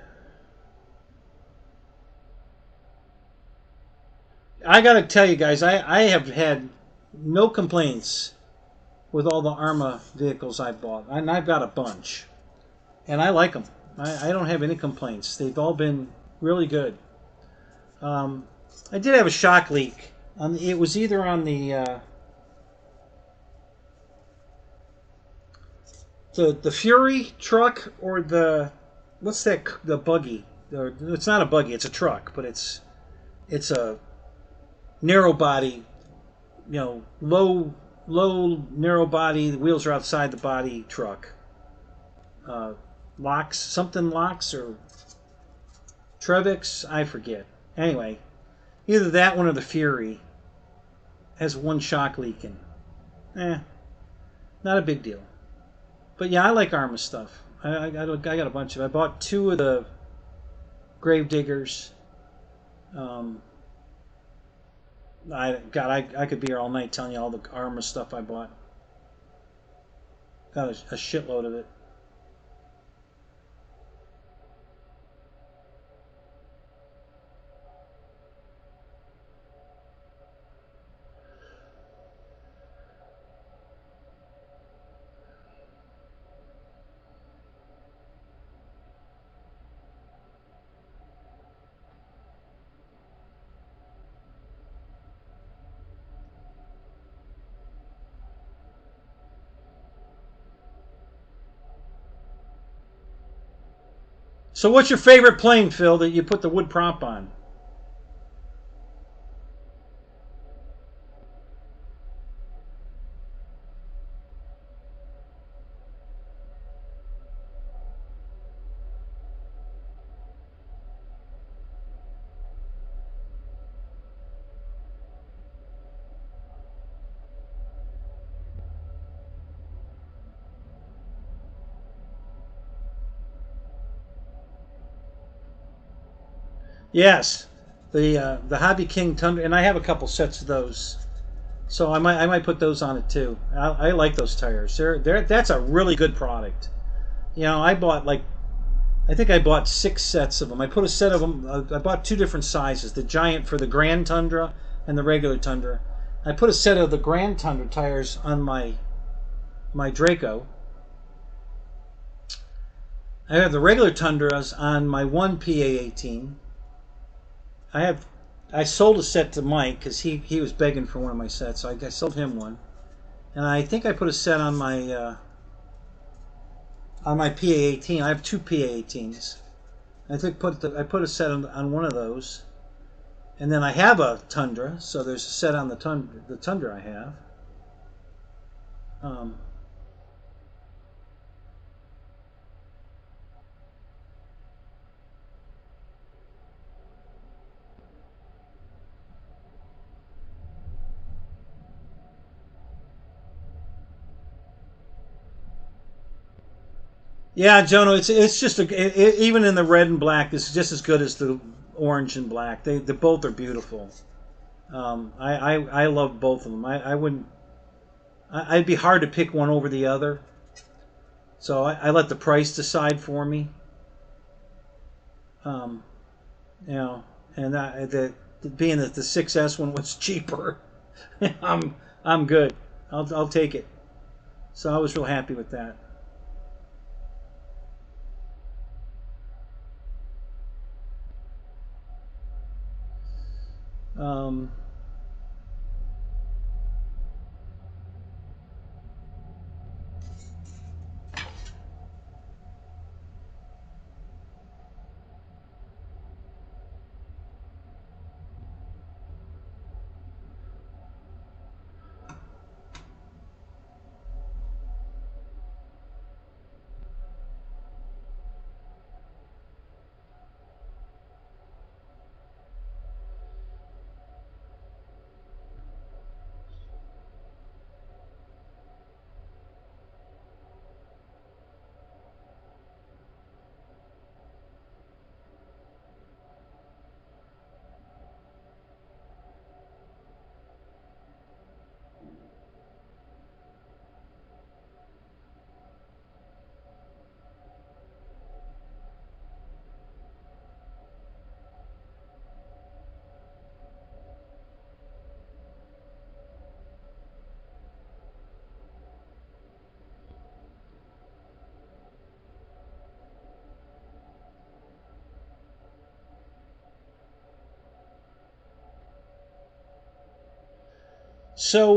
I gotta tell you guys, I have had no complaints with all the Arma vehicles I've bought, and I've got a bunch, and I like them. I don't have any complaints. They've all been really good. Um, I did have a shock leak. It was either on the Fury truck or the what's that, the buggy. It's not a buggy. It's a truck, but it's a narrow body, low narrow body. The wheels are outside the body truck. Uh, locks or Trevix, I forget. Anyway, either that one or the Fury has one shock leaking. Not a big deal. But yeah, I like Arma stuff. I got a bunch of. I bought 2 of the Gravediggers. Um, I could be here all night telling you all the Arma stuff I bought. Got a shitload of it. So, what's your favorite plane, Phil, that you put the wood prop on? Yes, the Hobby King Tundra, and I have a couple sets of those. So I might put those on it too. I like those tires. That's a really good product. I bought I think I bought 6 sets of them. I put a set of them. I bought 2 different sizes: the giant for the Grand Tundra and the regular Tundra. I put a set of the Grand Tundra tires on my Draco. I have the regular Tundras on my one PA-18. I sold a set to Mike because he was begging for one of my sets, so I sold him one. And I think I put a set on my PA-18. I have 2 PA-18s. I put a set on one of those, and then I have a Tundra, so there's a set on the Tundra I have. Um, Yeah, Jono, it's just even in the red and black, it's just as good as the orange and black. They both are beautiful. I love both of them. I wouldn't. I'd be hard to pick one over the other. So I let the price decide for me. Um, you know, and being that the 6S one was cheaper, I'm good. I'll take it. So I was real happy with that. Um, so,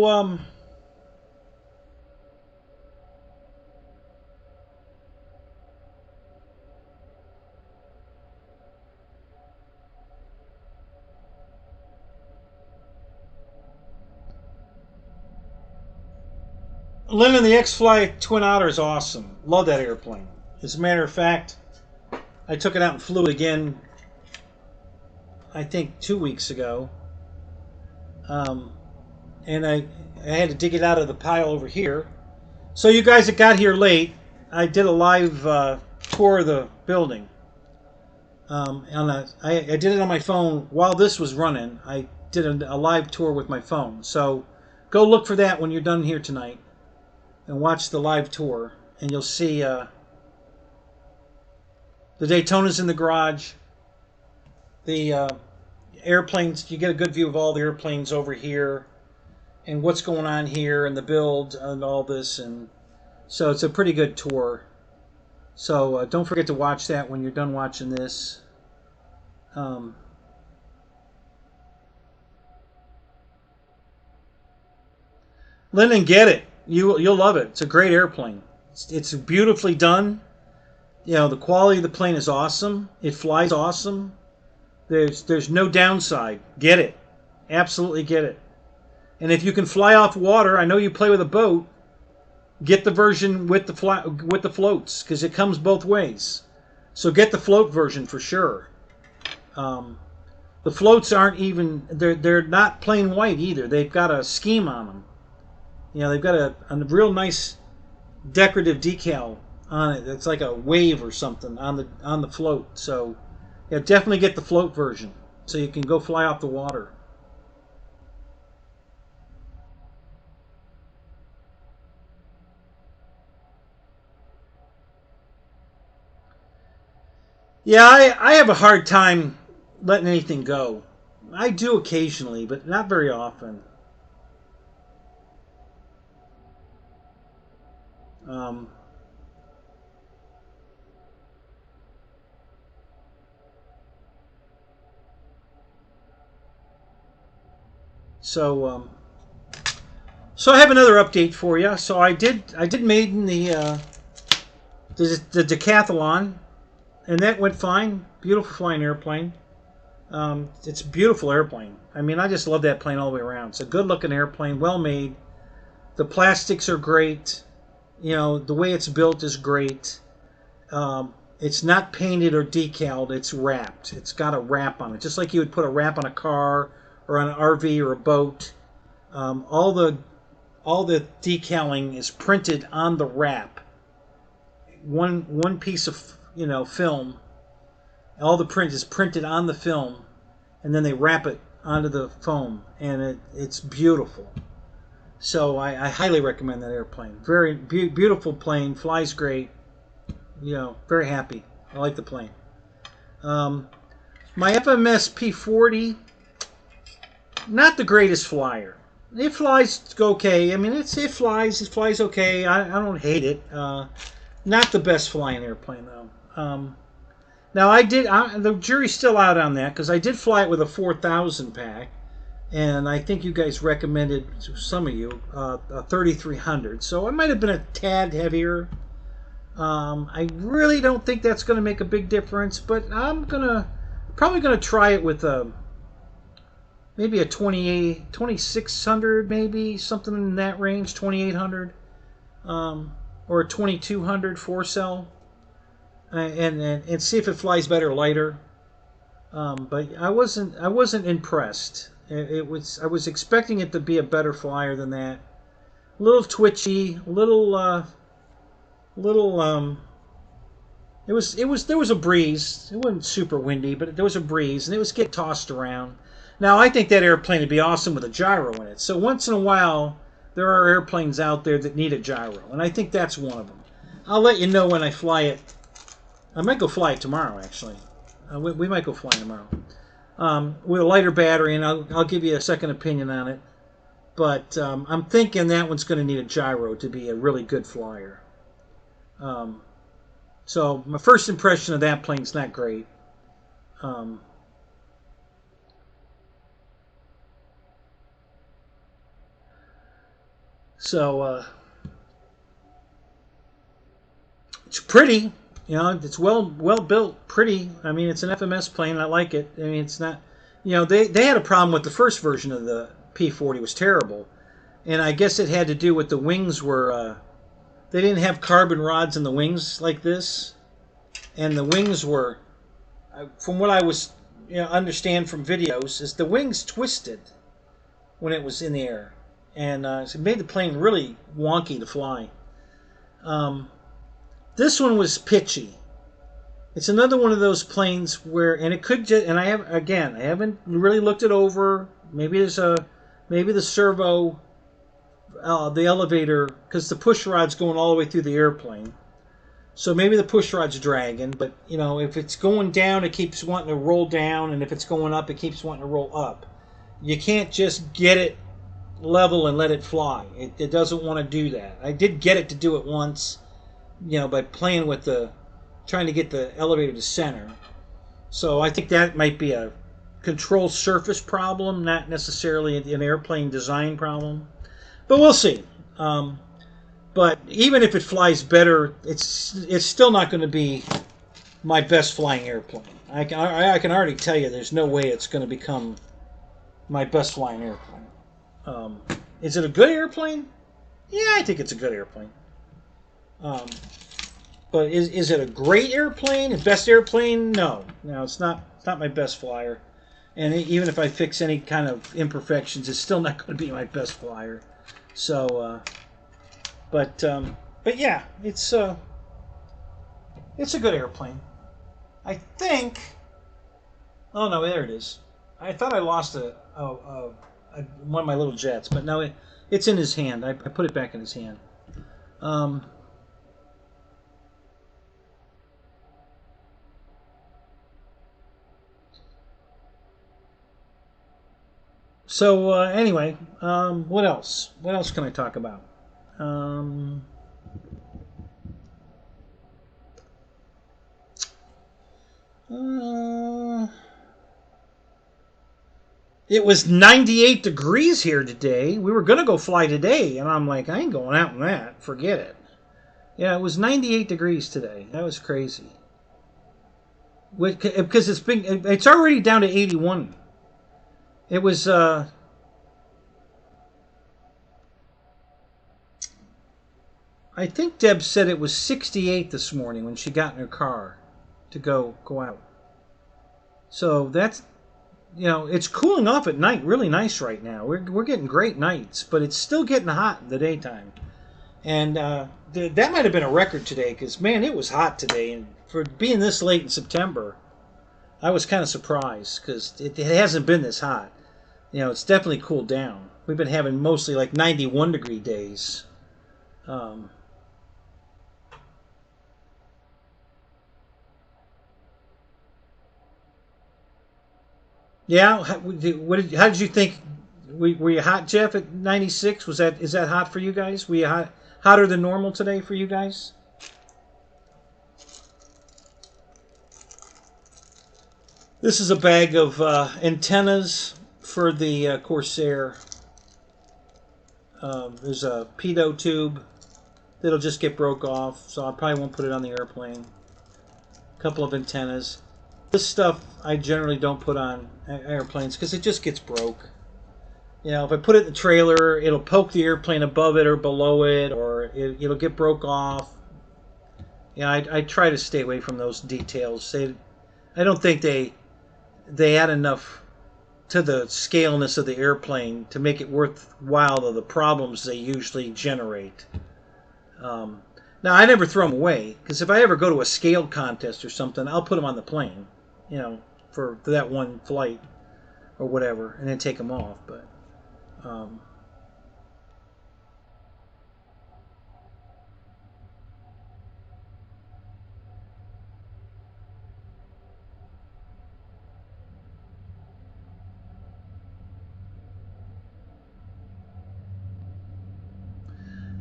Lennon, the X-Fly Twin Otter is awesome. Love that airplane. As a matter of fact, I took it out and flew it again, I think 2 weeks ago. And I had to dig it out of the pile over here. So you guys that got here late, I did a live tour of the building. I did it on my phone while this was running. I did a live tour with my phone. So go look for that when you're done here tonight and watch the live tour. And you'll see the Daytona's in the garage. The airplanes, you get a good view of all the airplanes over here and what's going on here and the build and all this. And so it's a pretty good tour. So don't forget to watch that when you're done watching this. Lyndon, get it. You'll love it. It's a great airplane. It's beautifully done. You know, the quality of the plane is awesome. It flies awesome. There's no downside. Get it. Absolutely get it. And if you can fly off water, I know you play with a boat, get the version with the floats, because it comes both ways. So get the float version for sure. The floats aren't even, they're not plain white either. They've got a scheme on them. You know, they've got a real nice decorative decal on it. It's like a wave or something on the float. So yeah, definitely get the float version so you can go fly off the water. Yeah, I have a hard time letting anything go. I do occasionally, but not very often. Um, so so I have another update for you. So I did maiden the decathlon, and that went fine. Beautiful flying airplane. It's a beautiful airplane. I mean, I just love that plane all the way around. It's a good looking airplane, well made. The plastics are great. You know, the way it's built is great. It's not painted or decaled. It's wrapped. It's got a wrap on it, just like you would put a wrap on a car or on an RV or a boat. All the decaling is printed on the wrap. One piece of film. All the print is printed on the film, and then they wrap it onto the foam, and it's beautiful. So I highly recommend that airplane. Very beautiful plane, flies great. You know, very happy. I like the plane. My FMS P40, not the greatest flyer. It flies okay. I mean, it flies okay. I don't hate it. Not the best flying airplane though. Now the jury's still out on that because I did fly it with a 4000 pack. and I think you guys recommended, some of you, a 3300. So it might have been a tad heavier. I really don't think that's going to make a big difference, but I'm probably gonna try it with maybe a 2600, maybe something in that range, 2800, or a 2200 4-cell, and see if it flies better lighter. But I wasn't impressed. I was expecting it to be a better flyer than that. A little twitchy, there was a breeze. It wasn't super windy, but there was a breeze, and it was getting tossed around. Now I think that airplane would be awesome with a gyro in it. So once in a while, there are airplanes out there that need a gyro, and I think that's one of them. I'll let you know when I fly it. I might go fly it tomorrow, actually. We might go flying tomorrow with a lighter battery, and I'll give you a second opinion on it. But I'm thinking that one's going to need a gyro to be a really good flyer. So my first impression of that plane's not great. It's pretty. You know, it's well built, pretty. I mean, it's an FMS plane. I like it. I mean, it's not. You know, they had a problem with the first version of the P-40. Was terrible, and I guess it had to do with the wings were. They didn't have carbon rods in the wings like this, and the wings were, from what I was understand from videos, is the wings twisted when it was in the air, and so it made the plane really wonky to fly. This one was pitchy. It's another one of those planes where, and it could just, and I haven't really looked it over. Maybe the servo, the elevator, because the push rod's going all the way through the airplane. So maybe the push rod's dragging, but if it's going down, it keeps wanting to roll down, and if it's going up, it keeps wanting to roll up. You can't just get it level and let it fly. It doesn't want to do that. I did get it to do it once, by playing with trying to get the elevator to center. So I think that might be a control surface problem, not necessarily an airplane design problem. But we'll see. But even if it flies better, it's still not going to be my best flying airplane. I can already tell you there's no way it's going to become my best flying airplane. Is it a good airplane? Yeah, I think it's a good airplane. But is it a great airplane? A best airplane? No, it's not. It's not my best flyer. And even if I fix any kind of imperfections, it's still not going to be my best flyer. So, but yeah, it's a good airplane. I think. Oh no, there it is. I thought I lost one of my little jets, but no, it's in his hand. I put it back in his hand. So anyway, what else? What else can I talk about? It was 98 degrees here today. We were going to go fly today, and I'm like, I ain't going out in that. Forget it. Yeah, it was 98 degrees today. That was crazy. Because it's already down to 81. It was I think Deb said it was 68 this morning when she got in her car to go out. So that's it's cooling off at night really nice right now. We're getting great nights, but it's still getting hot in the daytime. And that might have been a record today because man, it was hot today, and for being this late in September, I was kind of surprised because it hasn't been this hot. It's definitely cooled down. We've been having mostly like 91 degree days. Yeah, how did you think? Were you hot, Jeff, at 96? Is that hot for you guys? Were you hotter than normal today for you guys? This is a bag of antennas for the Corsair, there's a pitot tube that'll just get broke off, so I probably won't put it on the airplane. A couple of antennas. This stuff I generally don't put on airplanes because it just gets broke. You know, if I put it in the trailer, it'll poke the airplane above it or below it, or it'll get broke off. Yeah, I try to stay away from those details. I don't think they add enough to the scaleness of the airplane to make it worthwhile of the problems they usually generate. Now, I never throw them away, because if I ever go to a scale contest or something, I'll put them on the plane, you know, for that one flight or whatever, and then take them off. But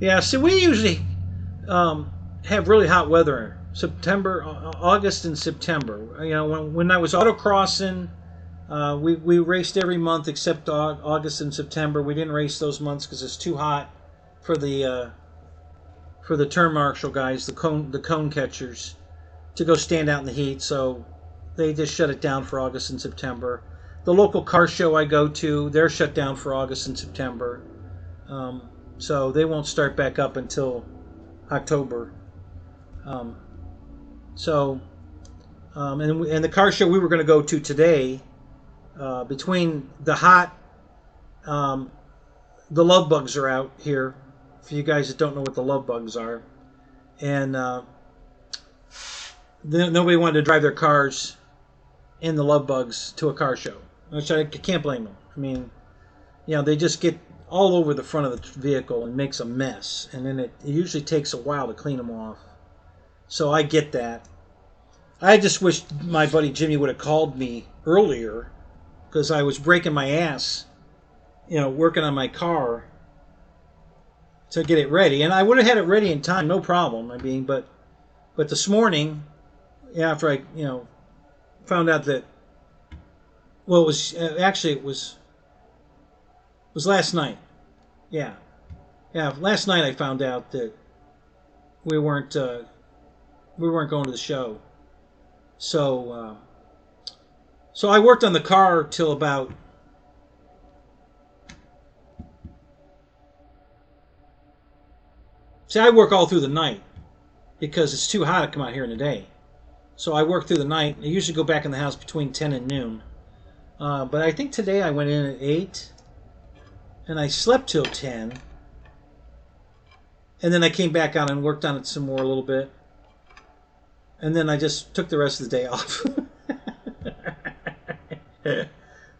yeah, see, we usually have really hot weather September, August, and September. You know, when I was autocrossing, we raced every month except August and September. We didn't race those months because it's too hot for the turn marshal guys, the cone catchers, to go stand out in the heat. So they just shut it down for August and September. The local car show I go to, they're shut down for August and September. So they won't start back up until October. And the car show we were going to go to today, between the hot, the love bugs are out here. For you guys that don't know what the love bugs are, and nobody wanted to drive their cars in the love bugs to a car show, which I can't blame them. I mean, you know, they just get all over the front of the vehicle and makes a mess, and then it usually takes a while to clean them off. So I get that. I just wish my buddy Jimmy would have called me earlier, because I was breaking my ass, you know, working on my car to get it ready, and I would have had it ready in time, no problem. I mean, but this morning, after I, you know, found out that, well, it was actually it was last night. Yeah, last night I found out that we weren't going to the show. So I worked on the car till about, see, I work all through the night because it's too hot to come out here in the day. So I work through the night. I usually go back in the house between 10 and noon. But I think today I went in at 8, and I slept till 10. And then I came back out and worked on it some more a little bit. And then I just took the rest of the day off.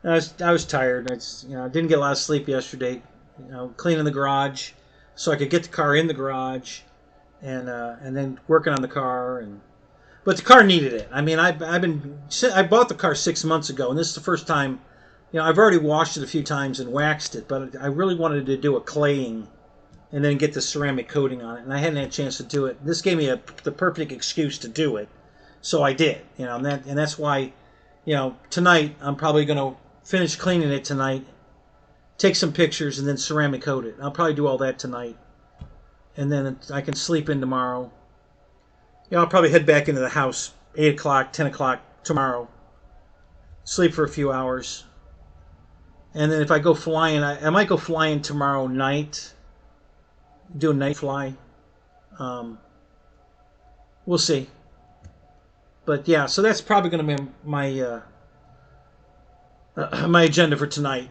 I was tired. I didn't get a lot of sleep yesterday. You know, cleaning the garage so I could get the car in the garage, and then working on the car. But the car needed it. I mean, I bought the car 6 months ago, and this is the first time. You know, I've already washed it a few times and waxed it, but I really wanted to do a claying and then get the ceramic coating on it, and I hadn't had a chance to do it. This gave me the perfect excuse to do it, so I did. You know, and that's why, you know, tonight I'm probably going to finish cleaning it tonight, take some pictures, and then ceramic coat it. I'll probably do all that tonight, and then I can sleep in tomorrow. You know, I'll probably head back into the house 8 o'clock, 10 o'clock tomorrow, sleep for a few hours, and then if I go flying, I might go flying tomorrow night. Do a night fly. We'll see. But yeah, so that's probably going to be my my agenda for tonight.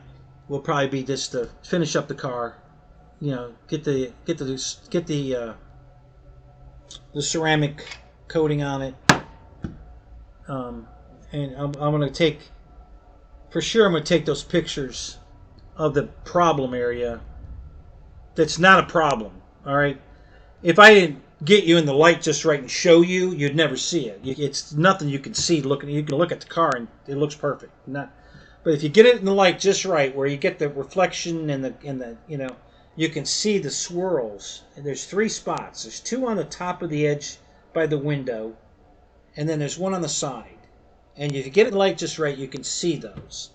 Will probably be just to finish up the car. You know, get the ceramic coating on it. And I'm going to take, for sure, I'm going to take those pictures of the problem area. That's not a problem, all right? If I didn't get you in the light just right and show you, you'd never see it. It's nothing you can see. You can look at the car and it looks perfect. But if you get it in the light just right, where you get the reflection and the you know, you can see the swirls. And there's 3 spots. There's 2 on the top of the edge by the window, and then there's 1 on the side. And if you get it in the light just right, you can see those.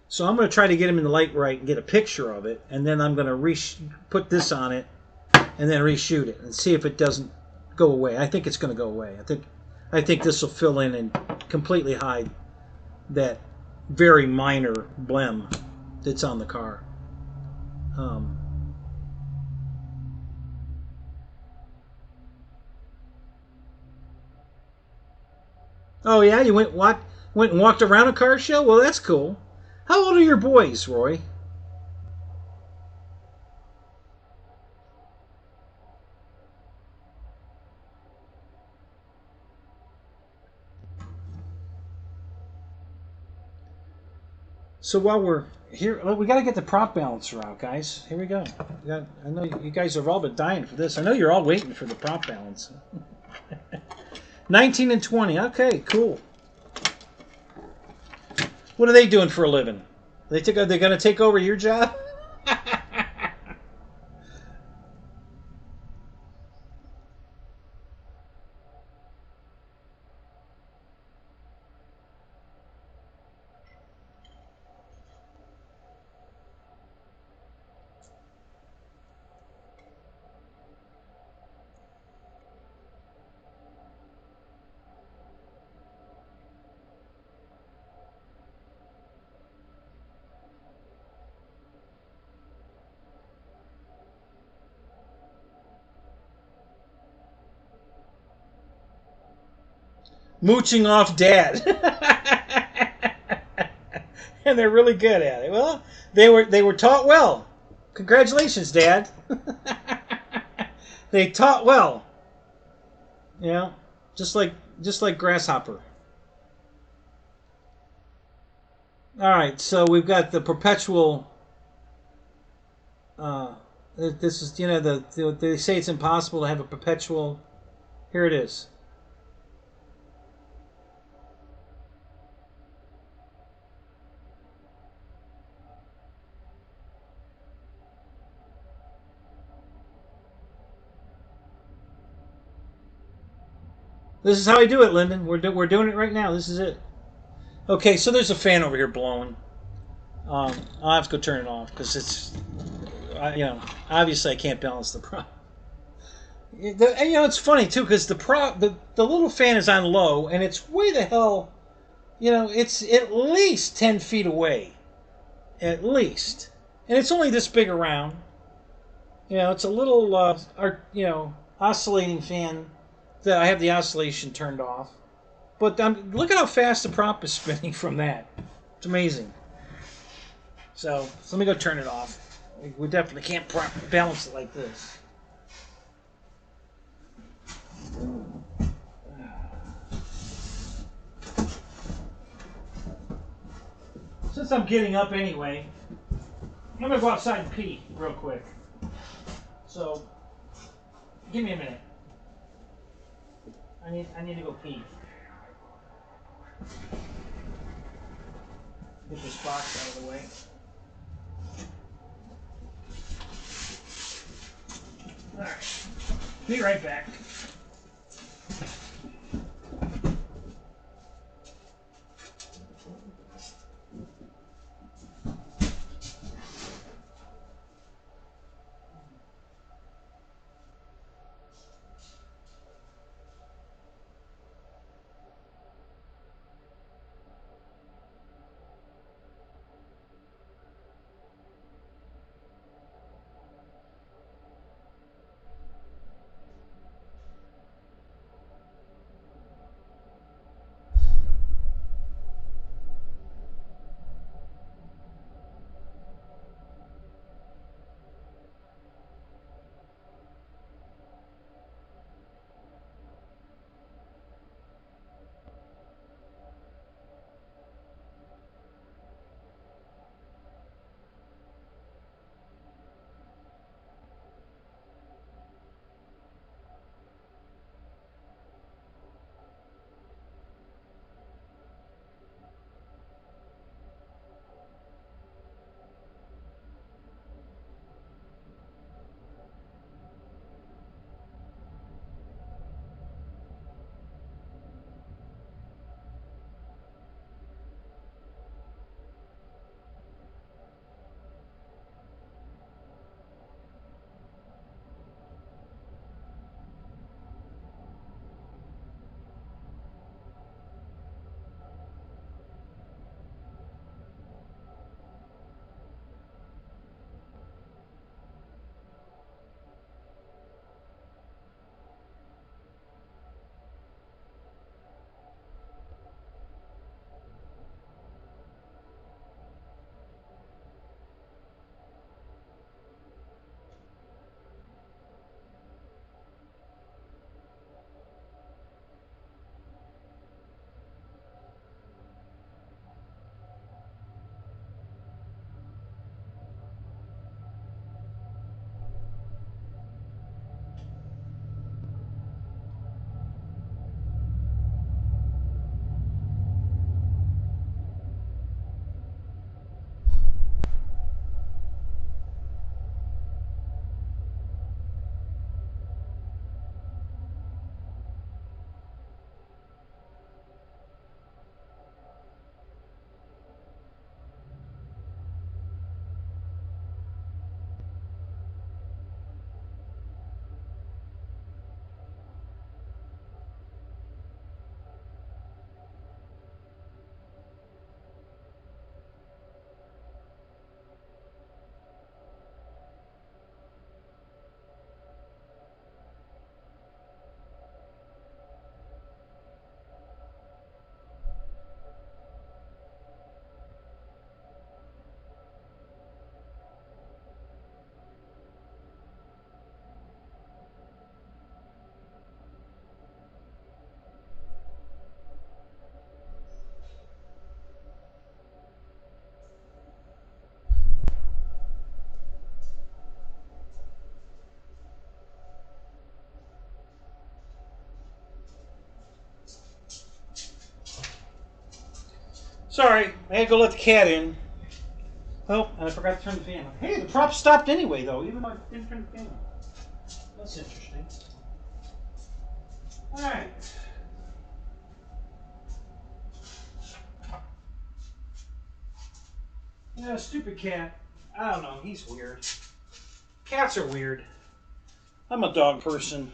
So I'm going to try to get him in the light right and get a picture of it, and then I'm going to put this on it and then reshoot it and see if it doesn't go away. I think it's going to go away. I think this will fill in and completely hide that very minor blem that's on the car. Oh yeah, you went and walked around a car show? Well, that's cool. How old are your boys, Roy? So while we're here, we got to get the prop balancer out, guys. Here we go. I know you guys have all been dying for this. I know you're all waiting for the prop balance. 19 and 20. Okay, cool. What are they doing for a living? Are they going to take over your job? Mooching off dad. And they're really good at it. Well, they were taught well. Congratulations, Dad. They taught well. Yeah, just like Grasshopper. All right, so we've got the perpetual. This is they say it's impossible to have a perpetual. Here it is. This is how I do it, Lyndon. We're doing it right now. This is it. Okay, so there's a fan over here blowing. I'll have to go turn it off because it's, obviously I can't balance the prop. It's funny too because the little fan is on low and it's way the hell, it's at least 10 feet away, at least, and it's only this big around. It's a little oscillating fan that I have the oscillation turned off. But look at how fast the prop is spinning from that. It's amazing. So let me go turn it off. We definitely can't balance it like this. Since I'm getting up anyway, I'm going to go outside and pee real quick. So give me a minute. I need to go pee. Get this box out of the way. Alright. Be right back. Sorry, I had to go let the cat in. Oh, and I forgot to turn the fan on. Hey, the prop stopped anyway, though, even though I didn't turn the fan on. That's interesting. Alright. Yeah, stupid cat. I don't know, he's weird. Cats are weird. I'm a dog person.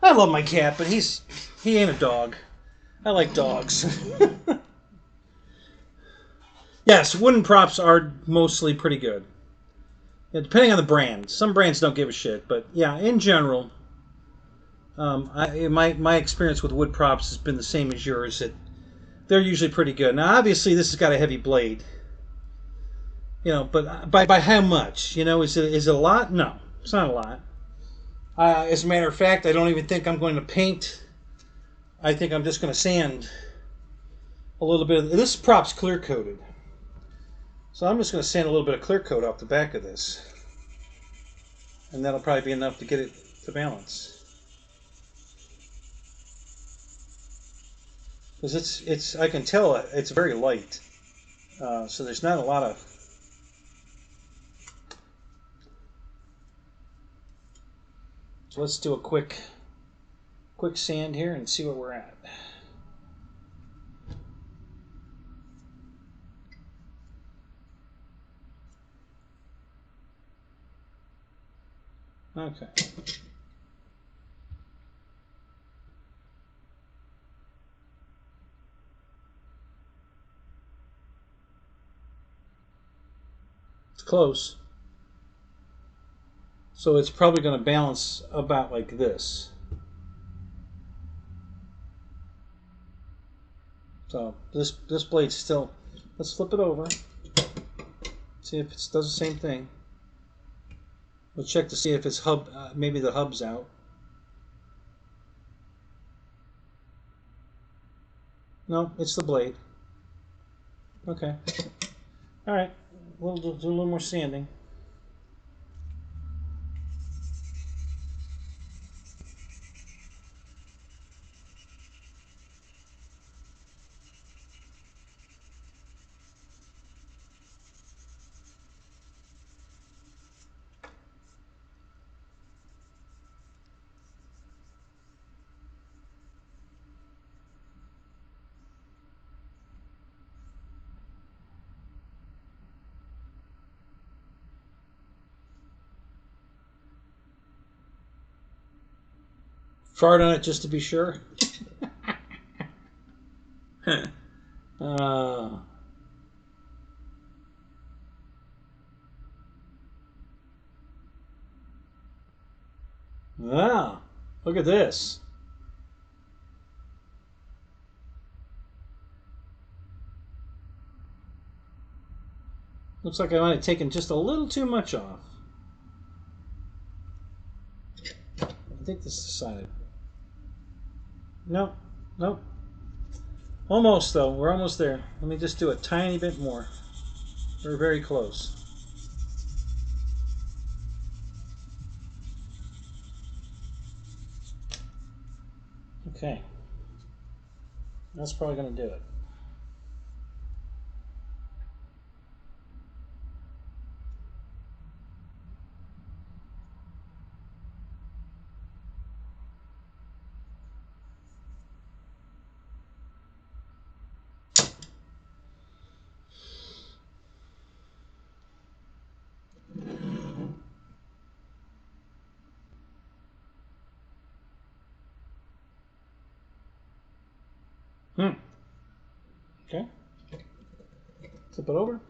I love my cat, but he ain't a dog. I like dogs. Yes, wooden props are mostly pretty good. Yeah, depending on the brand. Some brands don't give a shit, but yeah, in general, my experience with wood props has been the same as yours. That they're usually pretty good. Now, obviously, this has got a heavy blade. You know, but by how much? You know, is it a lot? No, it's not a lot. As a matter of fact, I don't even think I'm going to paint. I think I'm just going to sand a little bit. This prop's clear coated, so I'm just going to sand a little bit of clear coat off the back of this, and that'll probably be enough to get it to balance. Because it's I can tell it's very light, so there's not a lot of. So let's do a quick sand here and see where we're at. Okay. It's close. So it's probably going to balance about like this. So this blade's still. Let's flip it over. See if it does the same thing. We'll check to see if it's maybe the hub's out. No, it's the blade. Okay. All right. We'll do a little more sanding. Fart on it just to be sure. uh, wow, look at this. Looks like I might have taken just a little too much off. I think this is decided. Nope, nope. Almost though, we're almost there. Let me just do a tiny bit more. We're very close. Okay. That's probably going to do it. Okay. Flip it over.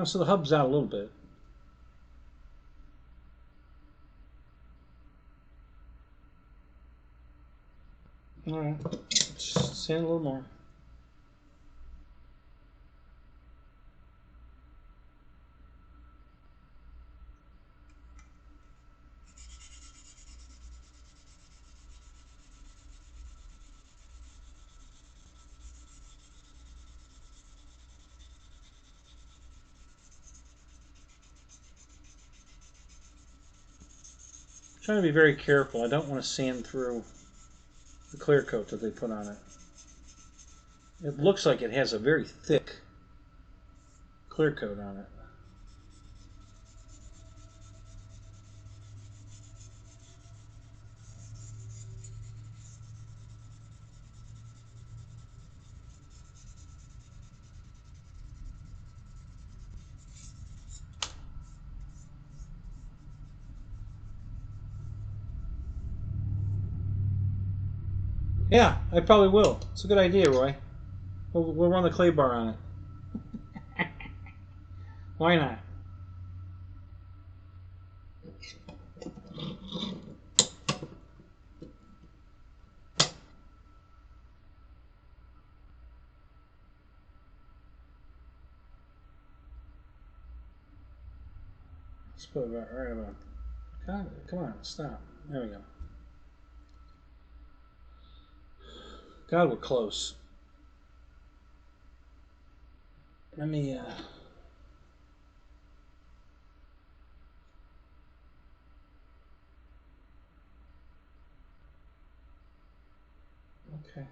So the hub's out a little bit. All right. Just sand a little more. trying to be very careful. I don't want to sand through the clear coat that they put on it. It looks like it has a very thick clear coat on it. Yeah, I probably will. It's a good idea, Roy. We'll run the clay bar on it. Why not? Let's put it right about. God, come on, stop. There we go. God, we're close. Let me, okay.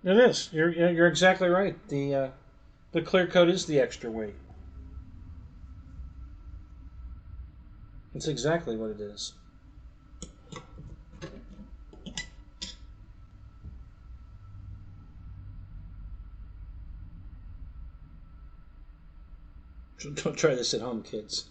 It is. You're exactly right. The clear coat is the extra weight. It's exactly what it is. Don't try this at home, kids.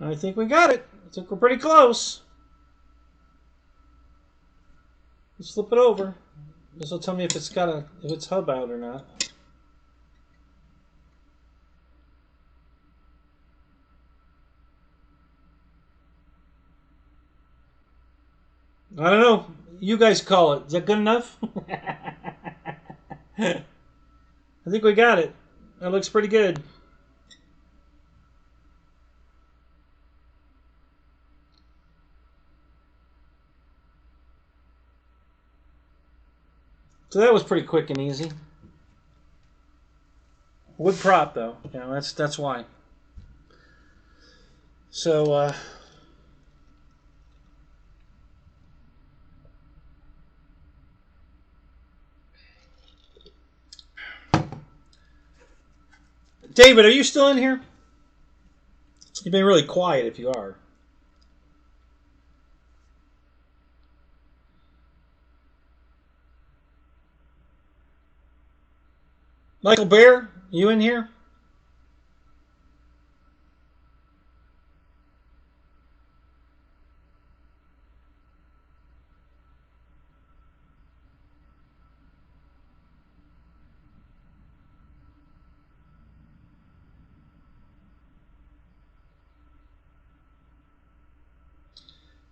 I think we got it. I think we're pretty close. Let's flip it over. This will tell me if it's hub out or not. I don't know. You guys call it. Is that good enough? I think we got it. That looks pretty good. So that was pretty quick and easy. Wood prop, though. You know, that's why. So, David, are you still in here? You've been really quiet if you are. Michael Bear, you in here?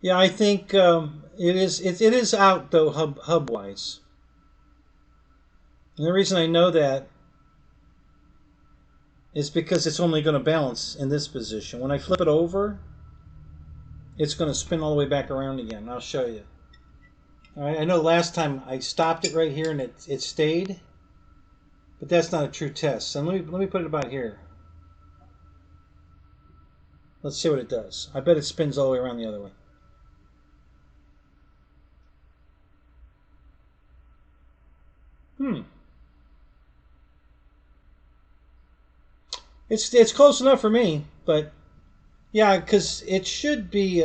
Yeah, I think it is out though hub wise. And the reason I know that is because it's only going to balance in this position. When I flip it over, it's going to spin all the way back around again. I'll show you. All right, I know last time I stopped it right here and it stayed, but that's not a true test. So let me put it about here. Let's see what it does. I bet it spins all the way around the other way. It's close enough for me, but yeah, because it should be.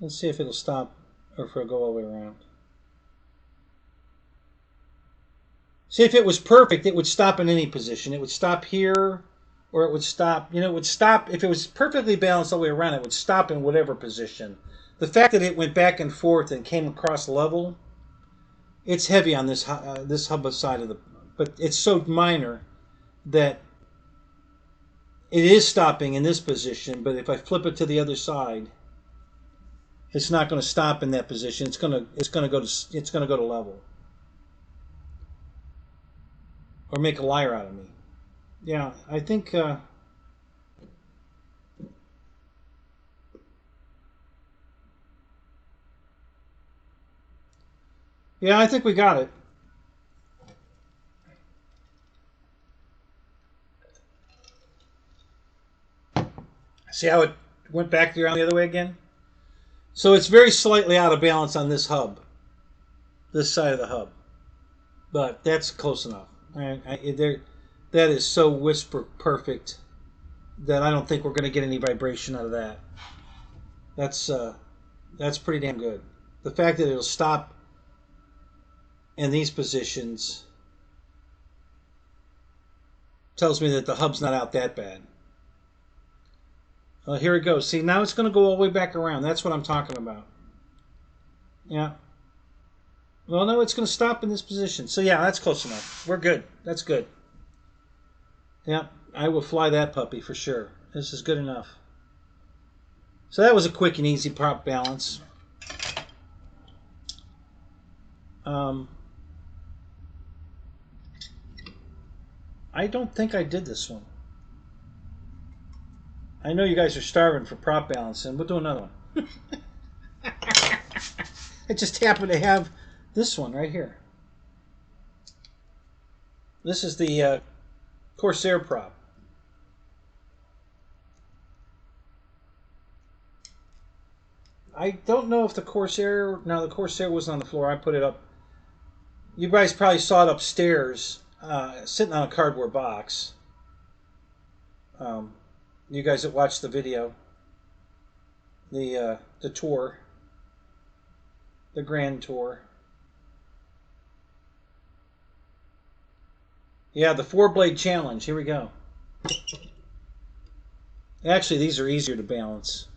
Let's see if it'll stop or if it'll go all the way around. See, if it was perfect, it would stop in any position. It would stop here, or it would stop. You know, it would stop if it was perfectly balanced all the way around. It would stop in whatever position. The fact that it went back and forth and came across level, it's heavy on this hub side of the, but it's so minor that it is stopping in this position. But if I flip it to the other side, it's not going to stop in that position. It's going to go to level, or make a liar out of me. Yeah, I think. Yeah, I think we got it. See how it went back around the other way again? So it's very slightly out of balance on this hub, this side of the hub, but that's close enough. That is so whisper perfect that I don't think we're going to get any vibration out of that. That's pretty damn good. The fact that it'll stop in these positions tells me that the hub's not out that bad. Well, here it goes. See, now it's going to go all the way back around. That's what I'm talking about. Yeah. Well, no, it's going to stop in this position. So, yeah, that's close enough. We're good. That's good. Yeah, I will fly that puppy for sure. This is good enough. So that was a quick and easy prop balance. I don't think I did this one. I know you guys are starving for prop balance, and we'll do another one. I just happen to have this one right here. This is the Corsair prop. I don't know if the Corsair... Now, the Corsair wasn't on the floor. I put it up. You guys probably saw it upstairs, sitting on a cardboard box. You guys that watched the video, the tour, the grand tour. Yeah, the 4-blade challenge. Here we go. Actually, these are easier to balance.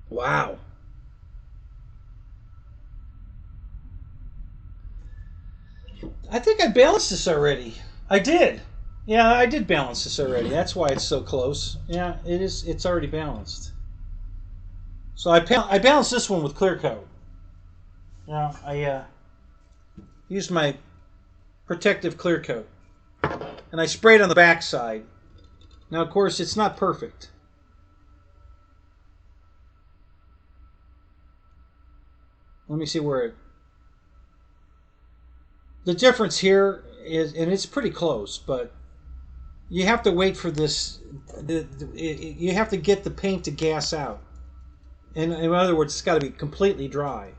Wow. I think I balanced this already. I did. Yeah, I did balance this already. That's why it's so close. Yeah, it is. It's already balanced. So I balanced this one with clear coat. Now I used my protective clear coat, and I sprayed on the back side. Now, of course, it's not perfect. Let me see where it... The difference here is, and it's pretty close, but you have to wait for this. You have to get the paint to gas out. In other words, it's got to be completely dry.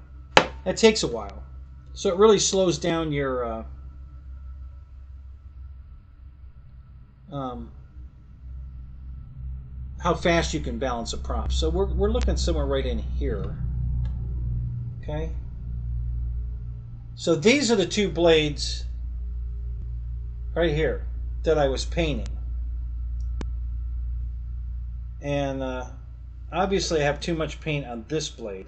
That takes a while. So it really slows down your how fast you can balance a prop. So we're looking somewhere right in here. Okay. So these are the two blades right here that I was painting. And obviously I have too much paint on this blade.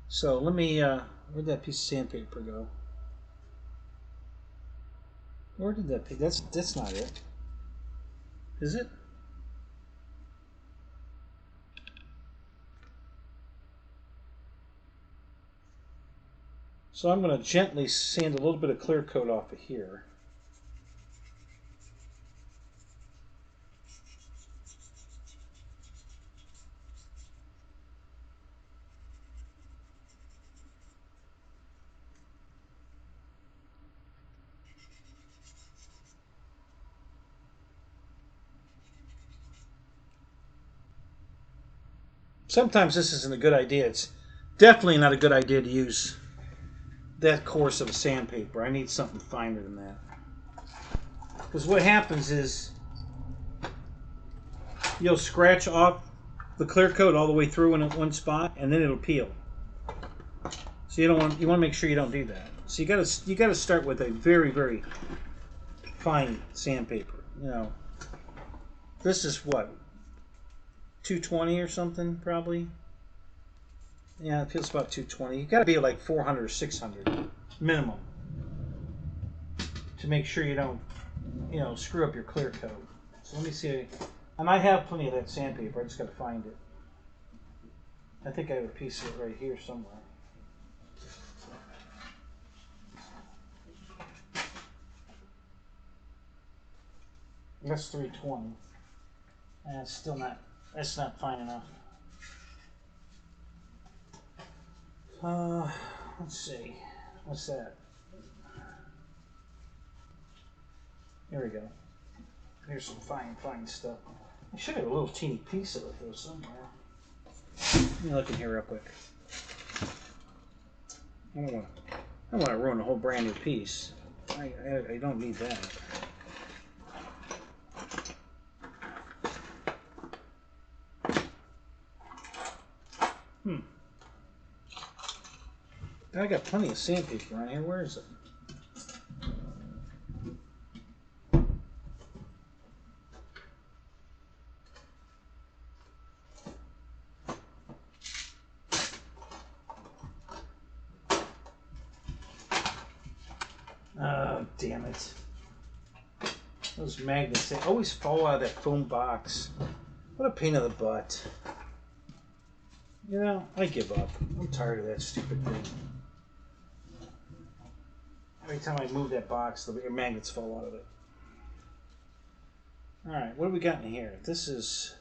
So let me, where'd that piece of sandpaper go? Where did that piece, that's not it. Is it? So I'm going to gently sand a little bit of clear coat off of here. Sometimes this isn't a good idea. It's definitely not a good idea to use that coarse of a sandpaper. I need something finer than that. Because what happens is you'll scratch off the clear coat all the way through in one spot, and then it'll peel. So you want to make sure you don't do that. So you gotta start with a very, very fine sandpaper. You know, this is what, 220 or something probably. Yeah, it feels about 220. You got to be like 400 or 600 minimum to make sure you don't, screw up your clear coat. So let me see. I might have plenty of that sandpaper. I just got to find it. I think I have a piece of it right here somewhere. That's 320. And it's still not. That's not fine enough. Let's see. What's that? Here we go. Here's some fine stuff. I should have a little teeny piece of it though somewhere. Let me look in here real quick. I don't want to ruin a whole brand new piece. I don't need that. I got plenty of sandpaper around here. Where is it? Oh, damn it. Those magnets, they always fall out of that foam box. What a pain in the butt. I give up. I'm tired of that stupid thing. Every time I move that box, the magnets fall out of it. Alright, what do we got in here? This is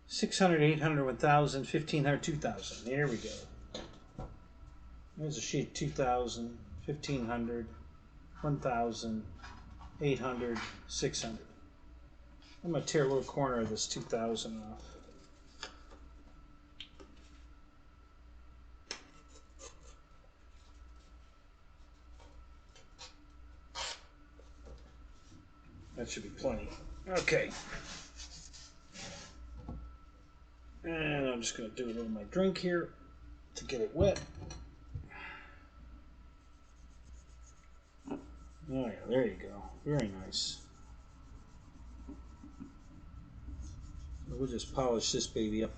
600, 800, 1000, 1500, 2000. There we go. There's a sheet of 2000, 1500, 1000, 800, 600. I'm going to tear a little corner of this 2000 off. That should be plenty. Okay. And I'm just going to do a little of my drink here to get it wet. Oh yeah, there you go. Very nice. So we'll just polish this baby up.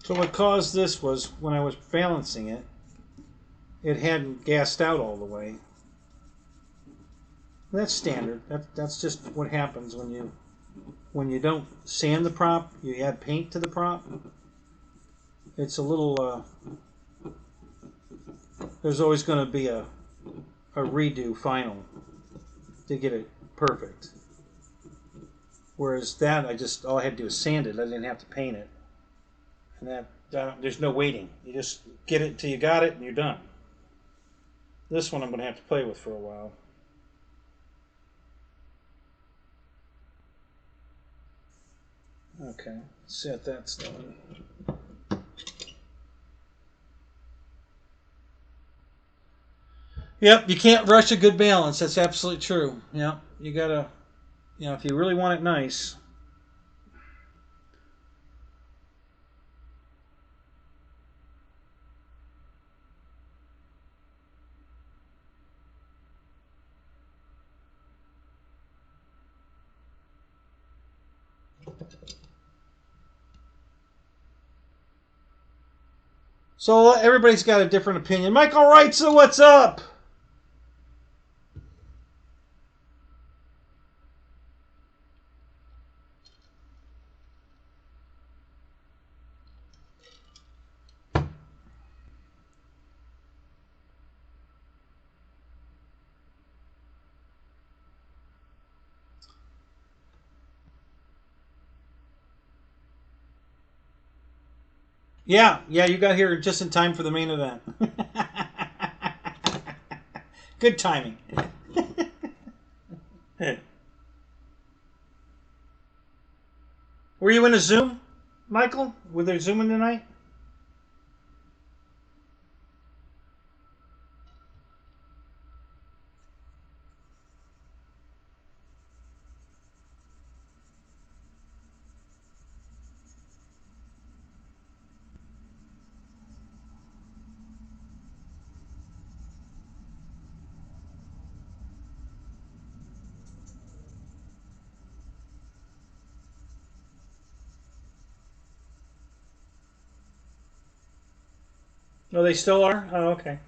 So what caused this was when I was balancing it, it hadn't gassed out all the way. That's standard. That's just what happens when you don't sand the prop. You add paint to the prop. It's a little. There's always going to be a redo final to get it perfect. Whereas that, all I had to do was sand it. I didn't have to paint it. And that there's no waiting. You just get it until you got it and you're done. This one I'm going to have to play with for a while. Okay, let's see if that's done. Yep, you can't rush a good balance. That's absolutely true. Yep, you gotta, if you really want it nice. So everybody's got a different opinion. Michael Wright, so what's up? Yeah, you got here just in time for the main event. Good timing. Were you in a Zoom, Michael? Were they Zooming tonight? Oh, they still are? Oh, okay.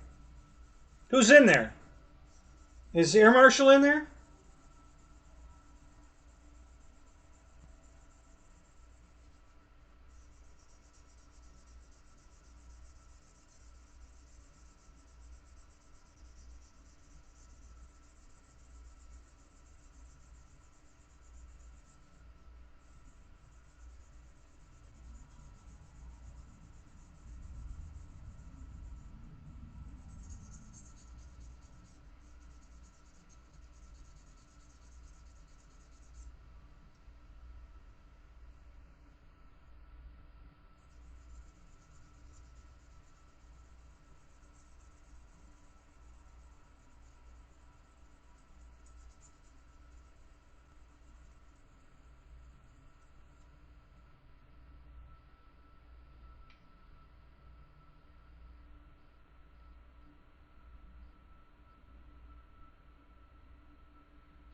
Who's in there? Is the Air Marshal in there?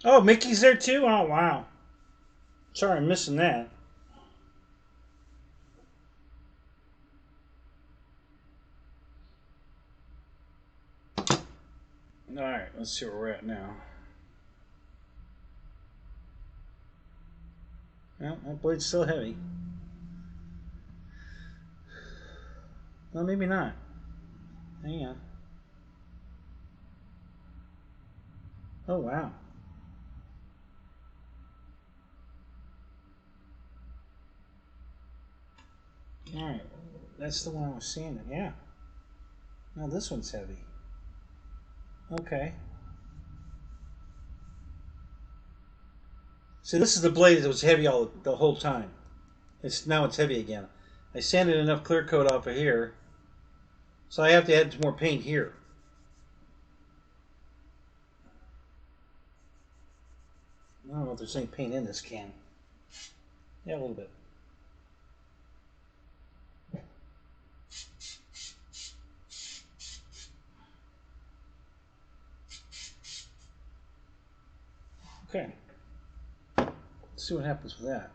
Oh, Mickey's there too? Oh, wow. Sorry, I'm missing that. Alright, let's see where we're at now. Well, that blade's still heavy. Well, maybe not. Hang on. Oh, wow. Alright, that's the one I was seeing. Yeah. Now this one's heavy. Okay. See, this is the blade that was heavy the whole time. Now it's heavy again. I sanded enough clear coat off of here, so I have to add more paint here. I don't know if there's any paint in this can. Yeah, a little bit. Okay. Let's see what happens with that.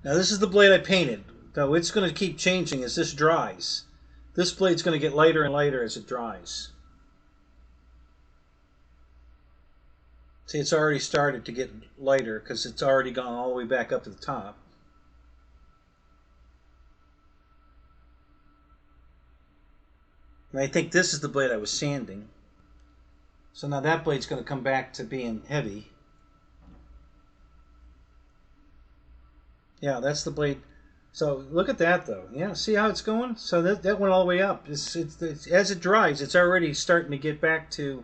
Now this is the blade I painted. So it's going to keep changing as this dries. This blade's going to get lighter and lighter as it dries. See, it's already started to get lighter because it's already gone all the way back up to the top. And I think this is the blade I was sanding. So now that blade's going to come back to being heavy. Yeah, that's the blade. So look at that though. Yeah, see how it's going? So that went all the way up. It's as it dries, it's already starting to get back to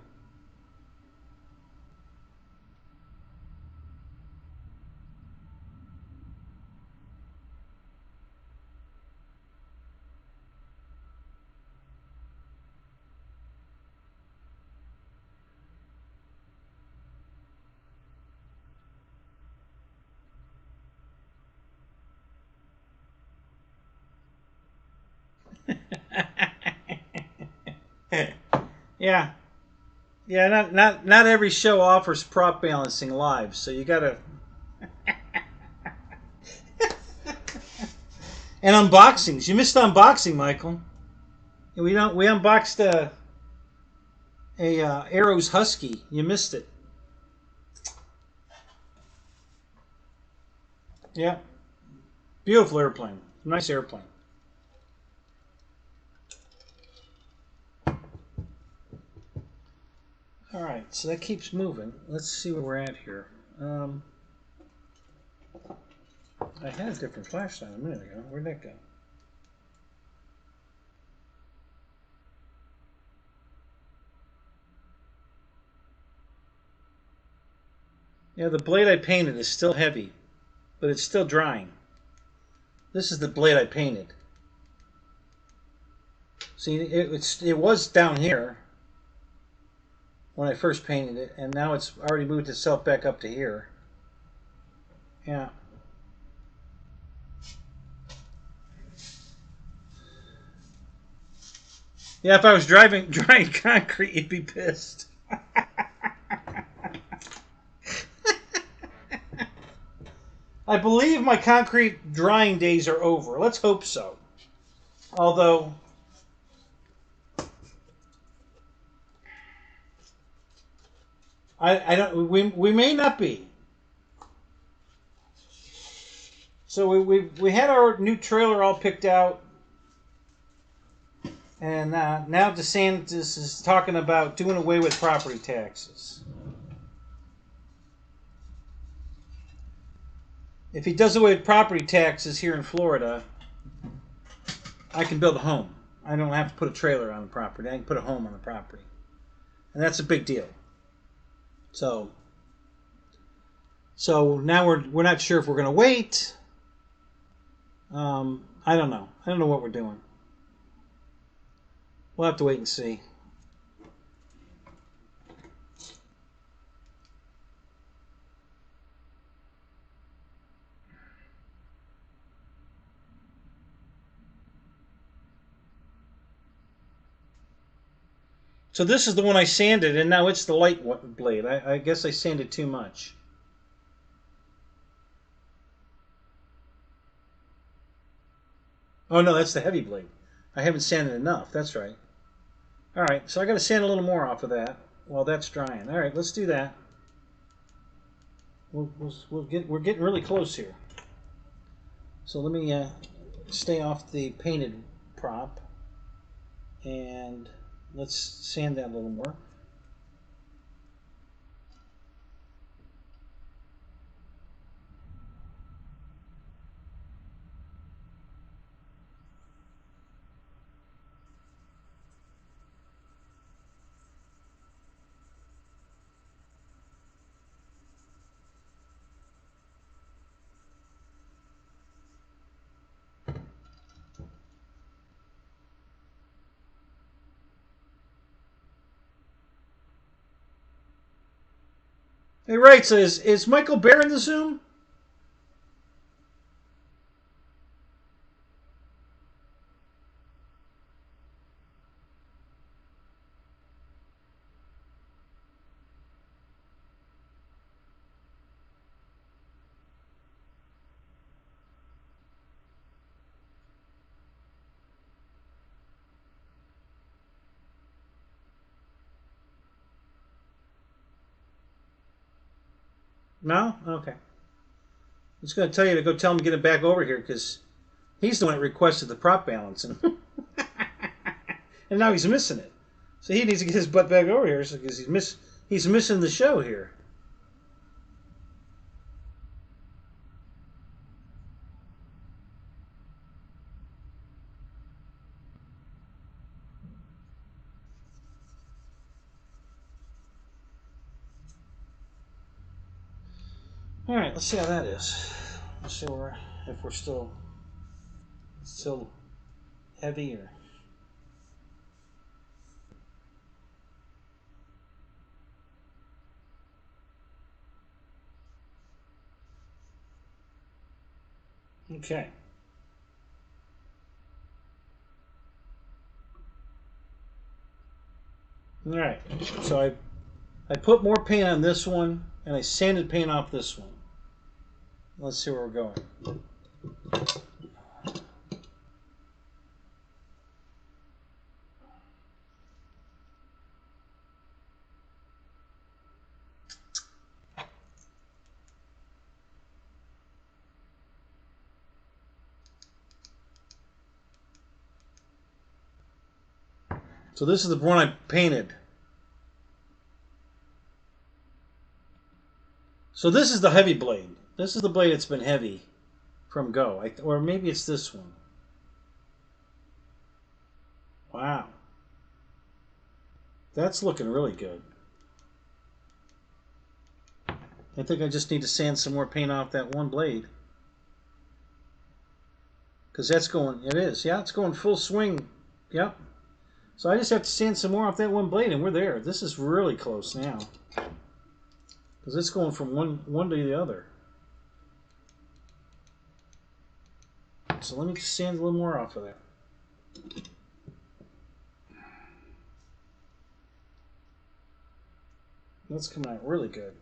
Yeah. Yeah, not every show offers prop balancing live, so you gotta. And unboxings. You missed unboxing, Michael. We unboxed a Arrows Husky. You missed it. Yeah. Beautiful airplane. Nice airplane. Alright, so that keeps moving. Let's see where we're at here. I had a different flashlight a minute ago. Where'd that go? Yeah, the blade I painted is still heavy, but it's still drying. This is the blade I painted. See, it was down here when I first painted it, and now it's already moved itself back up to here. Yeah. Yeah, if I was drying concrete, you'd be pissed. I believe my concrete drying days are over. Let's hope so. Although, I don't. We may not be. So we had our new trailer all picked out, and now DeSantis is talking about doing away with property taxes. If he does away with property taxes here in Florida, I can build a home. I don't have to put a trailer on the property. I can put a home on the property, and that's a big deal. So now we're not sure if we're going to wait. I don't know. I don't know what we're doing. We'll have to wait and see. So this is the one I sanded, and now it's the light blade. I guess I sanded too much. Oh no, that's the heavy blade. I haven't sanded enough. That's right. All right, so I got to sand a little more off of that while that's drying. All right, let's do that. We're getting really close here. So let me stay off the painted prop, and let's sand that a little more. Hey, right, so is Michael Bear in the Zoom? No? Okay. I was going to tell you to go tell him to get it back over here because he's the one that requested the prop balancing. And now he's missing it. So he needs to get his butt back over here because he's missing the show here. All right, let's see how that is. Let's see if we're still heavy or. Okay. All right, so I put more paint on this one, and I sanded paint off this one. Let's see where we're going. So this is the one I painted. So this is the heavy blade. This is the blade that's been heavy from Go. Or maybe it's this one. Wow. That's looking really good. I think I just need to sand some more paint off that one blade. Because that's going, it is. Yeah, it's going full swing. Yep. So I just have to sand some more off that one blade and we're there. This is really close now. Because it's going from one to the other. So let me just sand a little more off of that. That's coming out really good.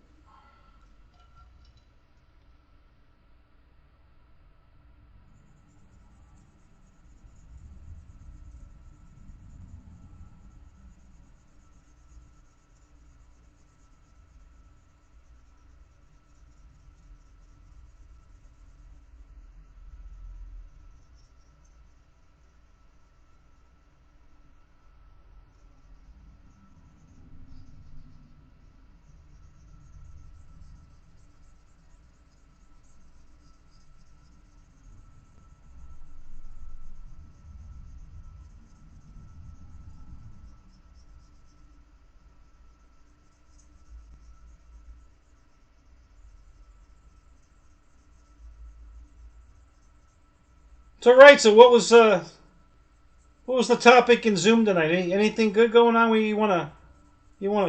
So right, so what was the topic in Zoom tonight? Anything good going on? You wanna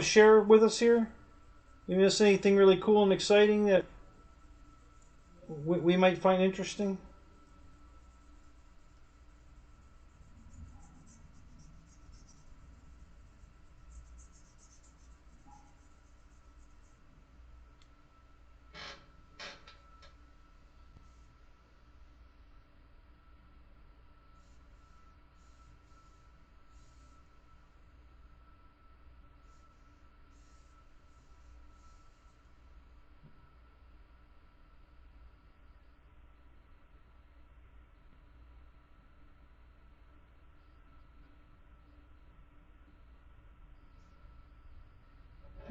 share with us here? You miss anything really cool and exciting that we might find interesting?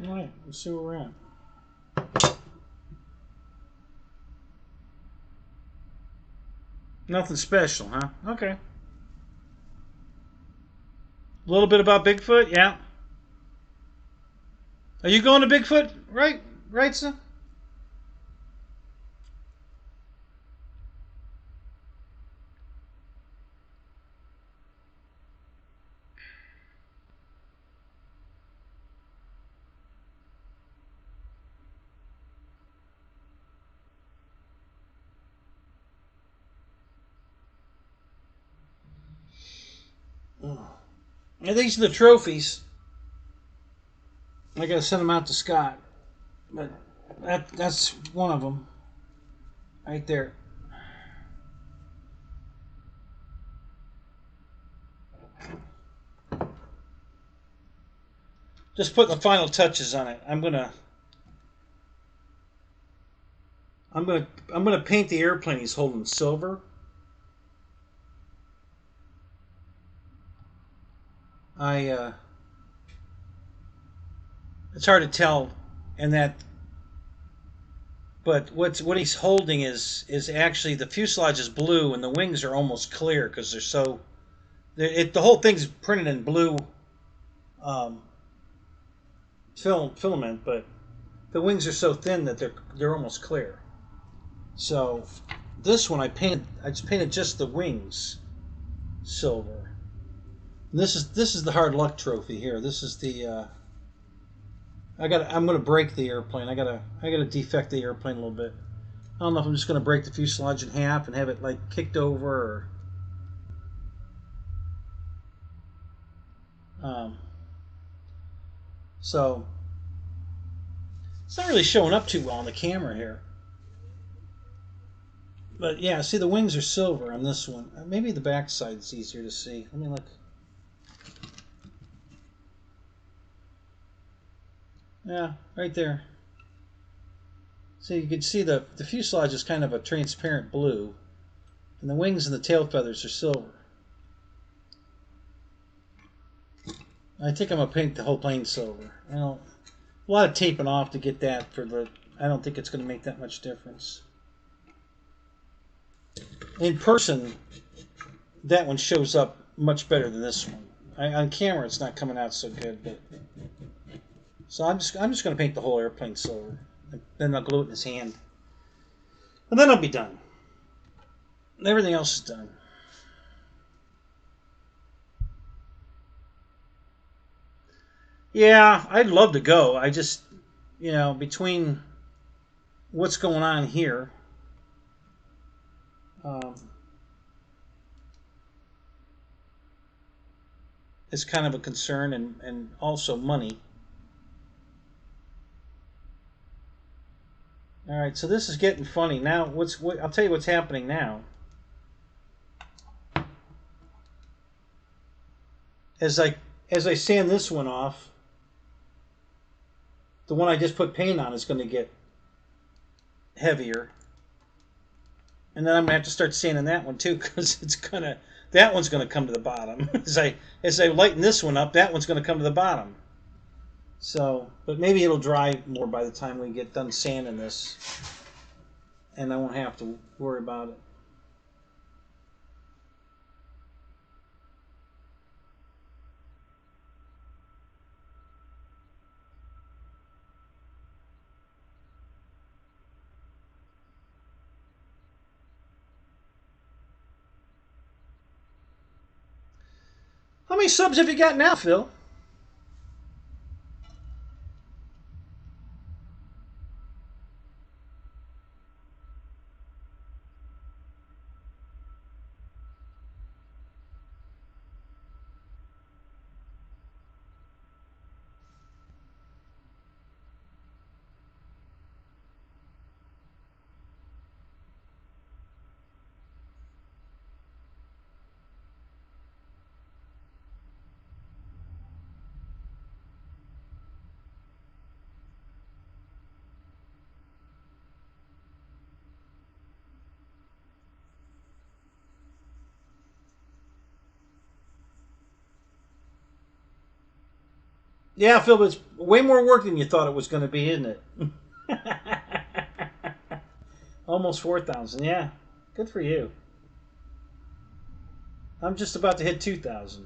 All right, let's see where we're at. Nothing special, huh? Okay. A little bit about Bigfoot, yeah. Are you going to Bigfoot? Right, sir? And these are the trophies. I gotta send them out to Scott, but that's one of them, right there. Just putting the final touches on it. I'm gonna paint the airplane he's holding silver. It's hard to tell, but what he's holding is actually the fuselage is blue and the wings are almost clear because they're so. The whole thing's printed in blue filament, but the wings are so thin that they're almost clear. So this one I just painted just the wings silver. And this is the hard luck trophy here. This is the I'm gonna break the airplane. I gotta defect the airplane a little bit. I don't know if I'm just gonna break the fuselage in half and have it like kicked over or So it's not really showing up too well on the camera here. But yeah, see the wings are silver on this one. Maybe the back side's easier to see. Let me look. Yeah, right there. So you can see the fuselage is kind of a transparent blue, and the wings and the tail feathers are silver. I think I'm gonna paint the whole plane silver. A lot of taping off to get that for the. I don't think it's gonna make that much difference. In person, that one shows up much better than this one. On camera, it's not coming out so good, but so I'm just gonna paint the whole airplane silver, and then I'll glue it in his hand, and then I'll be done. Everything else is done. Yeah, I'd love to go. I just, between what's going on here, is kind of a concern, and also money. All right, so this is getting funny now. I'll tell you what's happening now. As I sand this one off, the one I just put paint on is going to get heavier, and then I'm gonna have to start sanding that one too, because that one's gonna come to the bottom. as I lighten this one up, that one's gonna come to the bottom. So, but maybe it'll dry more by the time we get done sanding this, and I won't have to worry about it. How many subs have you got now, Phil? Yeah, Phil, but it's way more work than you thought it was going to be, isn't it? Almost 4,000. Yeah, good for you. I'm just about to hit 2,000.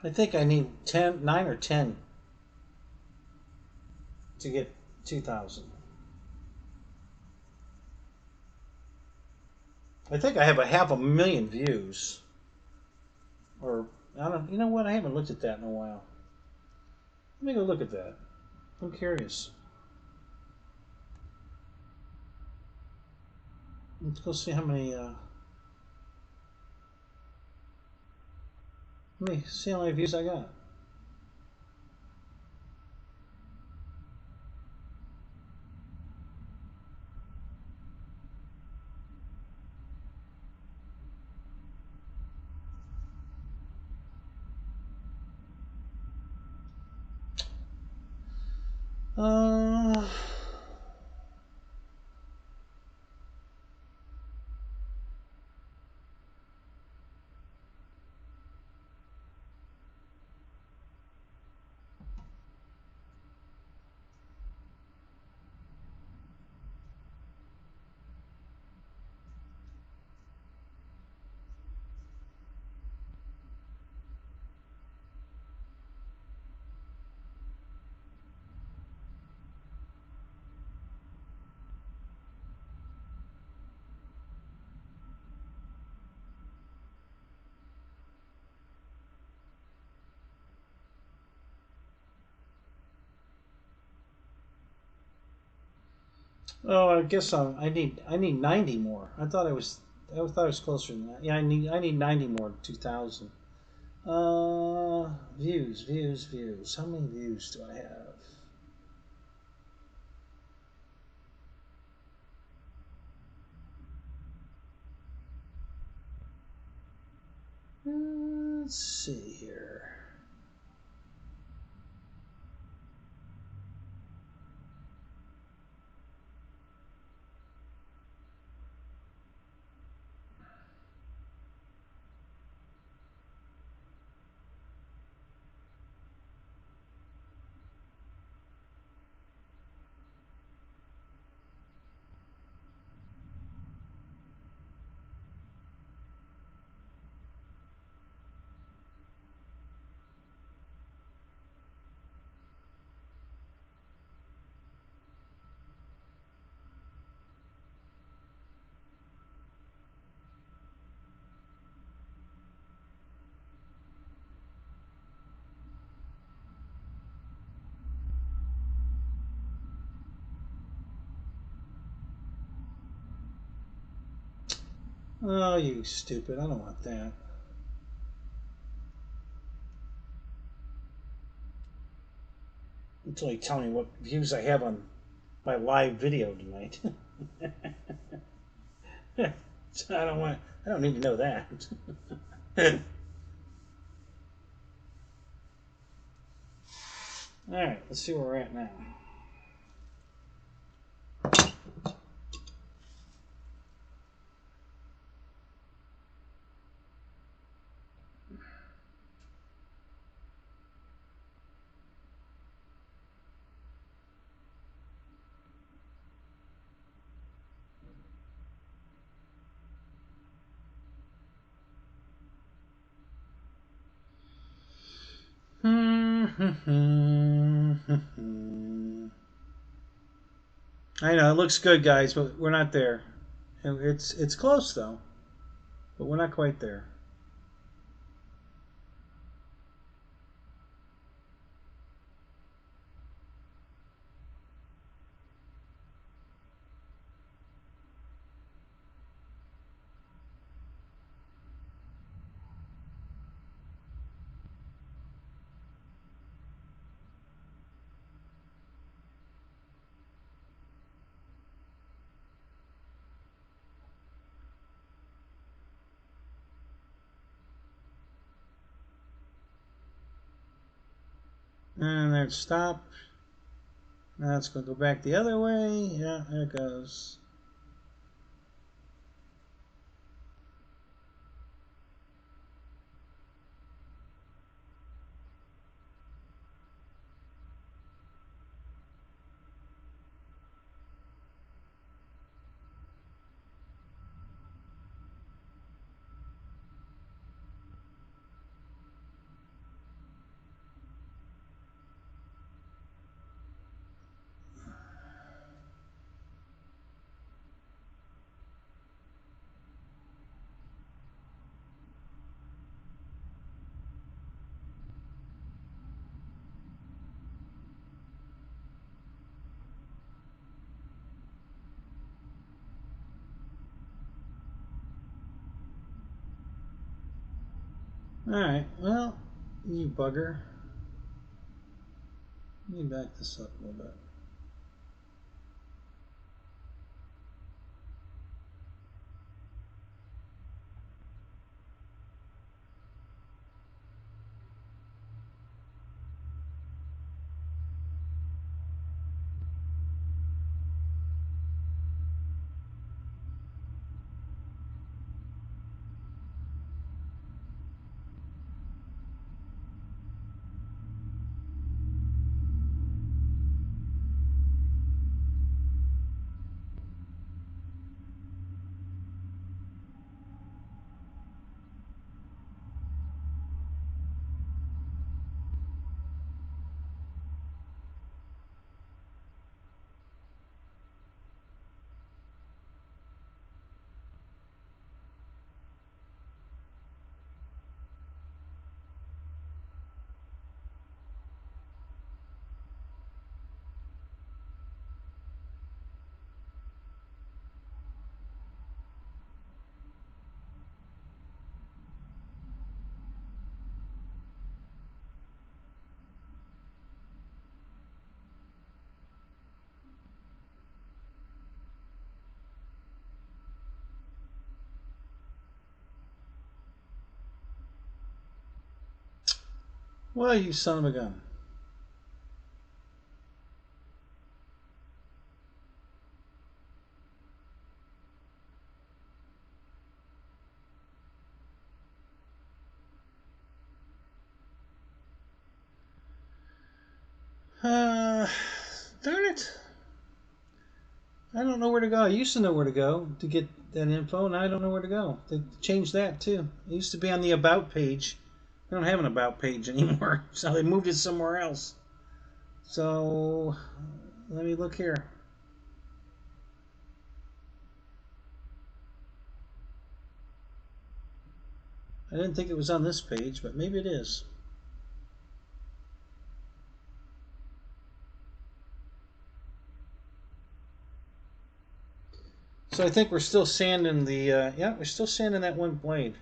I think I need 9 or 10 to get 2,000. I think I have a 500,000 views. Or, I don't, you know what? I haven't looked at that in a while. Let me go look at that. I'm curious. Let's go see how many, let me see how many views I got. Uh, Oh, I guess I need 90 more. I thought I was closer than that. Yeah, I need 90 more. 2,000. Views. How many views do I have? Let's see here. Oh, you stupid. I don't want that. Until you tell me what views I have on my live video tonight. So I don't need to know that. Alright, let's see where we're at now. I know it looks good, guys, but we're not there. It's close though, but we're not quite there. And there it stopped. Now it's going to go back the other way. Yeah, there it goes. Alright, well, you bugger. Let me back this up a little bit. Well, you son of a gun. Darn it. I don't know where to go. I used to know where to go to get that info, and I don't know where to go. They changed that, too. It used to be on the About page. They don't have an About page anymore, so they moved it somewhere else. So, let me look here. I didn't think it was on this page, but maybe it is. So I think we're still sanding the, yeah, we're still sanding that one blade.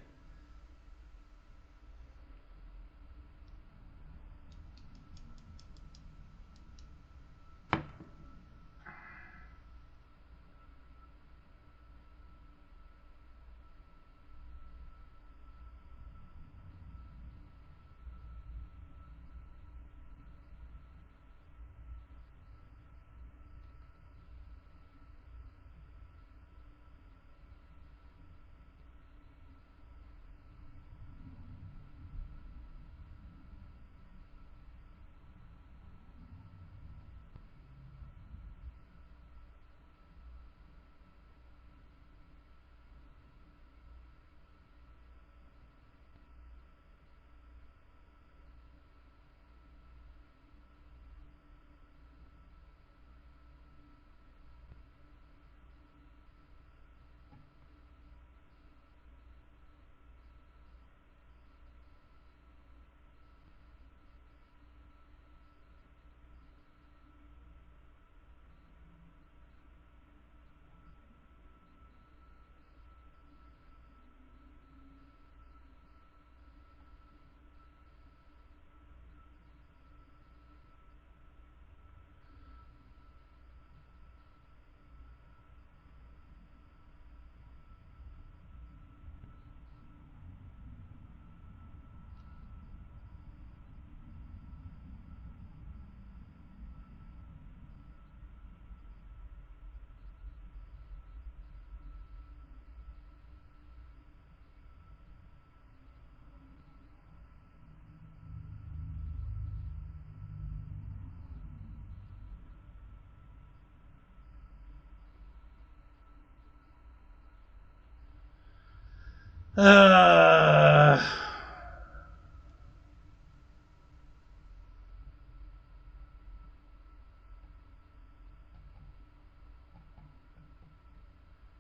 Uh,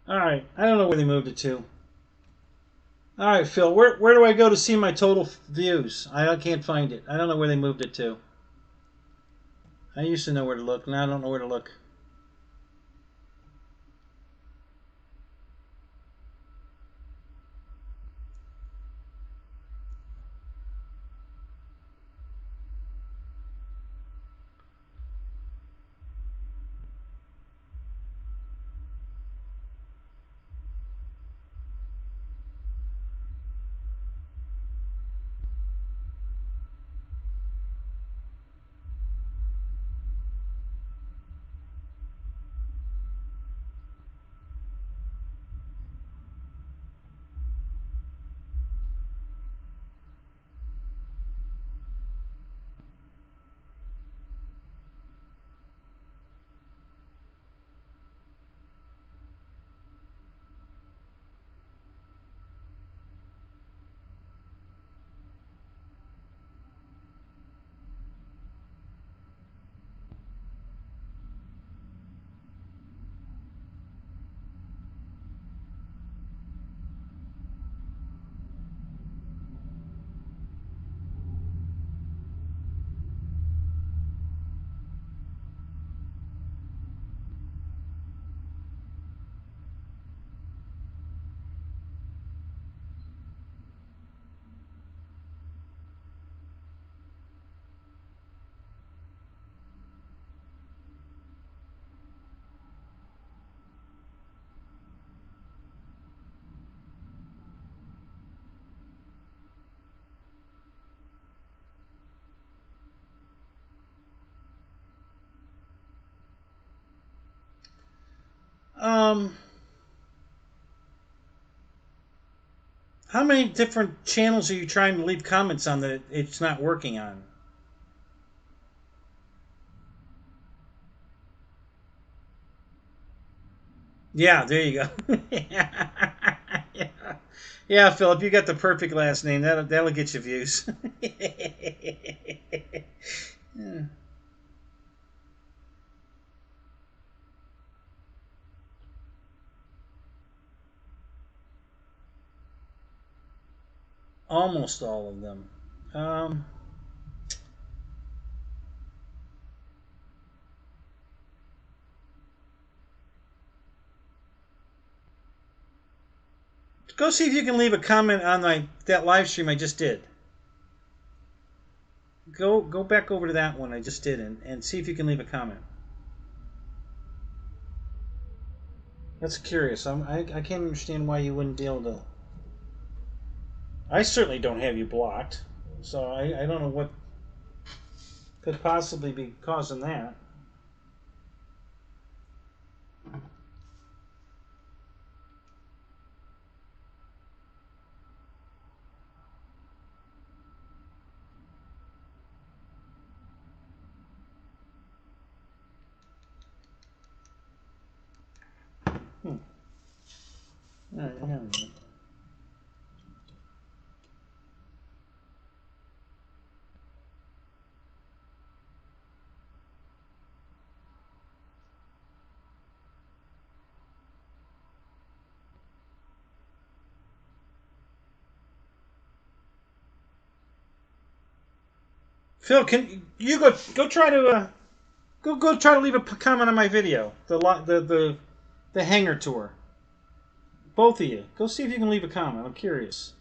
Alright, I don't know where they moved it to. Alright, Phil, where do I go to see my total views? I can't find it. I don't know where they moved it to. I used to know where to look, now I don't know where to look. How many different channels are you trying to leave comments on that it's not working on? Yeah, there you go. Yeah. Yeah, Philip, you got the perfect last name. That'll get you views. Yeah. Almost all of them. Um, Go see if you can leave a comment on that live stream I just did. Go back over to that one I just did and see if you can leave a comment. That's curious. I can't understand why you wouldn't be able to. I certainly don't have you blocked, so I don't know what could possibly be causing that. Hmm. All right, hang on a minute. Phil, can you go try to go try to leave a comment on my video, the hangar tour. Both of you, go see if you can leave a comment. I'm curious.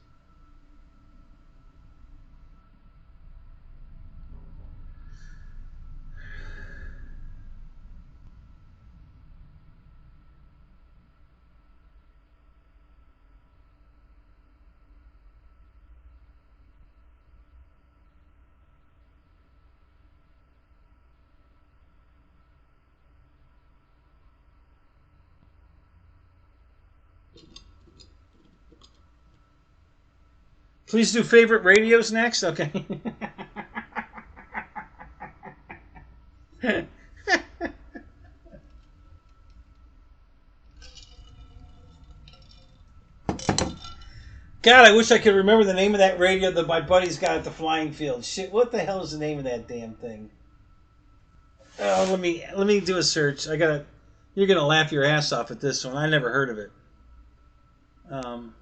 Please do favorite radios next. Okay. God, I wish I could remember the name of that radio that my buddy's got at the flying field. Shit, what the hell is the name of that damn thing? Oh, let me do a search. You're gonna laugh your ass off at this one. I never heard of it. Um,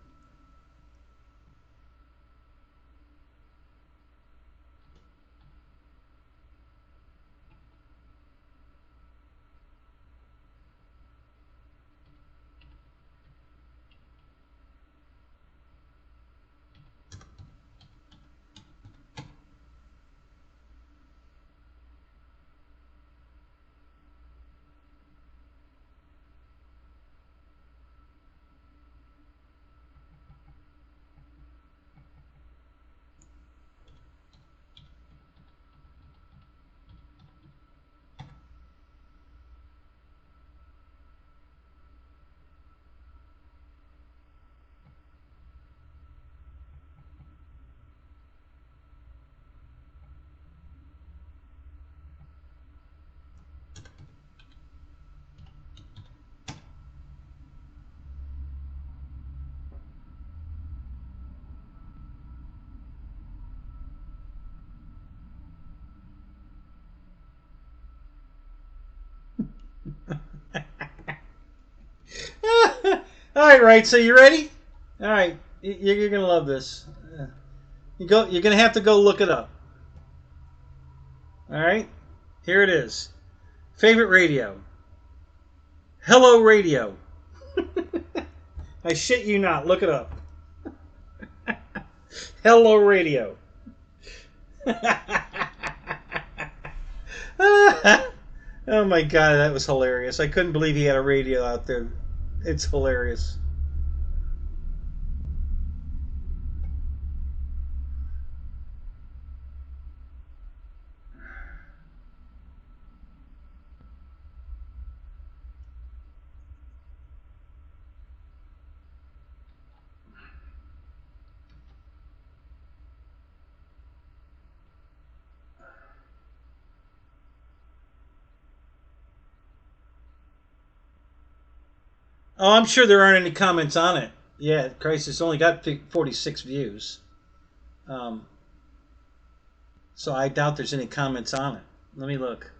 all right, so you ready? All right, you're gonna love this. You're gonna have to go look it up. All right, here it is. Favorite radio. Hello Radio. I shit you not. Look it up. Hello Radio. Oh my god, that was hilarious. I couldn't believe he had a radio out there. It's hilarious. Oh, I'm sure there aren't any comments on it. Yeah, Christ, it's only got 46 views. Um, so I doubt there's any comments on it. Let me look.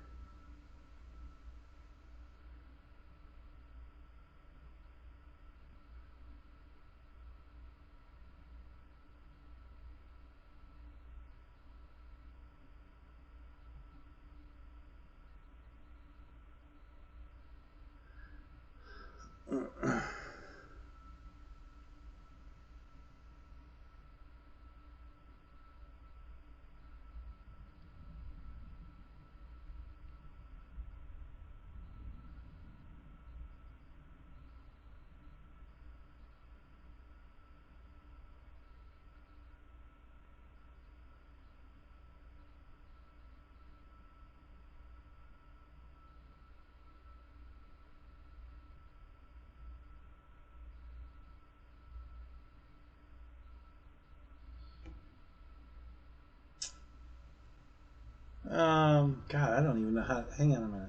God, I don't even know how. Hang on a minute.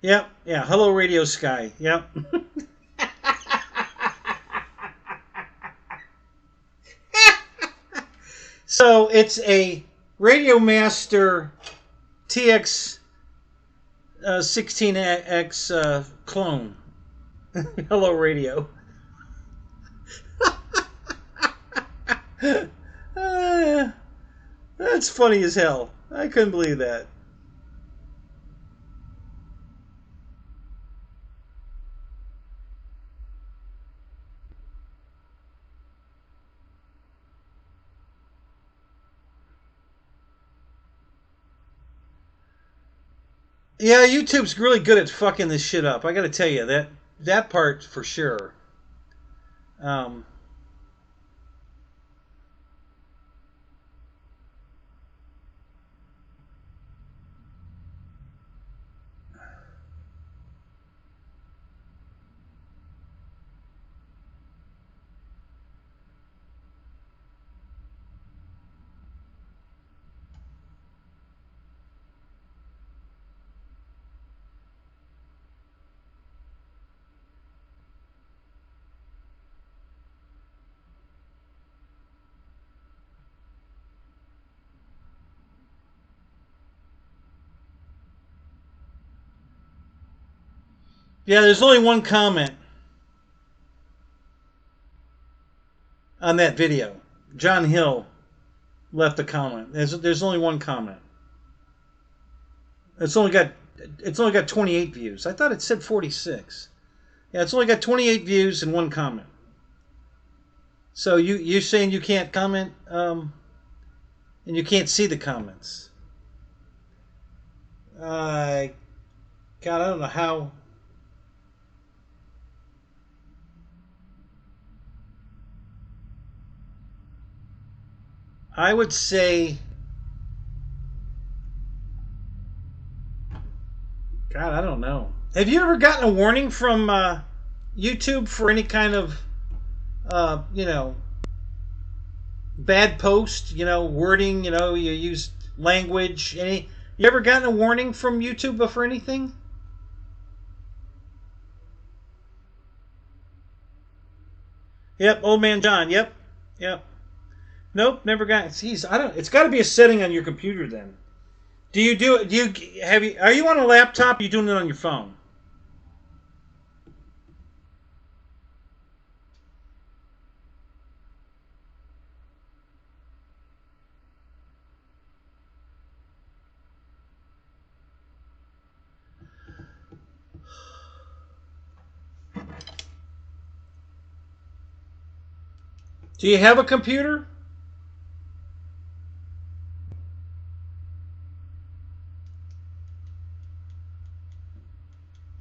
Yep, yeah. Hello, Radio Sky. Yep. So it's a Radio Master TX 16X clone. Hello, radio. Uh, that's funny as hell. I couldn't believe that. Yeah, YouTube's really good at fucking this shit up. I got to tell you that part for sure. Um, yeah, there's only one comment on that video. John Hill left a comment. There's only one comment. It's only got 28 views. I thought it said 46. Yeah, it's only got 28 views and one comment. So you're saying you can't comment, and you can't see the comments. God, I don't know how. I would say, God, I don't know. Have you ever gotten a warning from YouTube for any kind of, you know, bad post? You know, wording. You know, you use language. Any? You ever gotten a warning from YouTube for anything? Yep, Old Man John. Yep, yep. Nope, never got. Jeez, I don't. It's got to be a setting on your computer then. Do you do it? Do you have you? Are you on a laptop? Or are you doing it on your phone? Do you have a computer?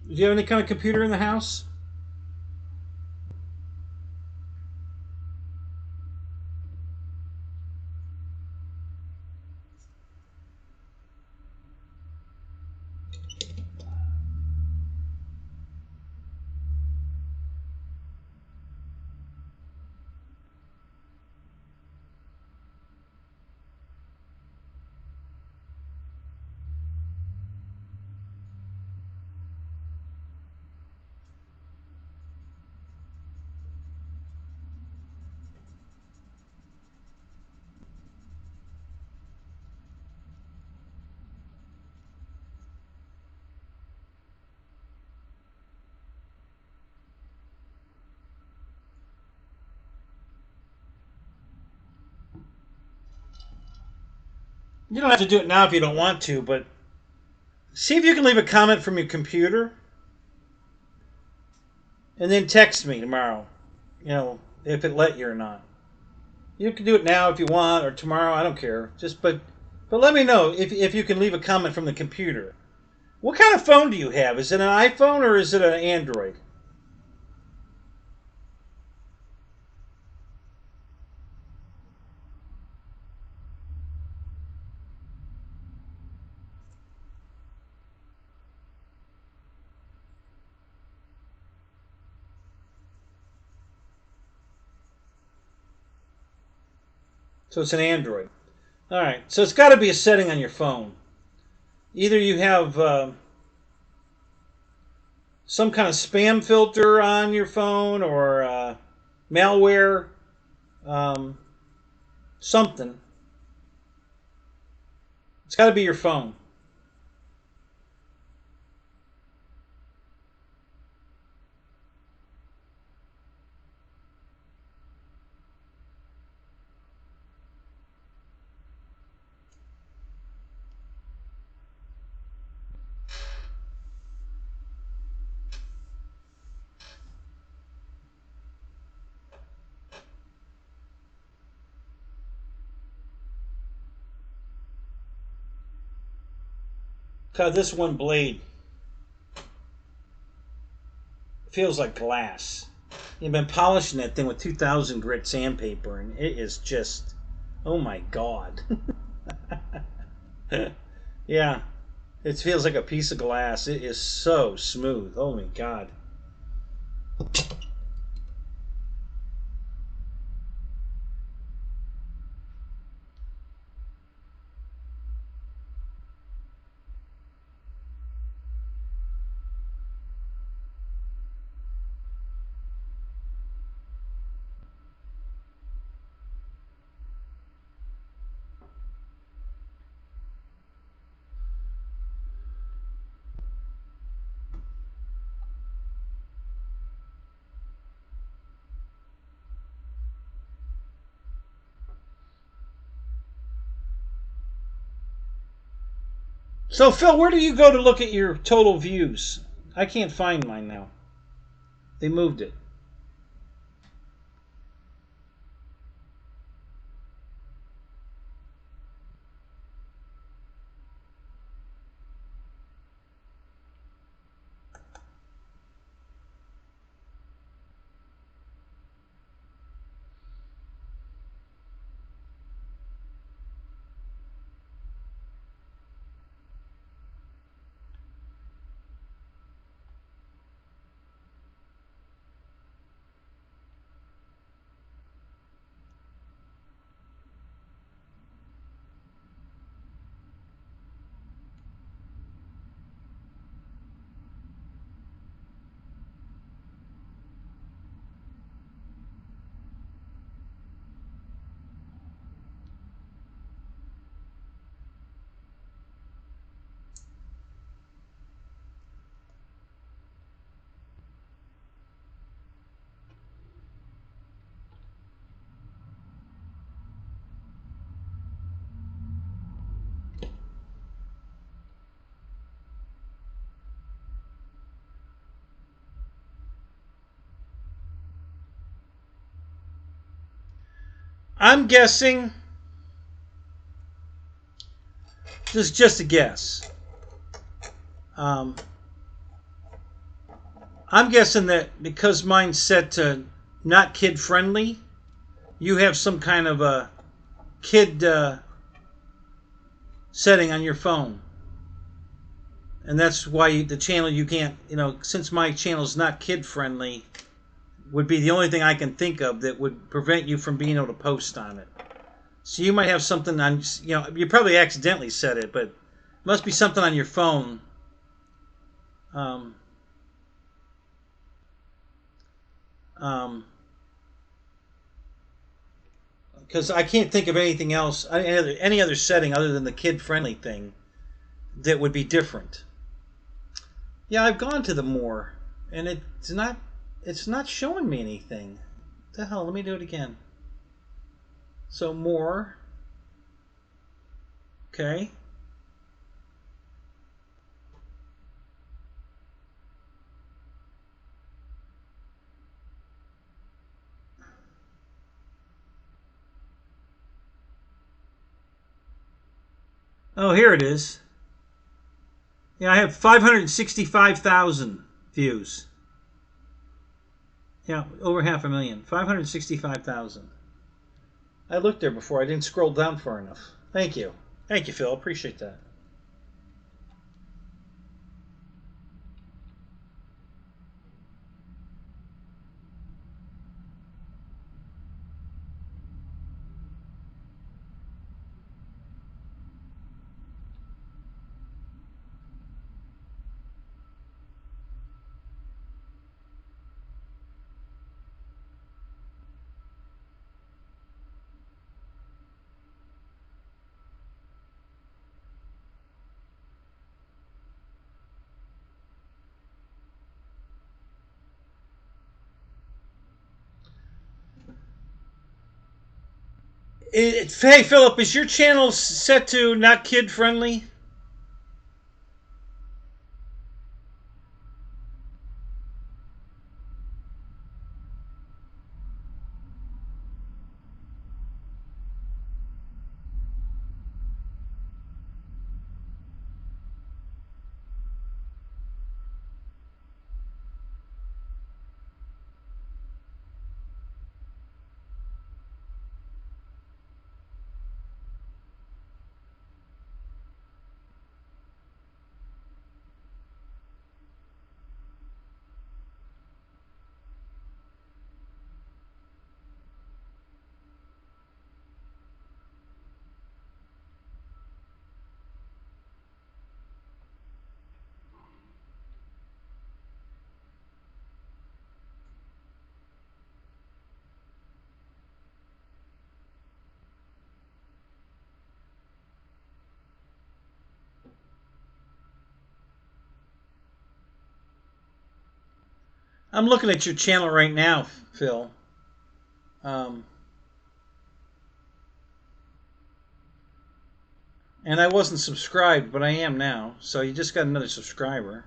Do you have any kind of computer in the house? You don't have to do it now if you don't want to, but see if you can leave a comment from your computer and then text me tomorrow, you know, if it let you or not. You can do it now if you want, or tomorrow, I don't care. But let me know if you can leave a comment from the computer. What kind of phone do you have? Is it an iPhone or is it an Android? So it's an Android. All right. So it's got to be a setting on your phone. Either you have some kind of spam filter on your phone or malware, something. It's got to be your phone. God, this one blade feels like glass. You've been polishing that thing with 2000 grit sandpaper, and it is just, oh my God. Yeah, it feels like a piece of glass. It is so smooth. Oh my God. So, Phil, where do you go to look at your total views? I can't find mine now. They moved it. I'm guessing, this is just a guess. I'm guessing that because mine's set to not kid friendly, you have some kind of a kid setting on your phone. And that's why the channel you can't, since my channel is not kid friendly, would be the only thing I can think of that would prevent you from being able to post on it. So you might have something on, you probably accidentally set it, but it must be something on your phone. Because I can't think of anything else, any other setting other than the kid-friendly thing that would be different. Yeah, I've gone to the more, and it's not showing me anything. What the hell? Let me do it again. So more, Okay. Oh, here it is. Yeah, I have 565,000 views. Yeah, over 500,000. 565,000. I looked there before. I didn't scroll down far enough. Thank you. Thank you, Phil. Appreciate that. Hey, Philip, is your channel set to not kid friendly? I'm looking at your channel right now, Phil. Um, and I wasn't subscribed, but I am now. So you just got another subscriber.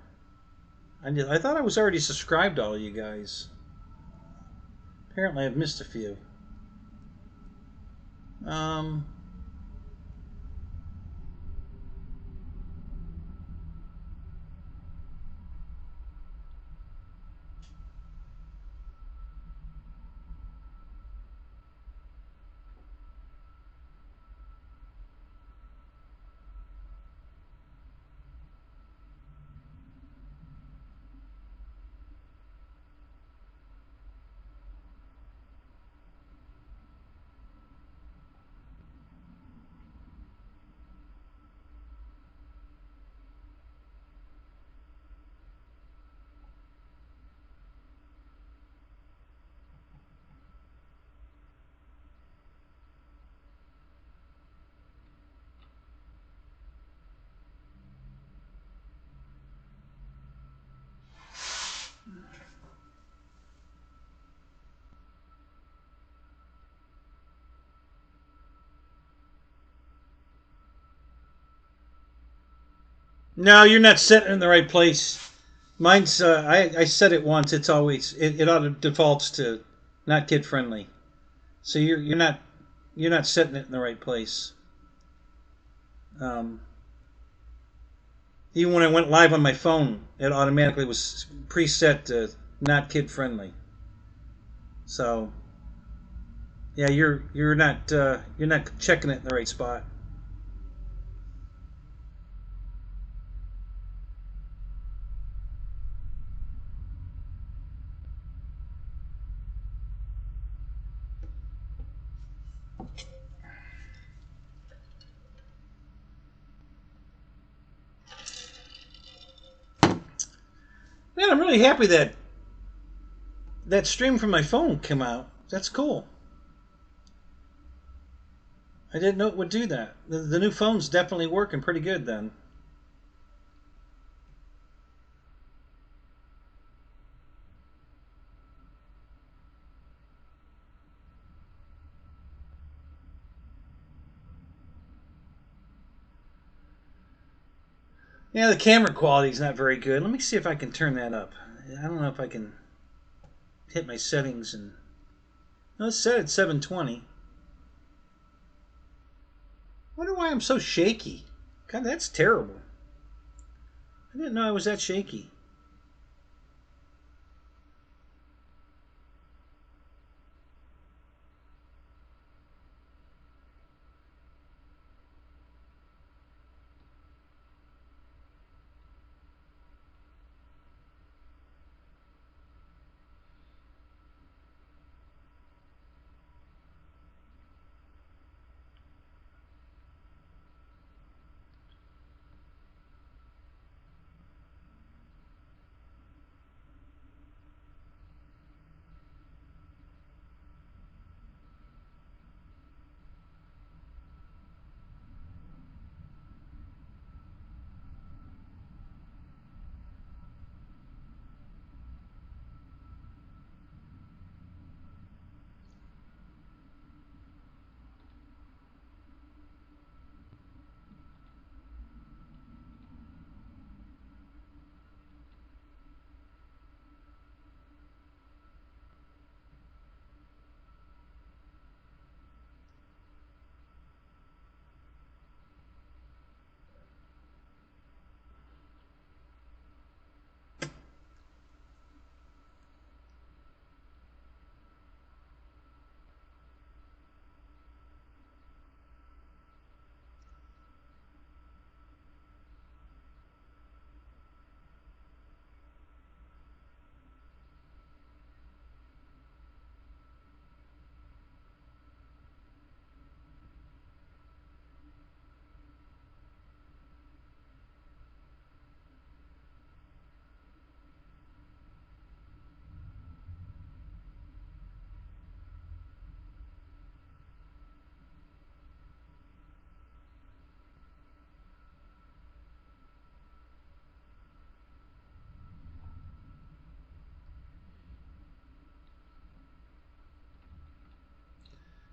I thought I was already subscribed to all of you guys. Apparently, I've missed a few. Um, no, you're not setting it in the right place. Mine's I set it once. It's always it auto defaults to not kid friendly. So you're not setting it in the right place. Um, Even when I went live on my phone, it automatically was preset to not kid friendly. So yeah, you're not checking it in the right spot. Man, I'm really happy that that stream from my phone came out. That's cool. I didn't know it would do that. The new phone's definitely working pretty good then. Yeah, the camera quality is not very good. Let me see if I can turn that up. I don't know if I can hit my settings and... No, it's set at 720. I wonder why I'm so shaky. God, that's terrible. I didn't know I was that shaky.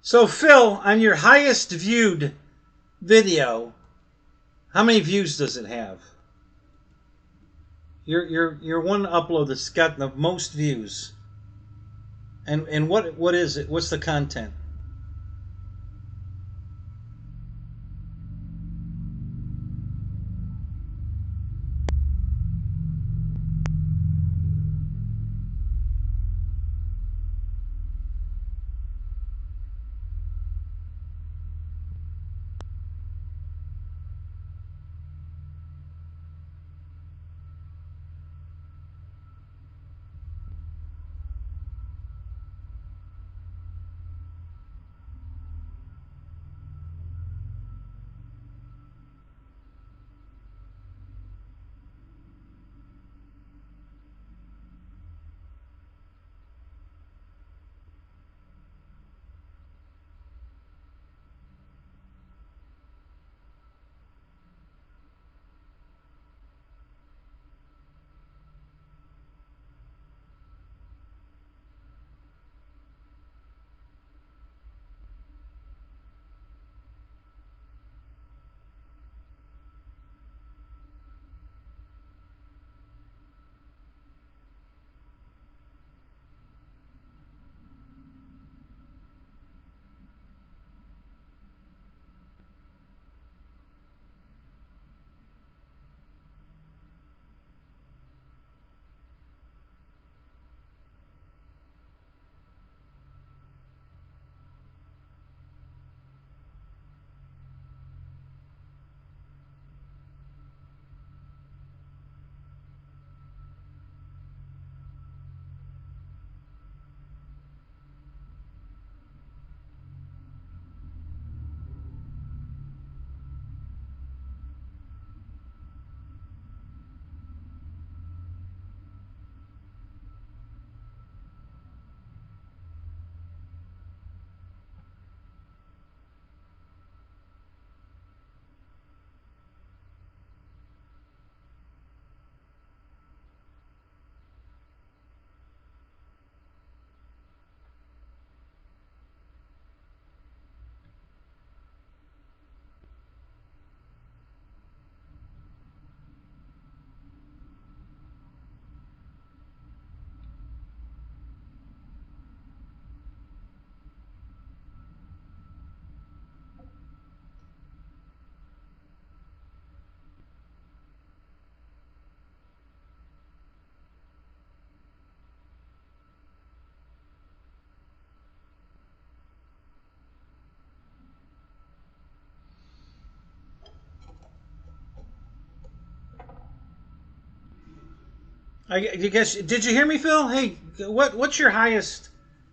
So, Phil, on your highest viewed video, how many views does it have? Your one upload that's got the most views. And what is it? What's the content? I guess. Did you hear me, Phil? Hey, what's your highest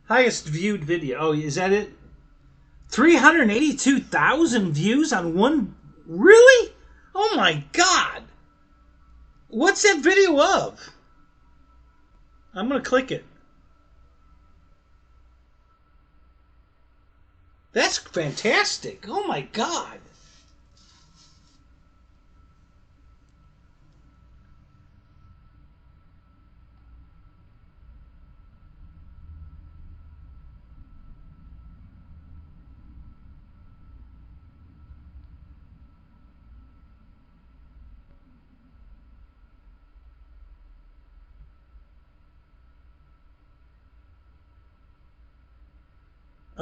viewed video? Oh, is that it? 382,000 views on one. Really? Oh my God! What's that video of? I'm gonna click it. That's fantastic. Oh my God.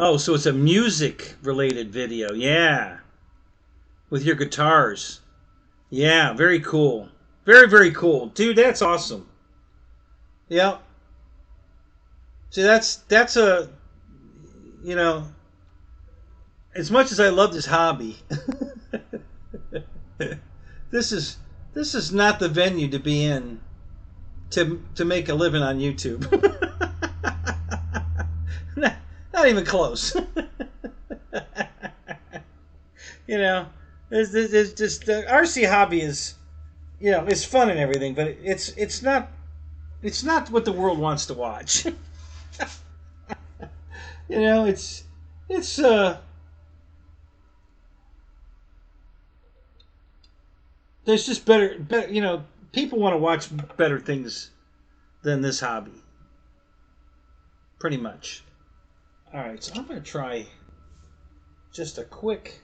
Oh, so it's a music related video. Yeah. With your guitars. Yeah, very cool. Very, very cool. Dude, that's awesome. Yeah. See, that's a, you know, as much as I love this hobby, this is this is not the venue to be in to make a living on YouTube. Not even close. You know, it's just the RC hobby is, you know, it's fun and everything, but it's not what the world wants to watch. You know, it's there's just better, you know, people want to watch better things than this hobby. Pretty much. All right, so I'm going to try just a quick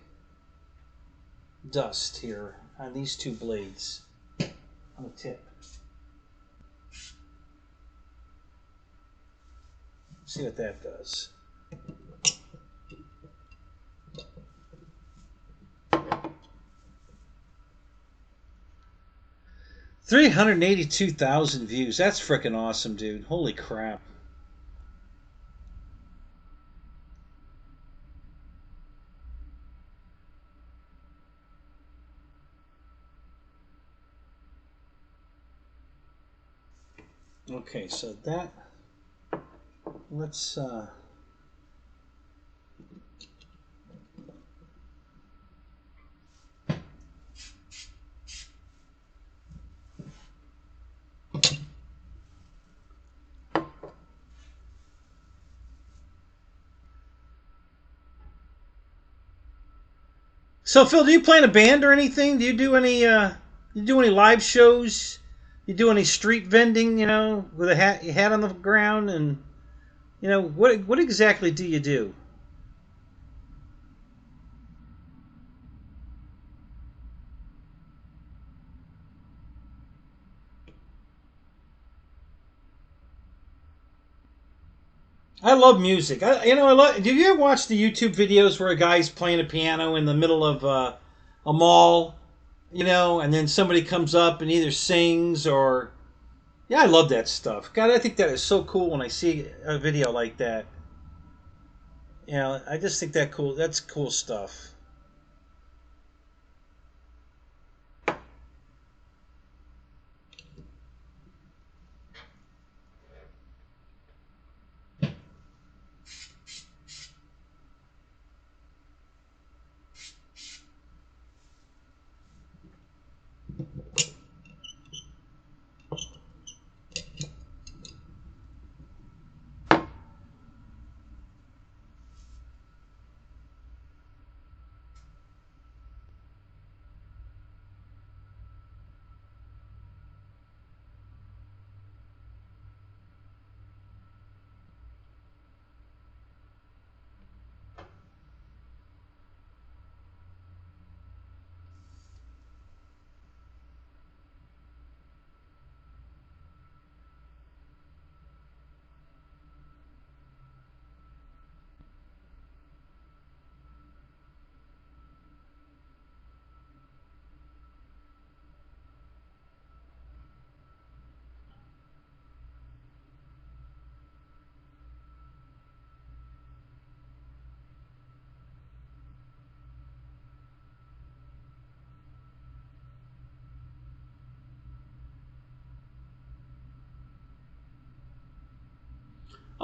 dust here on these two blades on the tip. See what that does. $382,000 views. That's freaking awesome, dude. Holy crap. Okay, so that, let's So Phil, do you play in a band or anything? Do you do any live shows? You do any street vending, you know, with a hat on the ground, and you know, what exactly do you do? I love music. I love. Do you ever watch the YouTube videos where a guy's playing a piano in the middle of a mall, you know, and then somebody comes up and either sings or, yeah, I love that stuff. God, I think that is so cool when I see a video like that. You know, I just think that cool. That's cool stuff.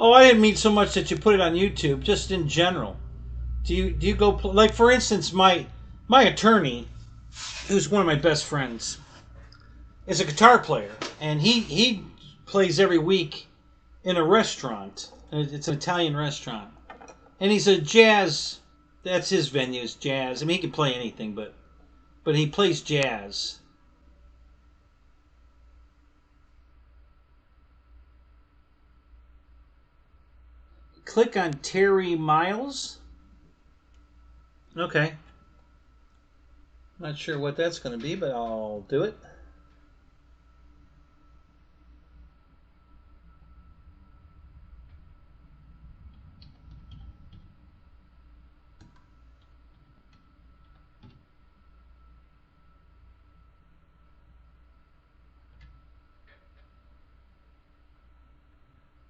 Oh, I didn't mean so much that you put it on YouTube. Just in general, do you go like, for instance, my attorney, who's one of my best friends, is a guitar player, and he plays every week in a restaurant. It's an Italian restaurant, and he's a jazz. That's his venue, is jazz. I mean, he can play anything, but he plays jazz. Click on Terry Miles. Okay. Not sure what that's going to be, but I'll do it.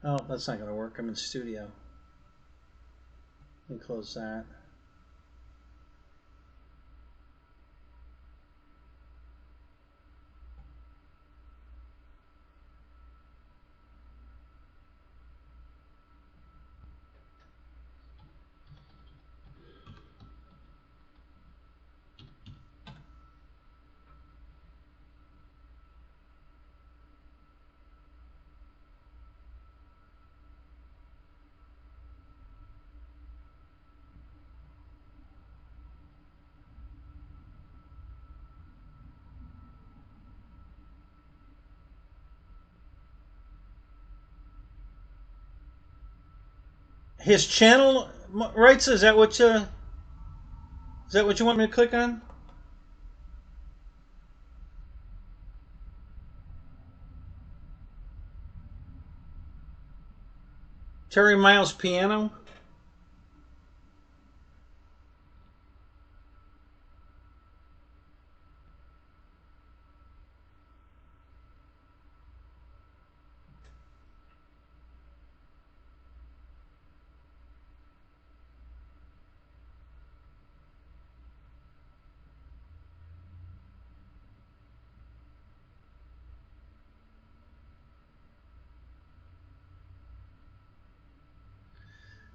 Oh, that's not going to work. I'm in studio. Let me close that. His channel rights. Is that what you want me to click on? Terry Miles Piano.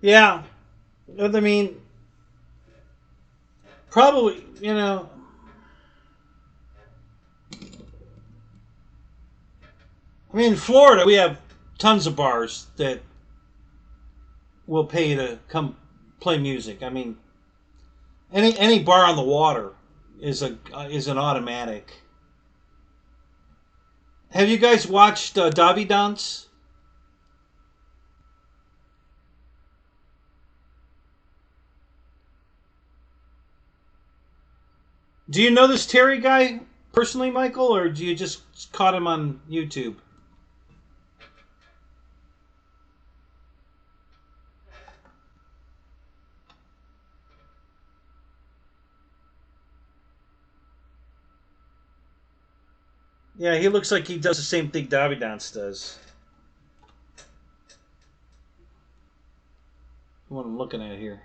Yeah, I mean, probably, I mean, in Florida, we have tons of bars that will pay to come play music. I mean, any bar on the water is an automatic. Have you guys watched Davy Dance? Do you know this Terry guy personally, Michael, or do you just caught him on YouTube? Yeah, he looks like he does the same thing Davy Dance does. What I'm looking at here.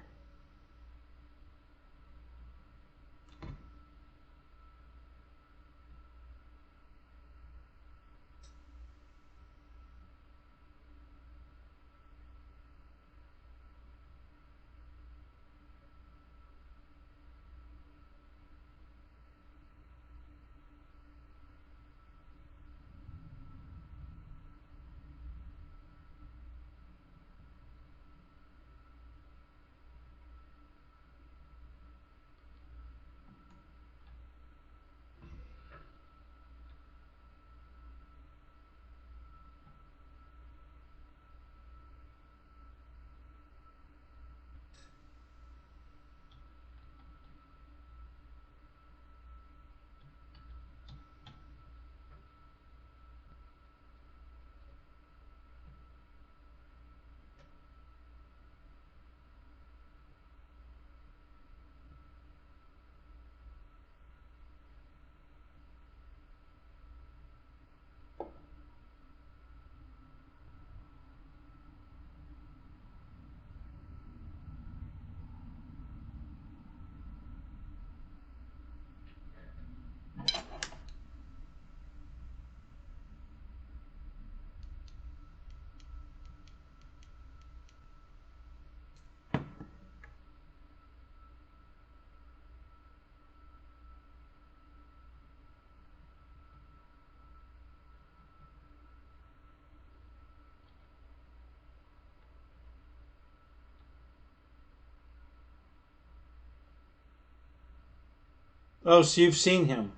Oh, so you've seen him.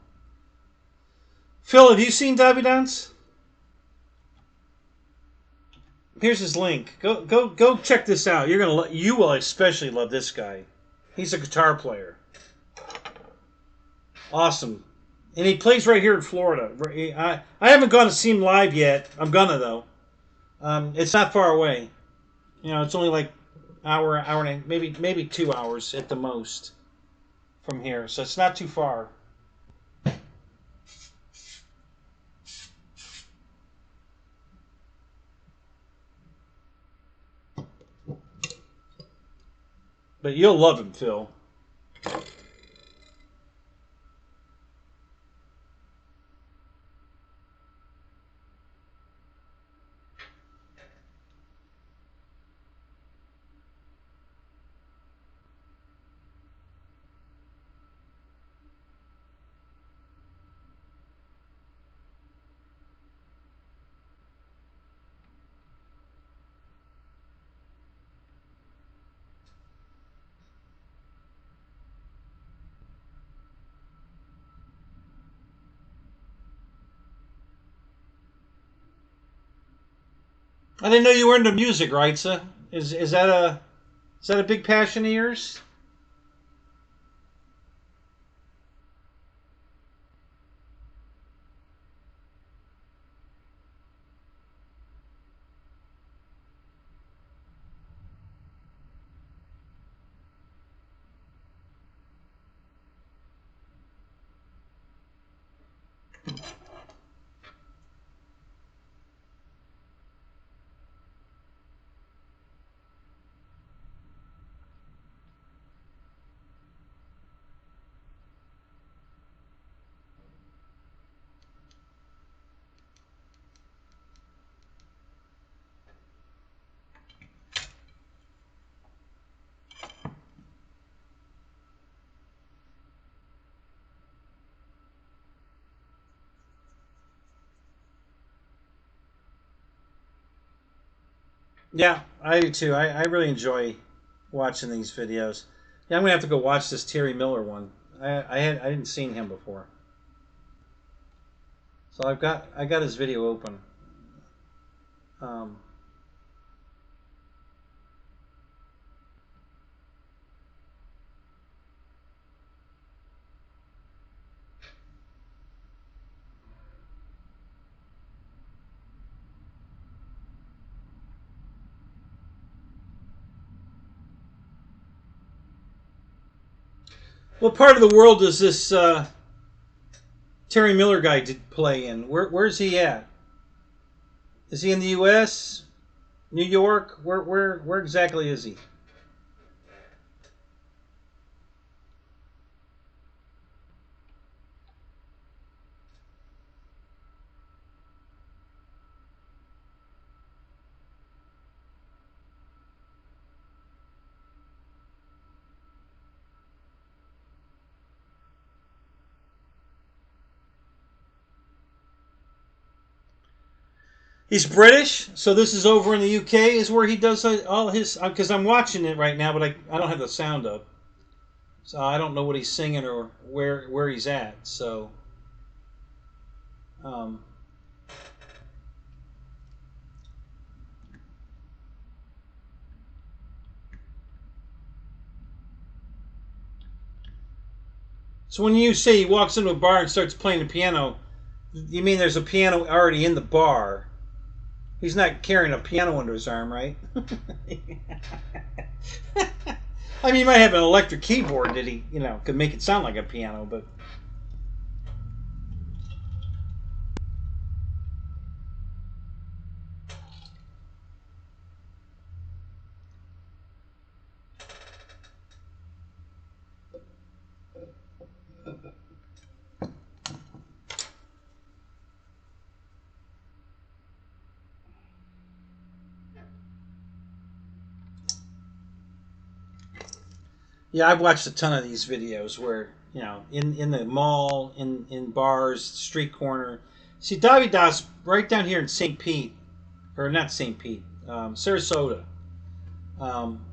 Phil, have you seen Davidance? Here's his link. Go check this out. You will especially love this guy. He's a guitar player. Awesome. And he plays right here in Florida. I haven't gone to see him live yet. I'm gonna though. It's not far away. You know, it's only like hour and maybe 2 hours at the most from here. So it's not too far. But you'll love him, Phil. I didn't know you were into music, right, sir? Is that a big passion of yours? Yeah, I do too. I really enjoy watching these videos. Yeah, I'm gonna have to go watch this Terry Miller one. I didn't seen him before, so I got his video open. Um, what part of the world does this Terry Miller guy play in? Where's he at? Is he in the U.S.? New York? Where exactly is he? He's British, so this is over in the UK. Is where he does all his. Because I'm watching it right now, but I don't have the sound up, so I don't know what he's singing or where he's at. So, um, so when you say he walks into a bar and starts playing the piano, you mean there's a piano already in the bar? He's not carrying a piano under his arm, right? I mean, he might have an electric keyboard that he, could make it sound like a piano, but. Yeah, I've watched a ton of these videos where, in the mall, in bars, street corner. See, Davidas right down here in St. Pete, or not St. Pete, Sarasota. Um,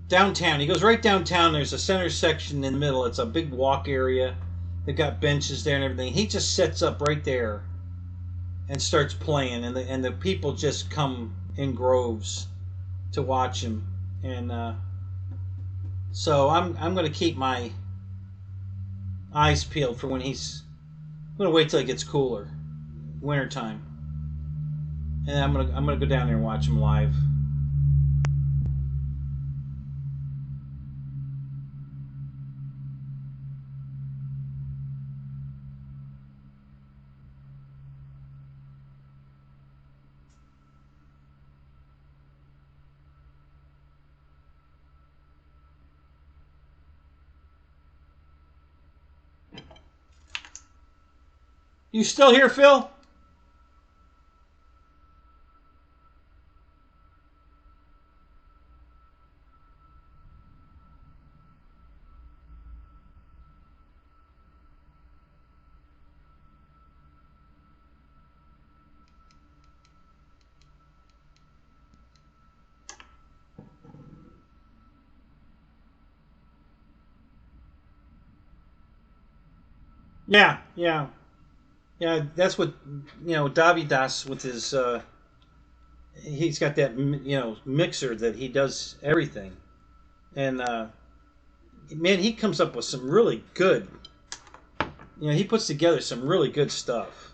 downtown. He goes right downtown. There's a center section in the middle. It's a big walk area. They've got benches there and everything. He just sets up right there and starts playing, and the people just come in groves to watch him. And so I'm going to keep my eyes peeled for when he's. I'm going to wait till it gets cooler, wintertime, and I'm gonna go down there and watch him live. You still here, Phil? Yeah, yeah, yeah. That's what Davidas with his. He's got that mixer that he does everything, and man, he comes up with some really good. He puts together some really good stuff.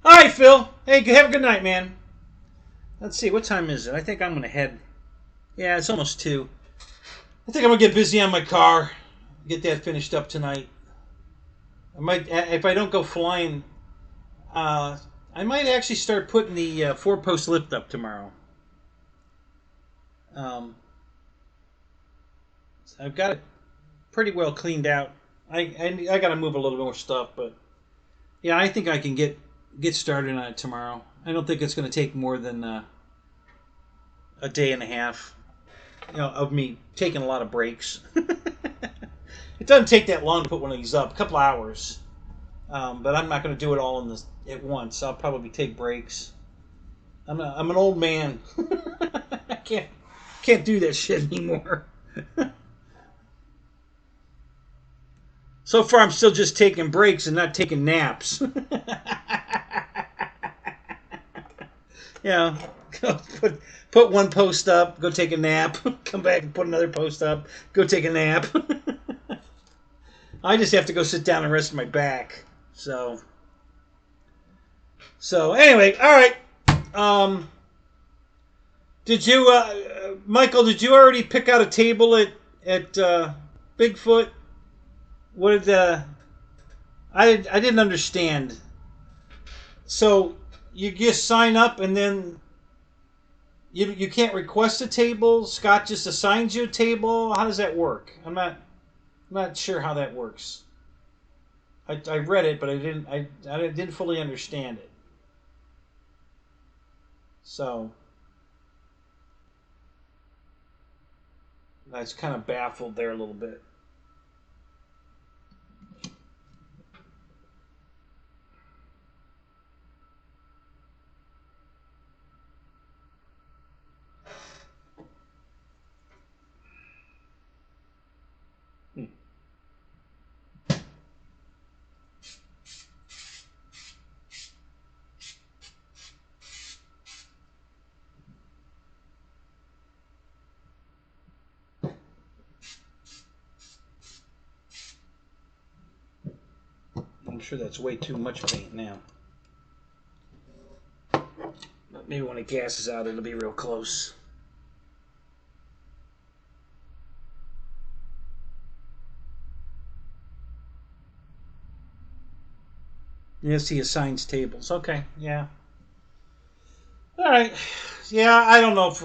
All right, Phil. Hey, have a good night, man. Let's see, what time is it? I think I'm gonna head. Yeah, it's almost 2. I think I'm gonna get busy on my car. Get that finished up tonight. I might, if I don't go flying, I might actually start putting the 4-post lift up tomorrow. I've got it pretty well cleaned out. I got to move a little more stuff, but yeah, I think I can get started on it tomorrow. I don't think it's going to take more than a day and a half. Of me taking a lot of breaks. It doesn't take that long to put one of these up, a couple hours. But I'm not going to do it all at once. I'll probably take breaks. I'm an old man. I can't do that shit anymore. So far, I'm still just taking breaks and not taking naps. Go put one post up, go take a nap, come back and put another post up, go take a nap. I just have to go sit down and rest my back. So anyway, all right. Did you, Michael? Did you already pick out a table at Bigfoot? What did I didn't understand. So you just sign up and then you can't request a table. Scott just assigns you a table. How does that work? I'm not sure how that works. I read it, but I didn't fully understand it. So I was kind of baffled there a little bit. I'm sure that's way too much paint now. But maybe when it gasses out, it'll be real close. Yes, he assigns tables. Okay, yeah. All right. Yeah, I don't know if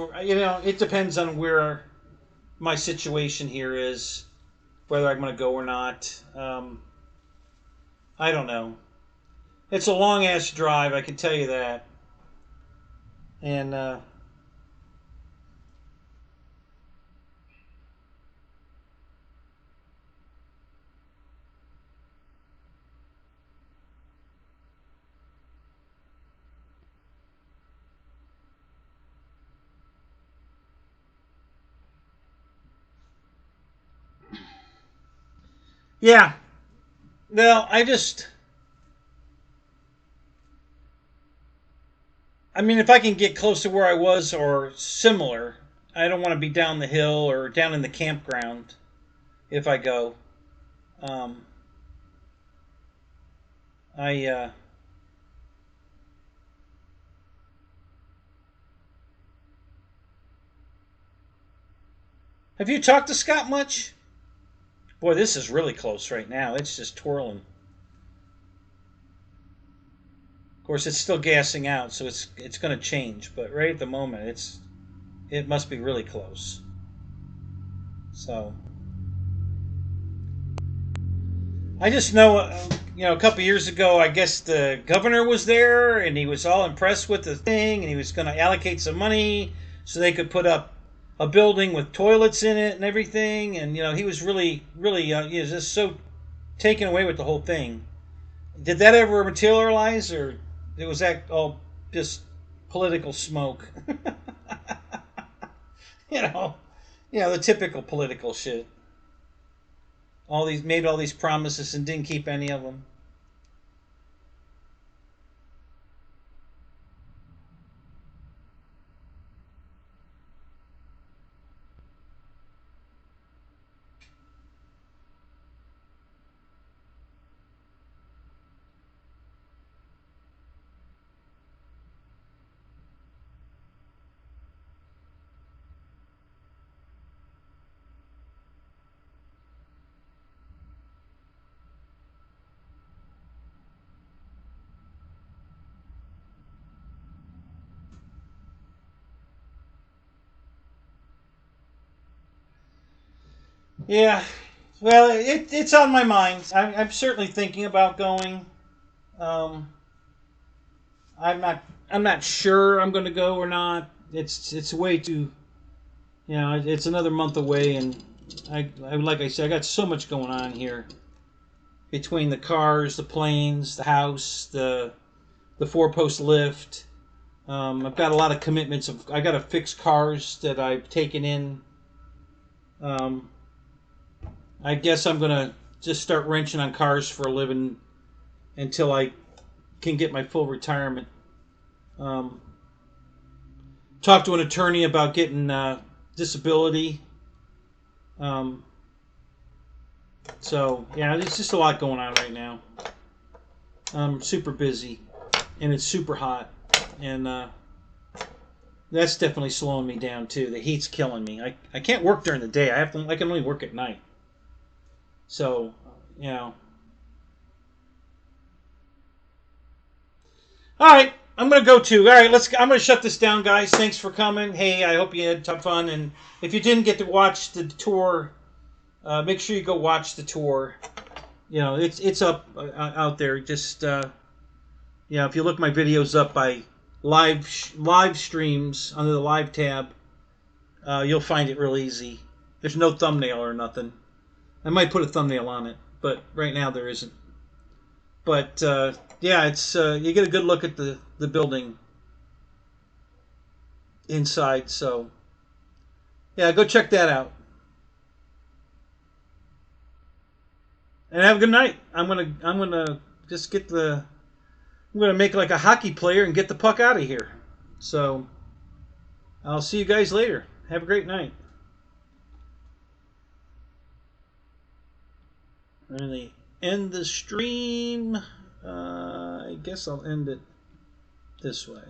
it depends on where my situation here is, whether I'm going to go or not. I don't know. It's a long ass drive, I can tell you that. And Yeah. Well, I mean, if I can get close to where I was or similar, I don't want to be down the hill or down in the campground if I go. Um, I Have you talked to Scott much? Boy, this is really close right now. It's just twirling. Of course, it's still gassing out, so it's going to change. But right at the moment, it must be really close. So I just know, a couple years ago, I guess the governor was there, and he was all impressed with the thing, and he was going to allocate some money so they could put up a building with toilets in it and everything. And he was really, really, he was just so taken away with the whole thing. Did that ever materialize, or was that all just political smoke? you know, the typical political shit. Made all these promises and didn't keep any of them. Yeah, well, it's on my mind. I'm certainly thinking about going. Um, I'm not. I'm not sure I'm going to go or not. It's way too. It's another month away, and I like I said, I got so much going on here between the cars, the planes, the house, the four-post lift. I've got a lot of commitments. I got to fix cars that I've taken in. Um, I guess I'm gonna just start wrenching on cars for a living until I can get my full retirement. Um, Talk to an attorney about getting disability. Um, so yeah, there's just a lot going on right now. I'm super busy, and it's super hot, and that's definitely slowing me down too. The heat's killing me. I can't work during the day. I can only work at night. So you know. All right, I'm gonna go too. All right, I'm gonna shut this down, guys. Thanks for coming. Hey, I hope you had fun. And if you didn't get to watch the tour, make sure you go watch the tour. It's up out there. Just if you look my videos up by live streams under the live tab, you'll find it real easy. There's no thumbnail or nothing. I might put a thumbnail on it, but right now there isn't. But yeah, it's you get a good look at the building inside. So yeah, go check that out. And have a good night. I'm gonna just get the I'm gonna make like a hockey player and get the puck out of here. So I'll see you guys later. Have a great night. I'm gonna end the stream. I guess I'll end it this way.